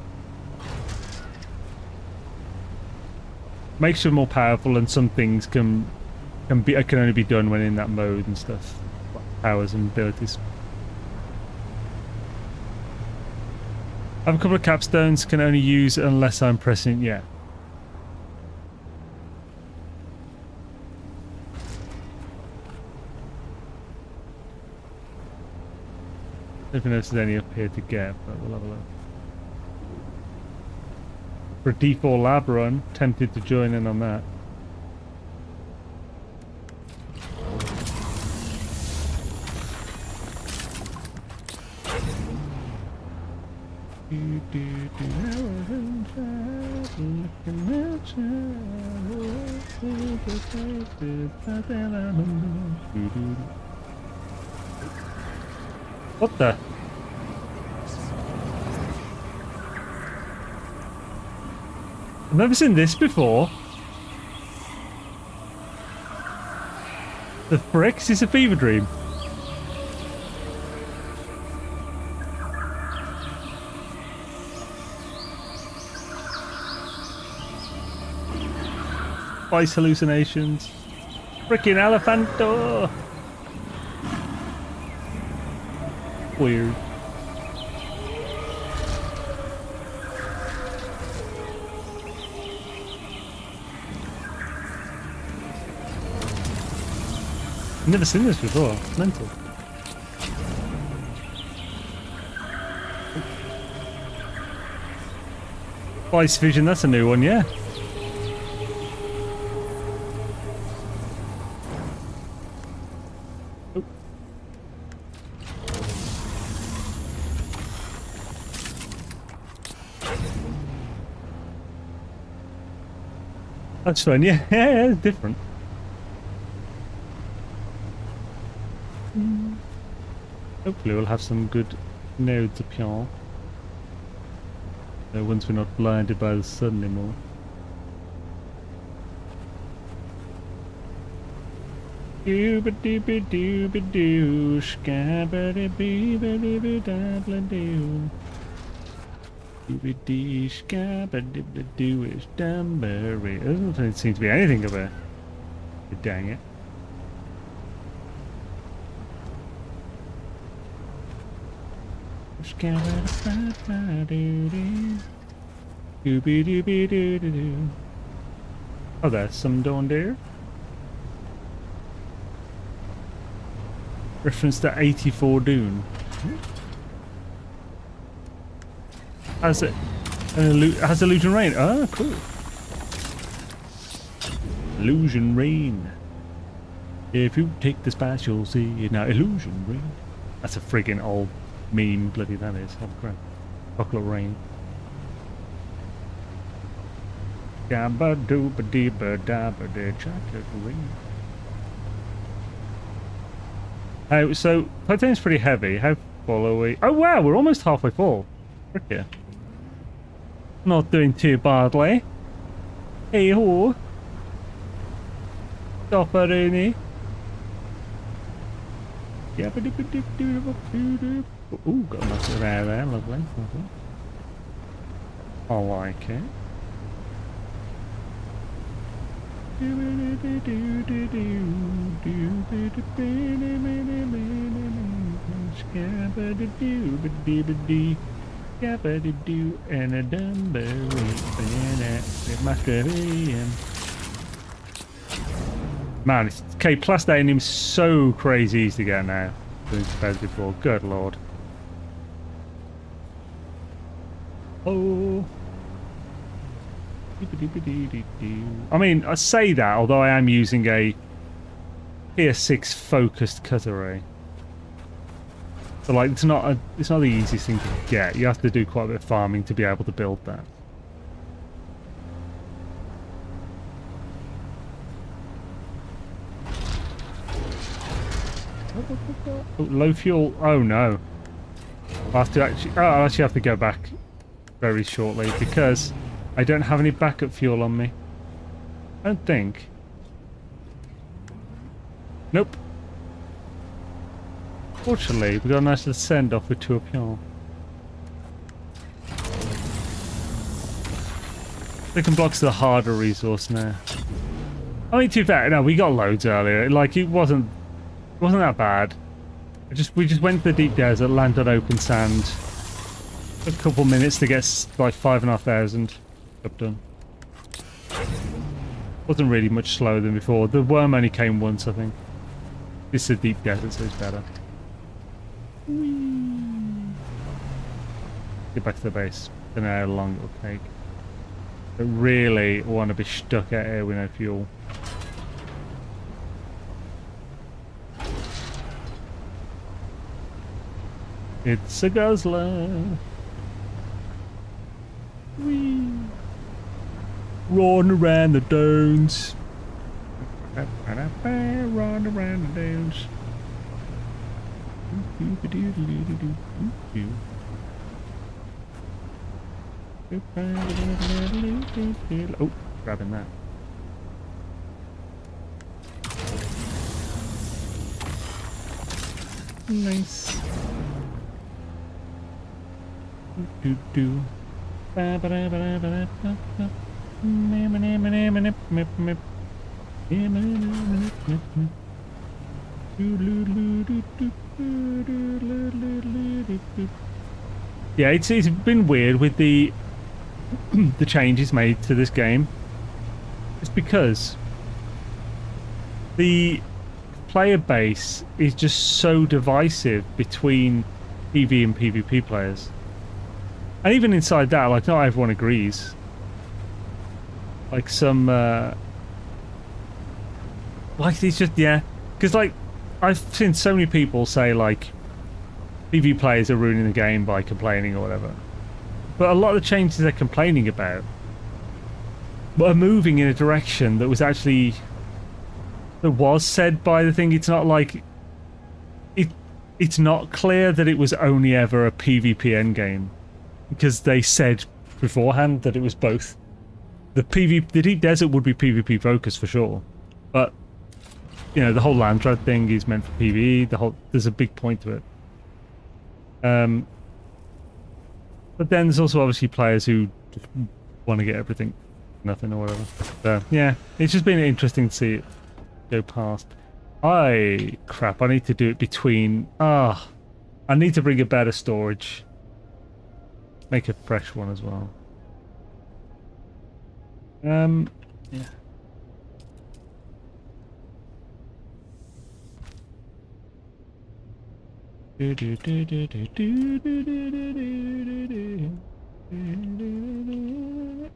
Makes you more powerful, and some things can only be done when in that mode and stuff. Powers and abilities. I have a couple of capstones, can only use unless I'm pressing, yeah. I don't think there's any up here to get, but we'll have a look. For a D4 lab run, tempted to join in on that. What the? I've never seen this before. The fricks is a fever dream. Spice hallucinations. Frickin' elephanto. Weird. I've never seen this before. It's mental. Spice vision, that's a new one, yeah. That's fun, yeah, yeah, it's different. Hopefully we'll have some good nodes up here. Once we're not blinded by the sun anymore. Dooba-dooba-dooba-doo, scabba-dee-bee-ba-dee-ba-da-bla-doo. Dooba-dee, scabba-dee-ba-doo is Dunbury. There doesn't seem to be anything up there. Dang it. Oh, there's some down there. Reference to 84 Dune. Has it? Has illusion rain? Ah, cool. Illusion rain. If you take the spice, you'll see now. Illusion rain. That's a friggin' old meme. Bloody that is. Holy crap. Chocolate rain. Gabba dooba deeba dabba de chocolate ring. Oh, so titanium's pretty heavy. How full are we? Oh wow, we're almost halfway full. Frick yeah. Not doing too badly. Hey ho. Stopperini. Ooh, got a nice rare there, lovely. I like it. And a dumbo man, it's okay. Plastanium's so crazy easy to get now than compared to before. Good lord. Oh. I mean, I say that, although I am using a Tier 6 focused cutlery. So like, it's not the easiest thing to get. You have to do quite a bit of farming to be able to build that. Oh, low fuel. Oh no. I'll actually have to go back very shortly because I don't have any backup fuel on me. I don't think. Nope. Fortunately, we got a nice little send off with 2 up here. Second block's the harder resource now. I mean, to be fair, no, we got loads earlier. Like, it wasn't that bad. We just went to the deep desert, landed on open sand. Took a couple minutes to get like 5,500 up done. Wasn't really much slower than before. The worm only came once, I think. This is a deep desert, so it's better. Get back to the base. Don't know how long it'll take. I really want to be stuck out here with no fuel. It's a guzzler. Whee. Run around the dunes. Run around the dunes. Oh, grabbing that. Nice. Do do. Ba ba da ba da ba da ba ba. Yeah, it's been weird with the the changes made to this game. It's because the player base is just so divisive between PvE and PvP players. And even inside that, like, not everyone agrees. Like some, like, it's just, yeah. Because, like, I've seen so many people say, like, PvP players are ruining the game by complaining or whatever. But a lot of the changes they're complaining about were moving in a direction that was actually, that was said by the thing. It's not like, it's not clear that it was only ever a PvP endgame. Because they said beforehand that it was both. The deep desert would be PvP focused for sure, but you know, the whole Landsraad thing is meant for PvE. There's a big point to it. But then there's also obviously players who just want to get everything, nothing or whatever. So yeah, it's just been interesting to see it go past. Crap! I need to do it between. I need to bring a better storage. Make a fresh one as well. Yeah.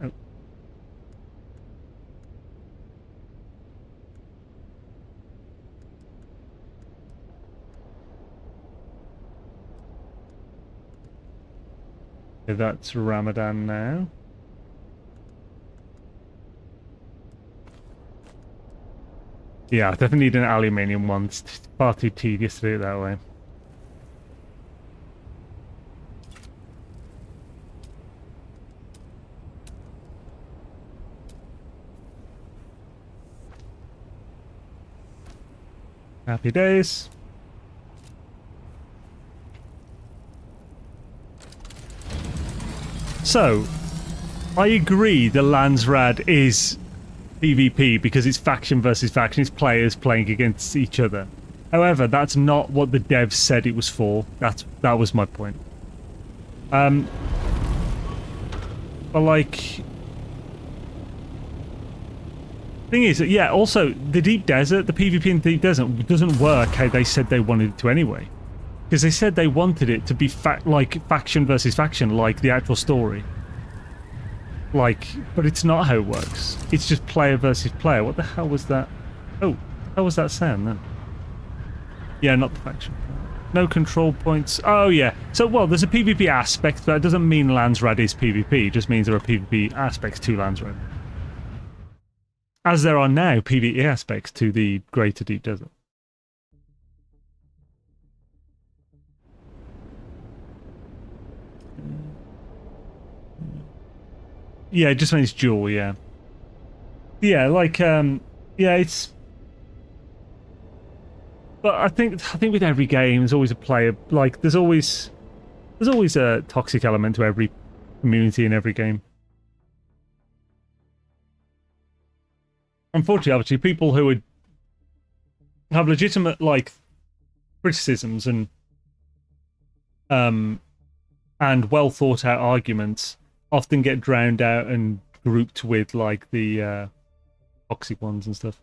Oh. Okay, that's Ramadan now. Yeah, I definitely need an aluminium one. It's far too tedious to do it that way. Happy days. So, I agree the Landsraad is PvP because it's faction versus faction, it's players playing against each other. However, that's not what the devs said it was for. That was my point. But like, thing is, yeah, also the deep desert, the PvP in the deep desert doesn't work how they said they wanted it to anyway. Because they said they wanted it to be like faction versus faction, like the actual story. Like, but it's not how it works. It's just player versus player. What the hell was that? Oh, how was that sound then? Yeah, not the faction. No control points. Oh yeah. So, well, there's a PvP aspect, but that doesn't mean Landsraad is PvP. It just means there are PvP aspects to Landsraad. As there are now PvE aspects to the Greater Deep Desert. Yeah, it just means dual, yeah. Yeah, like, yeah, it's... But I think with every game, there's always a player, like, there's always a toxic element to every community in every game. Unfortunately, obviously, people who have legitimate, like, criticisms and well thought out arguments often get drowned out and grouped with like the toxic ones and stuff.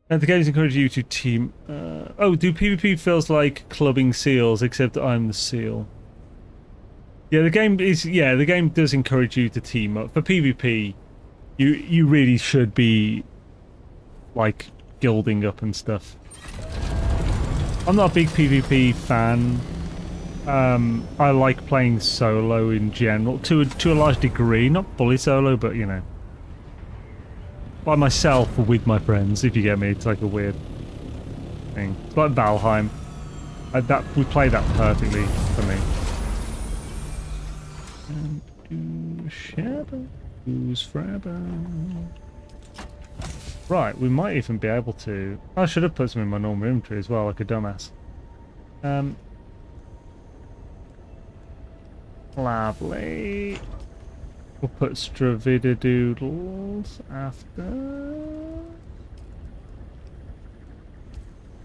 And the games encourage you to team. Oh, do PvP feels like clubbing seals, except I'm the seal. Yeah, the game is. Yeah, the game does encourage you to team up. For PvP, you really should be like guilding up and stuff. I'm not a big PvP fan. I like playing solo in general, to a large degree, not fully solo, but you know, by myself or with my friends. If you get me, it's like a weird thing. It's like Valheim. That we play that perfectly for me. Right, we might even be able to. I should have put some in my normal inventory as well, like a dumbass. Lovely. We'll put Stravidadoodles after.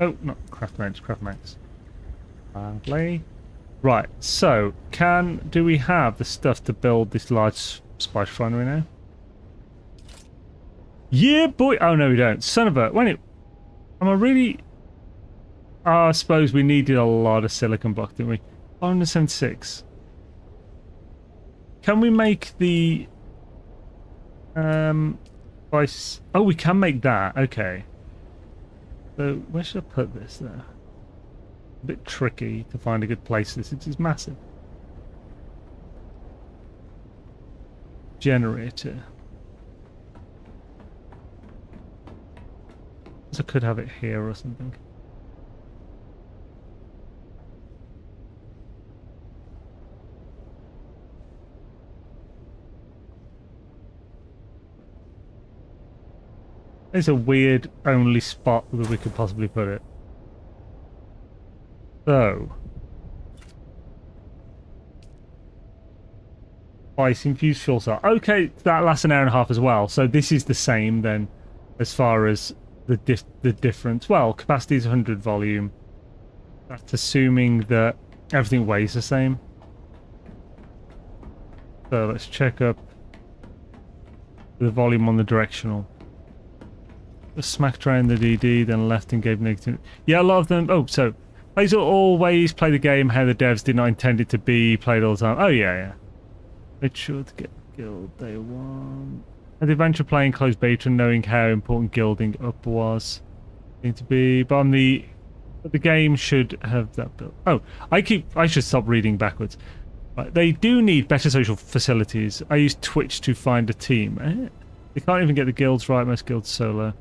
Oh, not craft mates, craft mates. Lovely. Right, so do we have the stuff to build this large spice refinery now? Yeah, boy. Oh no, we don't. Son of a. Am I really? I suppose we needed a lot of silicon block, didn't we? 576. Can we make the spice? Oh, we can make that. Okay. So where should I put this there? A bit tricky to find a good place. This is massive. Generator. So I could have it here or something. It's a weird only spot that we could possibly put it. So, ice infused fuel cell. Okay, that lasts an hour and a half as well. So this is the same then, as far as the difference. Well, capacity is 100, volume. That's assuming that everything weighs the same. So let's check up the volume on the directional. Just smacked around the DD, then left and gave negative. Yeah, a lot of them. Oh, so players will always play the game how the devs did not intend it to be played all the time. Oh yeah, yeah. Make sure to get guild day one. And the adventure playing closed beta and knowing how important guilding up was going to be. But the game should have that built. Oh, I should stop reading backwards. Right, they do need better social facilities. I use Twitch to find a team. They can't even get the guilds right. Most guilds solo.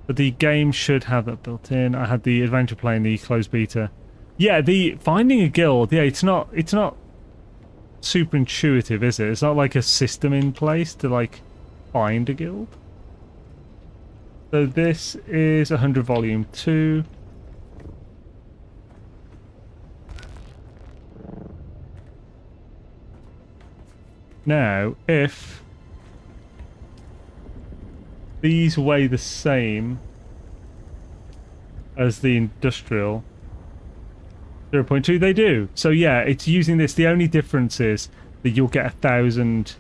But the game should have that built in. I had the adventure playing the closed beta. Yeah, the finding a guild. Yeah, it's not super intuitive, is it? It's not like a system in place to like find a guild. So this is 100 volume 2. Now, if these weigh the same as the industrial 0.2, they do. So yeah, it's using this. The only difference is that you'll get 1,000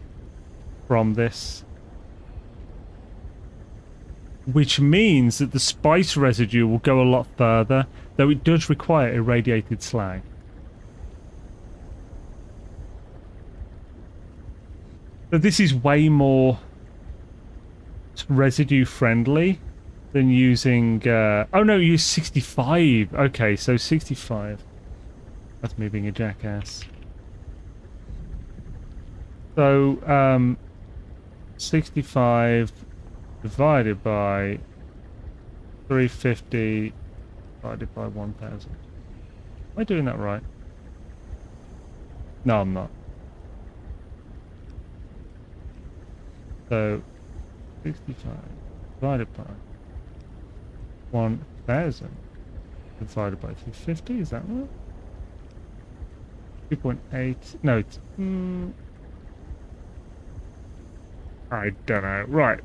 from this, which means that the spice residue will go a lot further, though it does require irradiated slag. So this is way more residue friendly than using oh no, use 65. Okay, so 65. That's me being a jackass. So 65 divided by 350 divided by 1000. Am I doing that right? No, I'm not. So 65 divided by 1000 divided by 250, is that right? 2.8. No, it's I don't know. Right.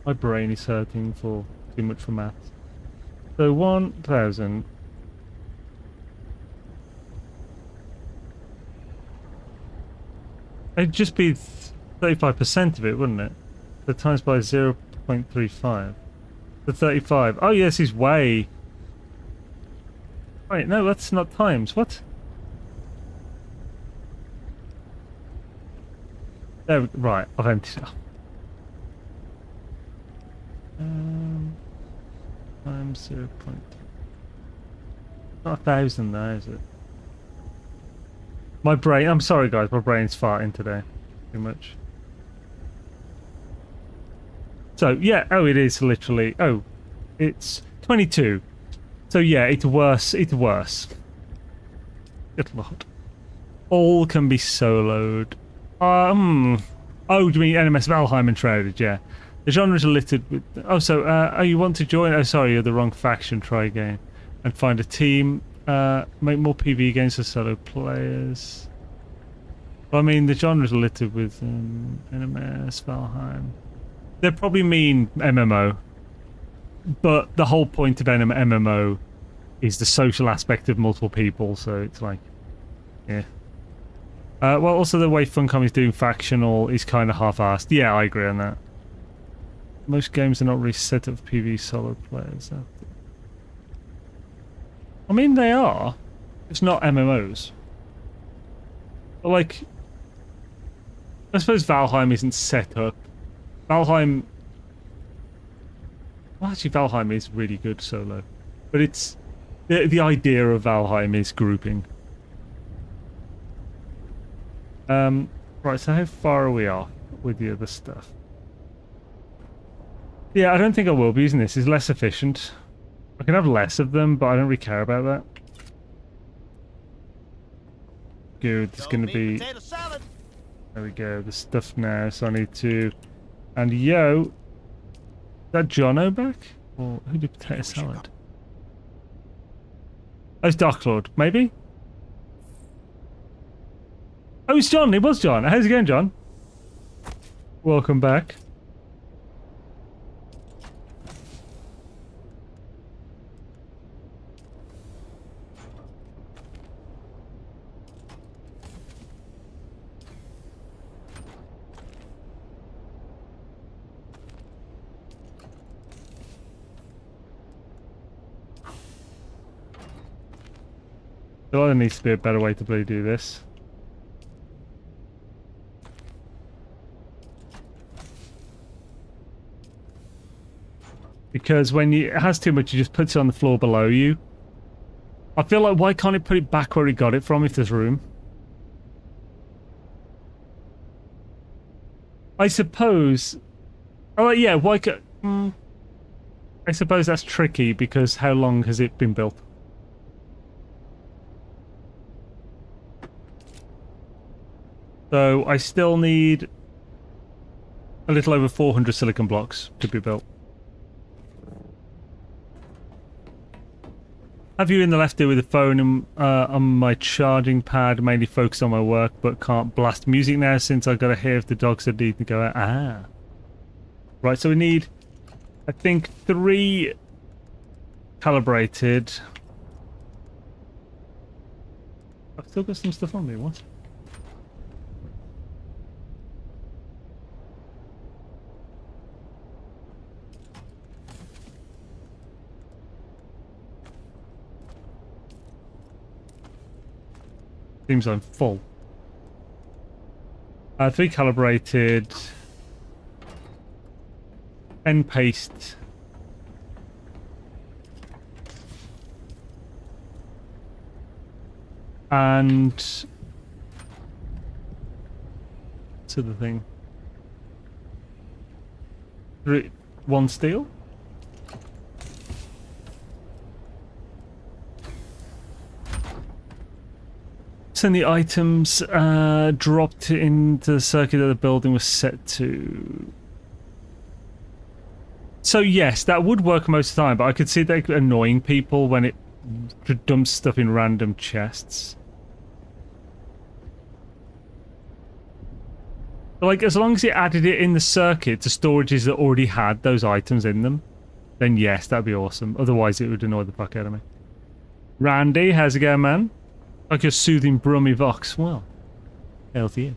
My brain is hurting for too much for maths. So 1000 it'd just be 35% of it, wouldn't it? So times by 0.35. The 35. Oh yes, he's way. Wait, no, that's not times. What? There, right, I've emptied it up. Times 0. Not 1,000 there, is it? My brain, I'm sorry guys, my brain's farting today. Too much. So, yeah, oh, it is literally, oh, it's 22. So, yeah, it's worse, it's worse. Good lord. All can be soloed. Oh, do you mean NMS Valheim and Shrouded? Yeah. The genres are littered with... Oh, so, oh, you want to join? Oh, sorry, you're the wrong faction. Try again. And find a team. Make more PvE games for solo players. Well, I mean, the genres are littered with NMS, Valheim. They probably mean MMO. But the whole point of MMO is the social aspect of multiple people, so it's like... Yeah. Well, also the way Funcom is doing factional is kind of half-assed. Yeah, I agree on that. Most games are not really set up for PvE solo players. I mean, they are. It's not MMOs. But, like... I suppose Valheim isn't set up. Valheim... Well, actually, Valheim is really good solo. But it's... The idea of Valheim is grouping. Right, so how far are we off with the other stuff? Yeah, I don't think I will be using this. It's less efficient. I can have less of them, but I don't really care about that. Good, it's going to be... There we go, the stuff now, so I need to... And yo... Is that Jono back? Or who did potato salad? Oh, it's Dark Lord, maybe? Oh, it's John, it was John. How's it going, John? Welcome back. There needs to be a better way to bloody do this. Because when it has too much, it just puts it on the floor below you. I feel like, why can't it put it back where it got it from if there's room? I suppose. Oh yeah, why? I suppose that's tricky because how long has it been built? So I still need a little over 400 silicon blocks to be built. Have you in the left ear with the phone and, on my charging pad, mainly focused on my work, but can't blast music now since I've got to hear if the dogs are need to go out. Ah. Right, so we need, I think, 3 calibrated. I've still got some stuff on me, what? Seems I'm full. 3 calibrated. Pen paste. And what's the thing? 1 steel? And the items dropped into the circuit that the building was set to. So yes, that would work most of the time, but I could see that annoying people when it dumps stuff in random chests. But like, as long as it added it in the circuit to storages that already had those items in them, then yes, that'd be awesome. Otherwise, it would annoy the fuck out of me. Randy, how's it going, man? Like your soothing brummy vox. Well, hell to you.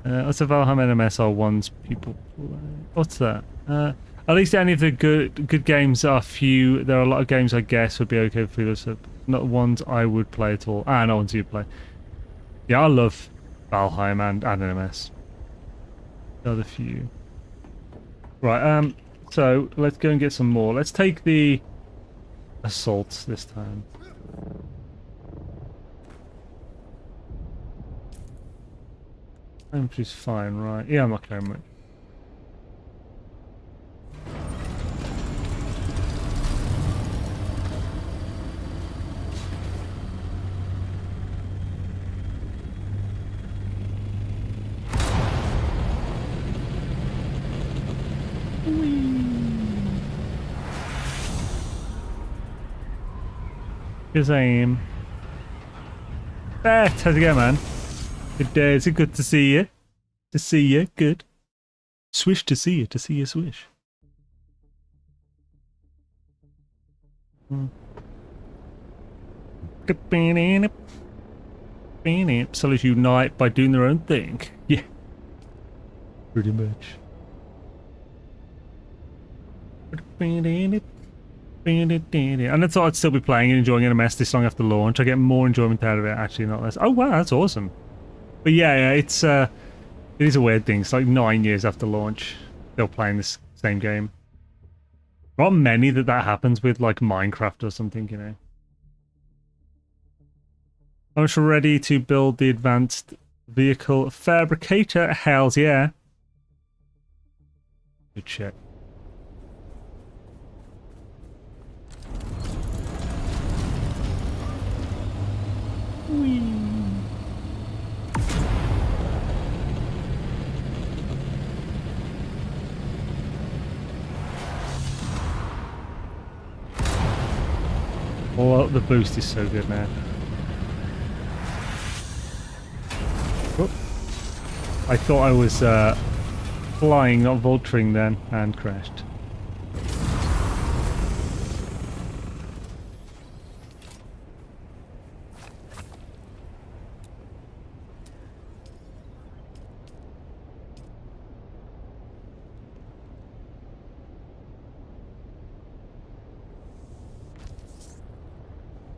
What's the Valheim NMS ones people play? What's that? At least any of the good games are few. There are a lot of games I guess would be okay for us. Not ones I would play at all. Ah, not ones you play. Yeah, I love Valheim and NMS. The other few. Right, so let's go and get some more. Let's take the assaults this time. Inventory's fine, right? Yeah, I'm not carrying much. Because I am. How's it going, man? Good day. Is it good to see you? To see you, good. Swish to see you swish. Sellers unite by doing their own thing. Yeah. Pretty much. And I thought I'd still be playing and enjoying NMS this long after launch. I get more enjoyment out of it, actually, not less. Oh wow, that's awesome. But yeah, it is a weird thing. It's like 9 years after launch, still playing this same game. There aren't many that happens with, like Minecraft or something, you know. I'm just ready to build the advanced vehicle fabricator. Hells yeah. Good shit. Whee. Oh, the boost is so good now. Whoop. I thought I was flying, not vulturing then, and crashed.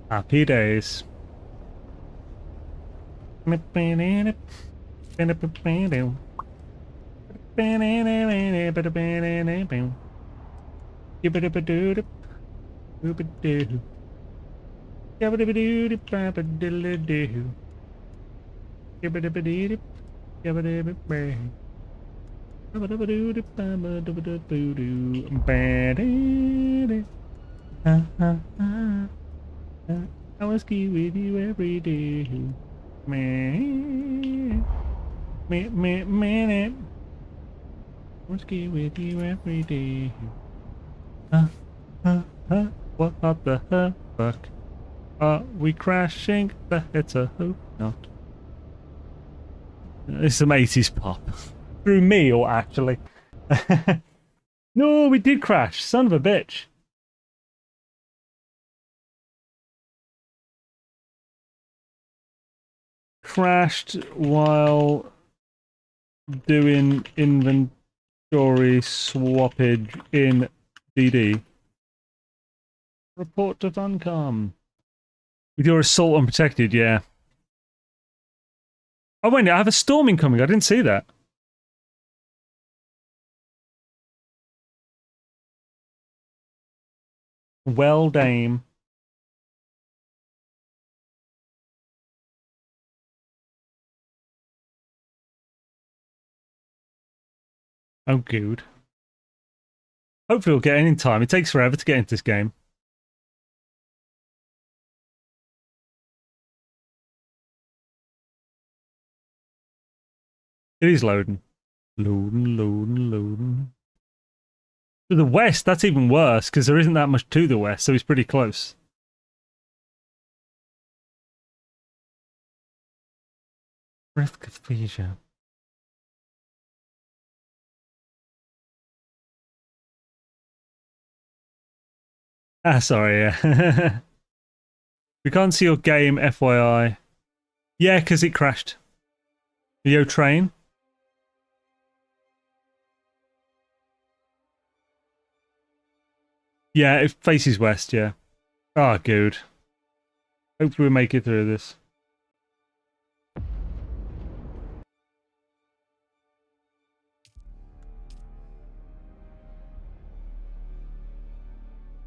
Happy days. I will ski with you every day. Man, man. I will ski with you every day. What the fuck? Are we crashing? Better hope not. It's some 80s pop. Through me, or actually. No, we did crash. Son of a bitch. Crashed while doing inventory swappage in DD. Report to Funcom. With your assault unprotected, yeah. Oh wait, I have a storm incoming. I didn't see that. Well, dame. Oh, good. Hopefully we'll get in time. It takes forever to get into this game. It is loading. Loading. To the west, that's even worse, because there isn't that much to the west, so it's pretty close. Risk of seizure. Ah, sorry, yeah. We can't see your game, FYI. Yeah, because it crashed. Yo, train. Yeah, it faces west, yeah. Ah, good. Hopefully we'll make it through this.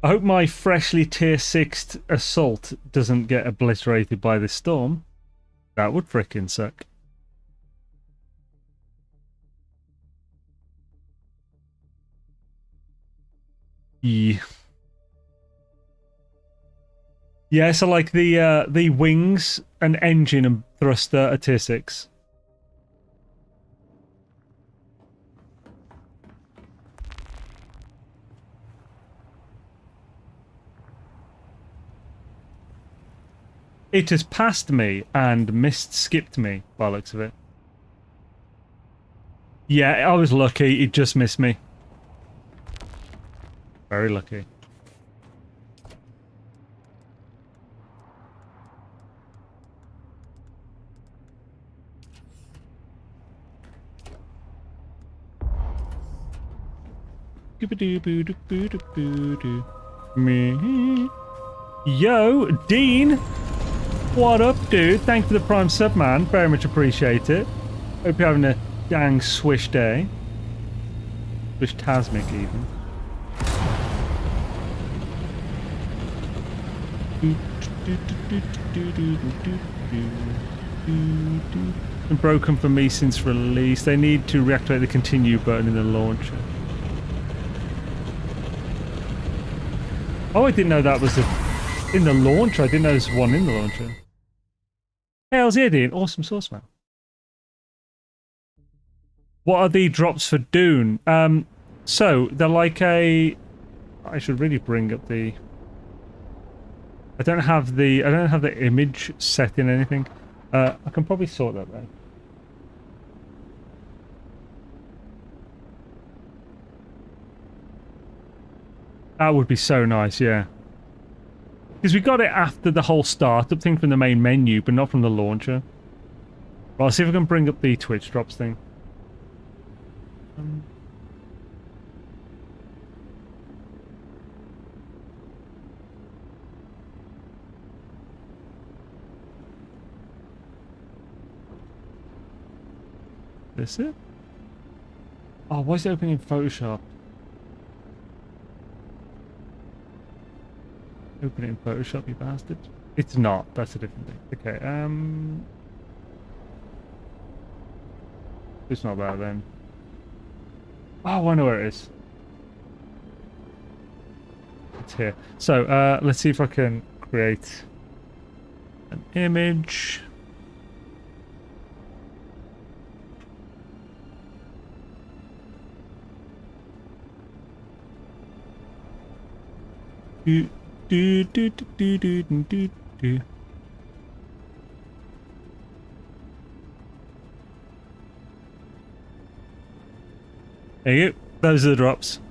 I hope my freshly tier 6'd assault doesn't get obliterated by this storm. That would frickin' suck. Yeah. Yeah, so like the wings and engine and thruster are tier 6. It has passed me and skipped me by the looks of it. Yeah, I was lucky. It just missed me. Very lucky. Me. Yo, Dean! What up, dude? Thanks for the Prime sub, man. Very much appreciate it. Hope you're having a dang swish day. Swish-tasmic, even. Been broken for me since release. They need to reactivate the continue button in the launcher. Oh, I didn't know that was in the launcher. I didn't know there was one in the launcher. Hell's yeah, Dean. Awesome source, man. What are the drops for Dune? So they're like a. I should really bring up the. I don't have the image set in anything. I can probably sort that though. That would be so nice, yeah. Because we got it after the whole startup thing from the main menu, but not from the launcher. Well, I'll see if I can bring up the Twitch drops thing. This it? Oh, why is it opening in Photoshop? Open it in Photoshop, you bastard. It's not. That's a different thing. Okay, it's not that then. Oh, I know where it is. It's here. So, let's see if I can create an image. Do, do, do, do, do, do, do, do. There you go. Those are the drops.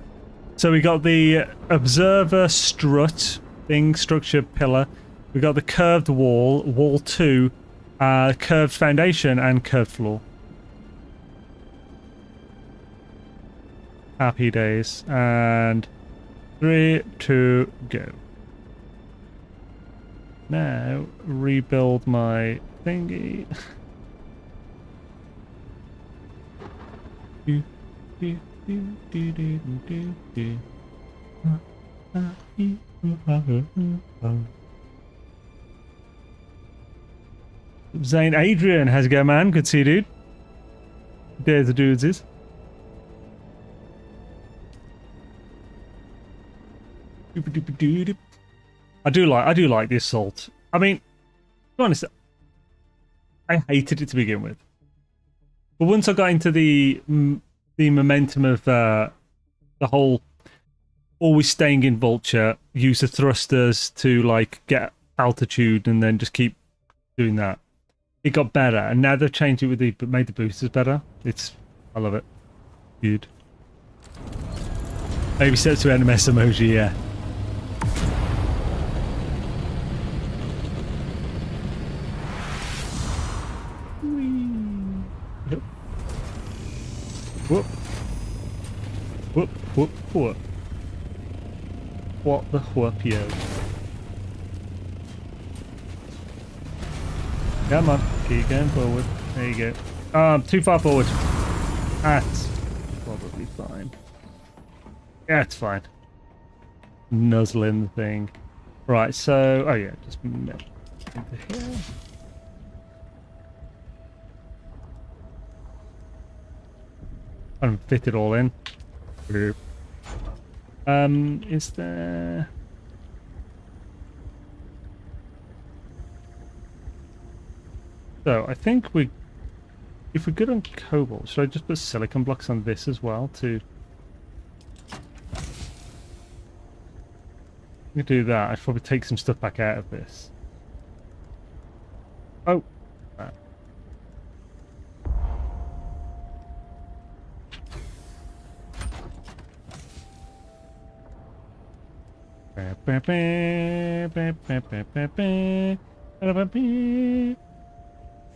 So we got the observer strut thing, structure pillar. We got the curved wall, wall 2, curved foundation, and curved floor. Happy days. And 3, 2, go. Now rebuild my thingy. do, do, do, do, do, do, do. Zane Adrian, how's it going, man? Good to see you, dude. There's the dudes is. I do like the assault. I mean, to be honest, I hated it to begin with, but once I got into the momentum of the whole always staying in vulture, use the thrusters to like get altitude, and then just keep doing that, it got better. And now they've changed it with made the boosters better. I love it. Good. Maybe set to NMS emoji, yeah. Whoop. Whoop, whoop, whoop. What the whoop, yo. Come on, keep going forward. There you go. Too far forward. That's probably fine. Yeah, it's fine. Nuzzling the thing. Right, so... Oh yeah, just into here. And fit it all in. Is there... So, I think if we're good on cobalt, should I just put silicon blocks on this as well to... We do that. I should probably take some stuff back out of this. Oh.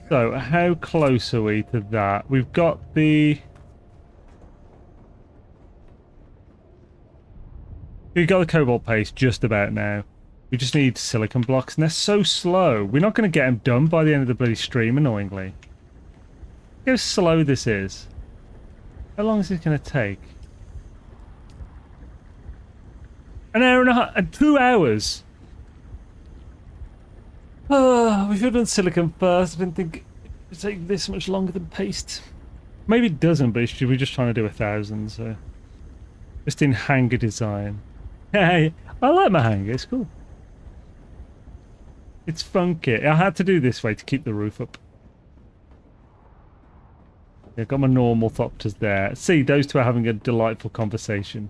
So, how close are we to that? We've got the... We've got the cobalt paste just about now. We just need silicon blocks, and they're so slow. We're not going to get them done by the end of the bloody stream, annoyingly. Look how slow this is. How long is this going to take? An hour and a half, 2 hours. We should have done silicon first. I didn't think it would take this much longer than paste. Maybe it doesn't, but we're just trying to do 1,000, so... Just in hangar design. Hey, I like my hangar, it's cool. It's funky. I had to do this way to keep the roof up. Yeah, I've got my normal thopters there. See, those two are having a delightful conversation.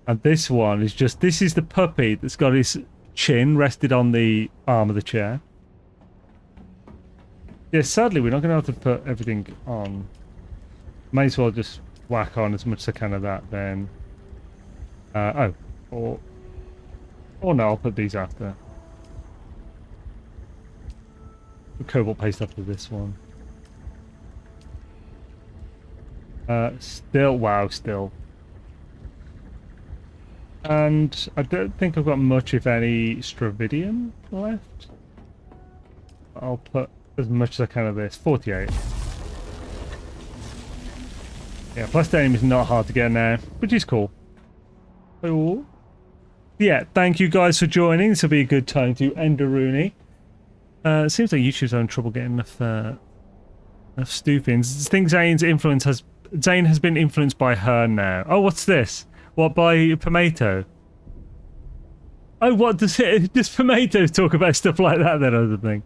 And this one is just... This is the puppy that's got his chin rested on the arm of the chair. Yeah, sadly, we're not going to have to put everything on. May as well just whack on as much as I can of that, then... or no, I'll put these after. The cobalt paste after this one. Still. And I don't think I've got much, if any, stravidium left. I'll put as much as I can of this. 48. Yeah, plastanium is not hard to get now, which is cool. Oh. Yeah, thank you guys for joining. This will be a good time to end a Rooney. It seems like YouTube's having trouble getting enough stoopings. Think Zane's influence has Zane has been influenced by her now. Oh, what's this? What, by Tomato? Oh, what does Tomatoes talk about stuff like that then, other thing?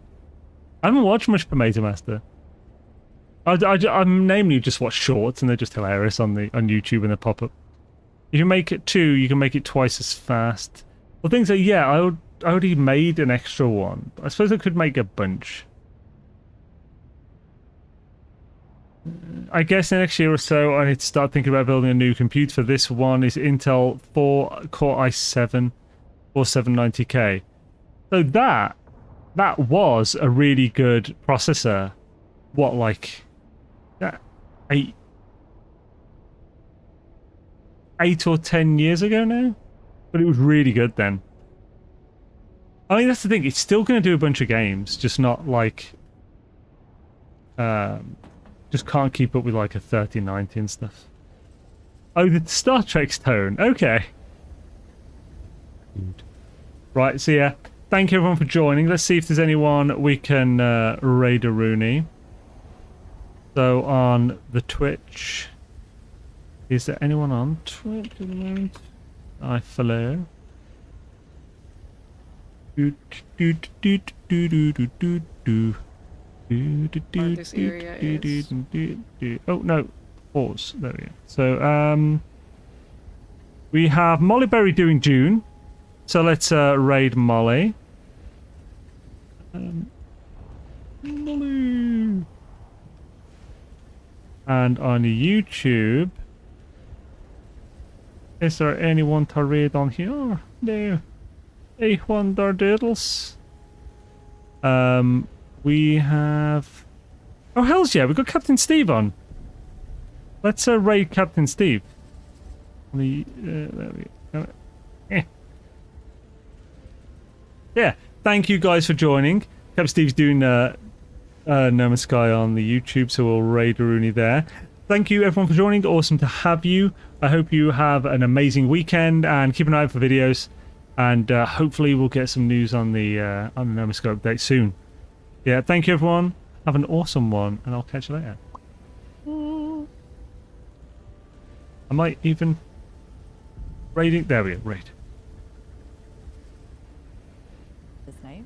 I haven't watched much Tomato Master. I namely just watch shorts and they're just hilarious on YouTube when they pop up. If you make it 2, you can make it twice as fast. Well, things like, yeah, I already made an extra one. I suppose I could make a bunch. I guess in the next year or so, I need to start thinking about building a new computer. For this one is Intel 4 Core i7 or 790K. So that was a really good processor. What, like, 8 or 10 years ago now? But it was really good then. I mean, that's the thing. It's still going to do a bunch of games, just not like... just can't keep up with like a 3090 and stuff. Oh, the Star Trek's tone. Okay. Right, so yeah. Thank you everyone for joining. Let's see if there's anyone we can raid a Rooney. So on the Twitch... Is there anyone on Twitch at the moment? I follow. This area is... Oh no, pause. There we go. So we have Mollyberry doing Dune. So let's raid Molly. Molly. And on YouTube, is there anyone to raid on here? No. Hey, Wonder Doodles. We have... Oh, hells yeah, we've got Captain Steve on. Let's raid Captain Steve. There we go. Yeah, thank you guys for joining. Captain Steve's doing No Man's Sky on the YouTube, so we'll raid Rooney there. Thank you everyone for joining. Awesome to have you. I hope you have an amazing weekend and keep an eye out for videos. And hopefully we'll get some news on the No Man's Sky update soon. Yeah, thank you everyone. Have an awesome one, and I'll catch you later. I might even raiding. There we go. Raid. This knife.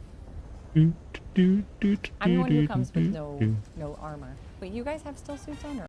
I'm the one who comes with no armor. Wait, you guys have still suits on, or?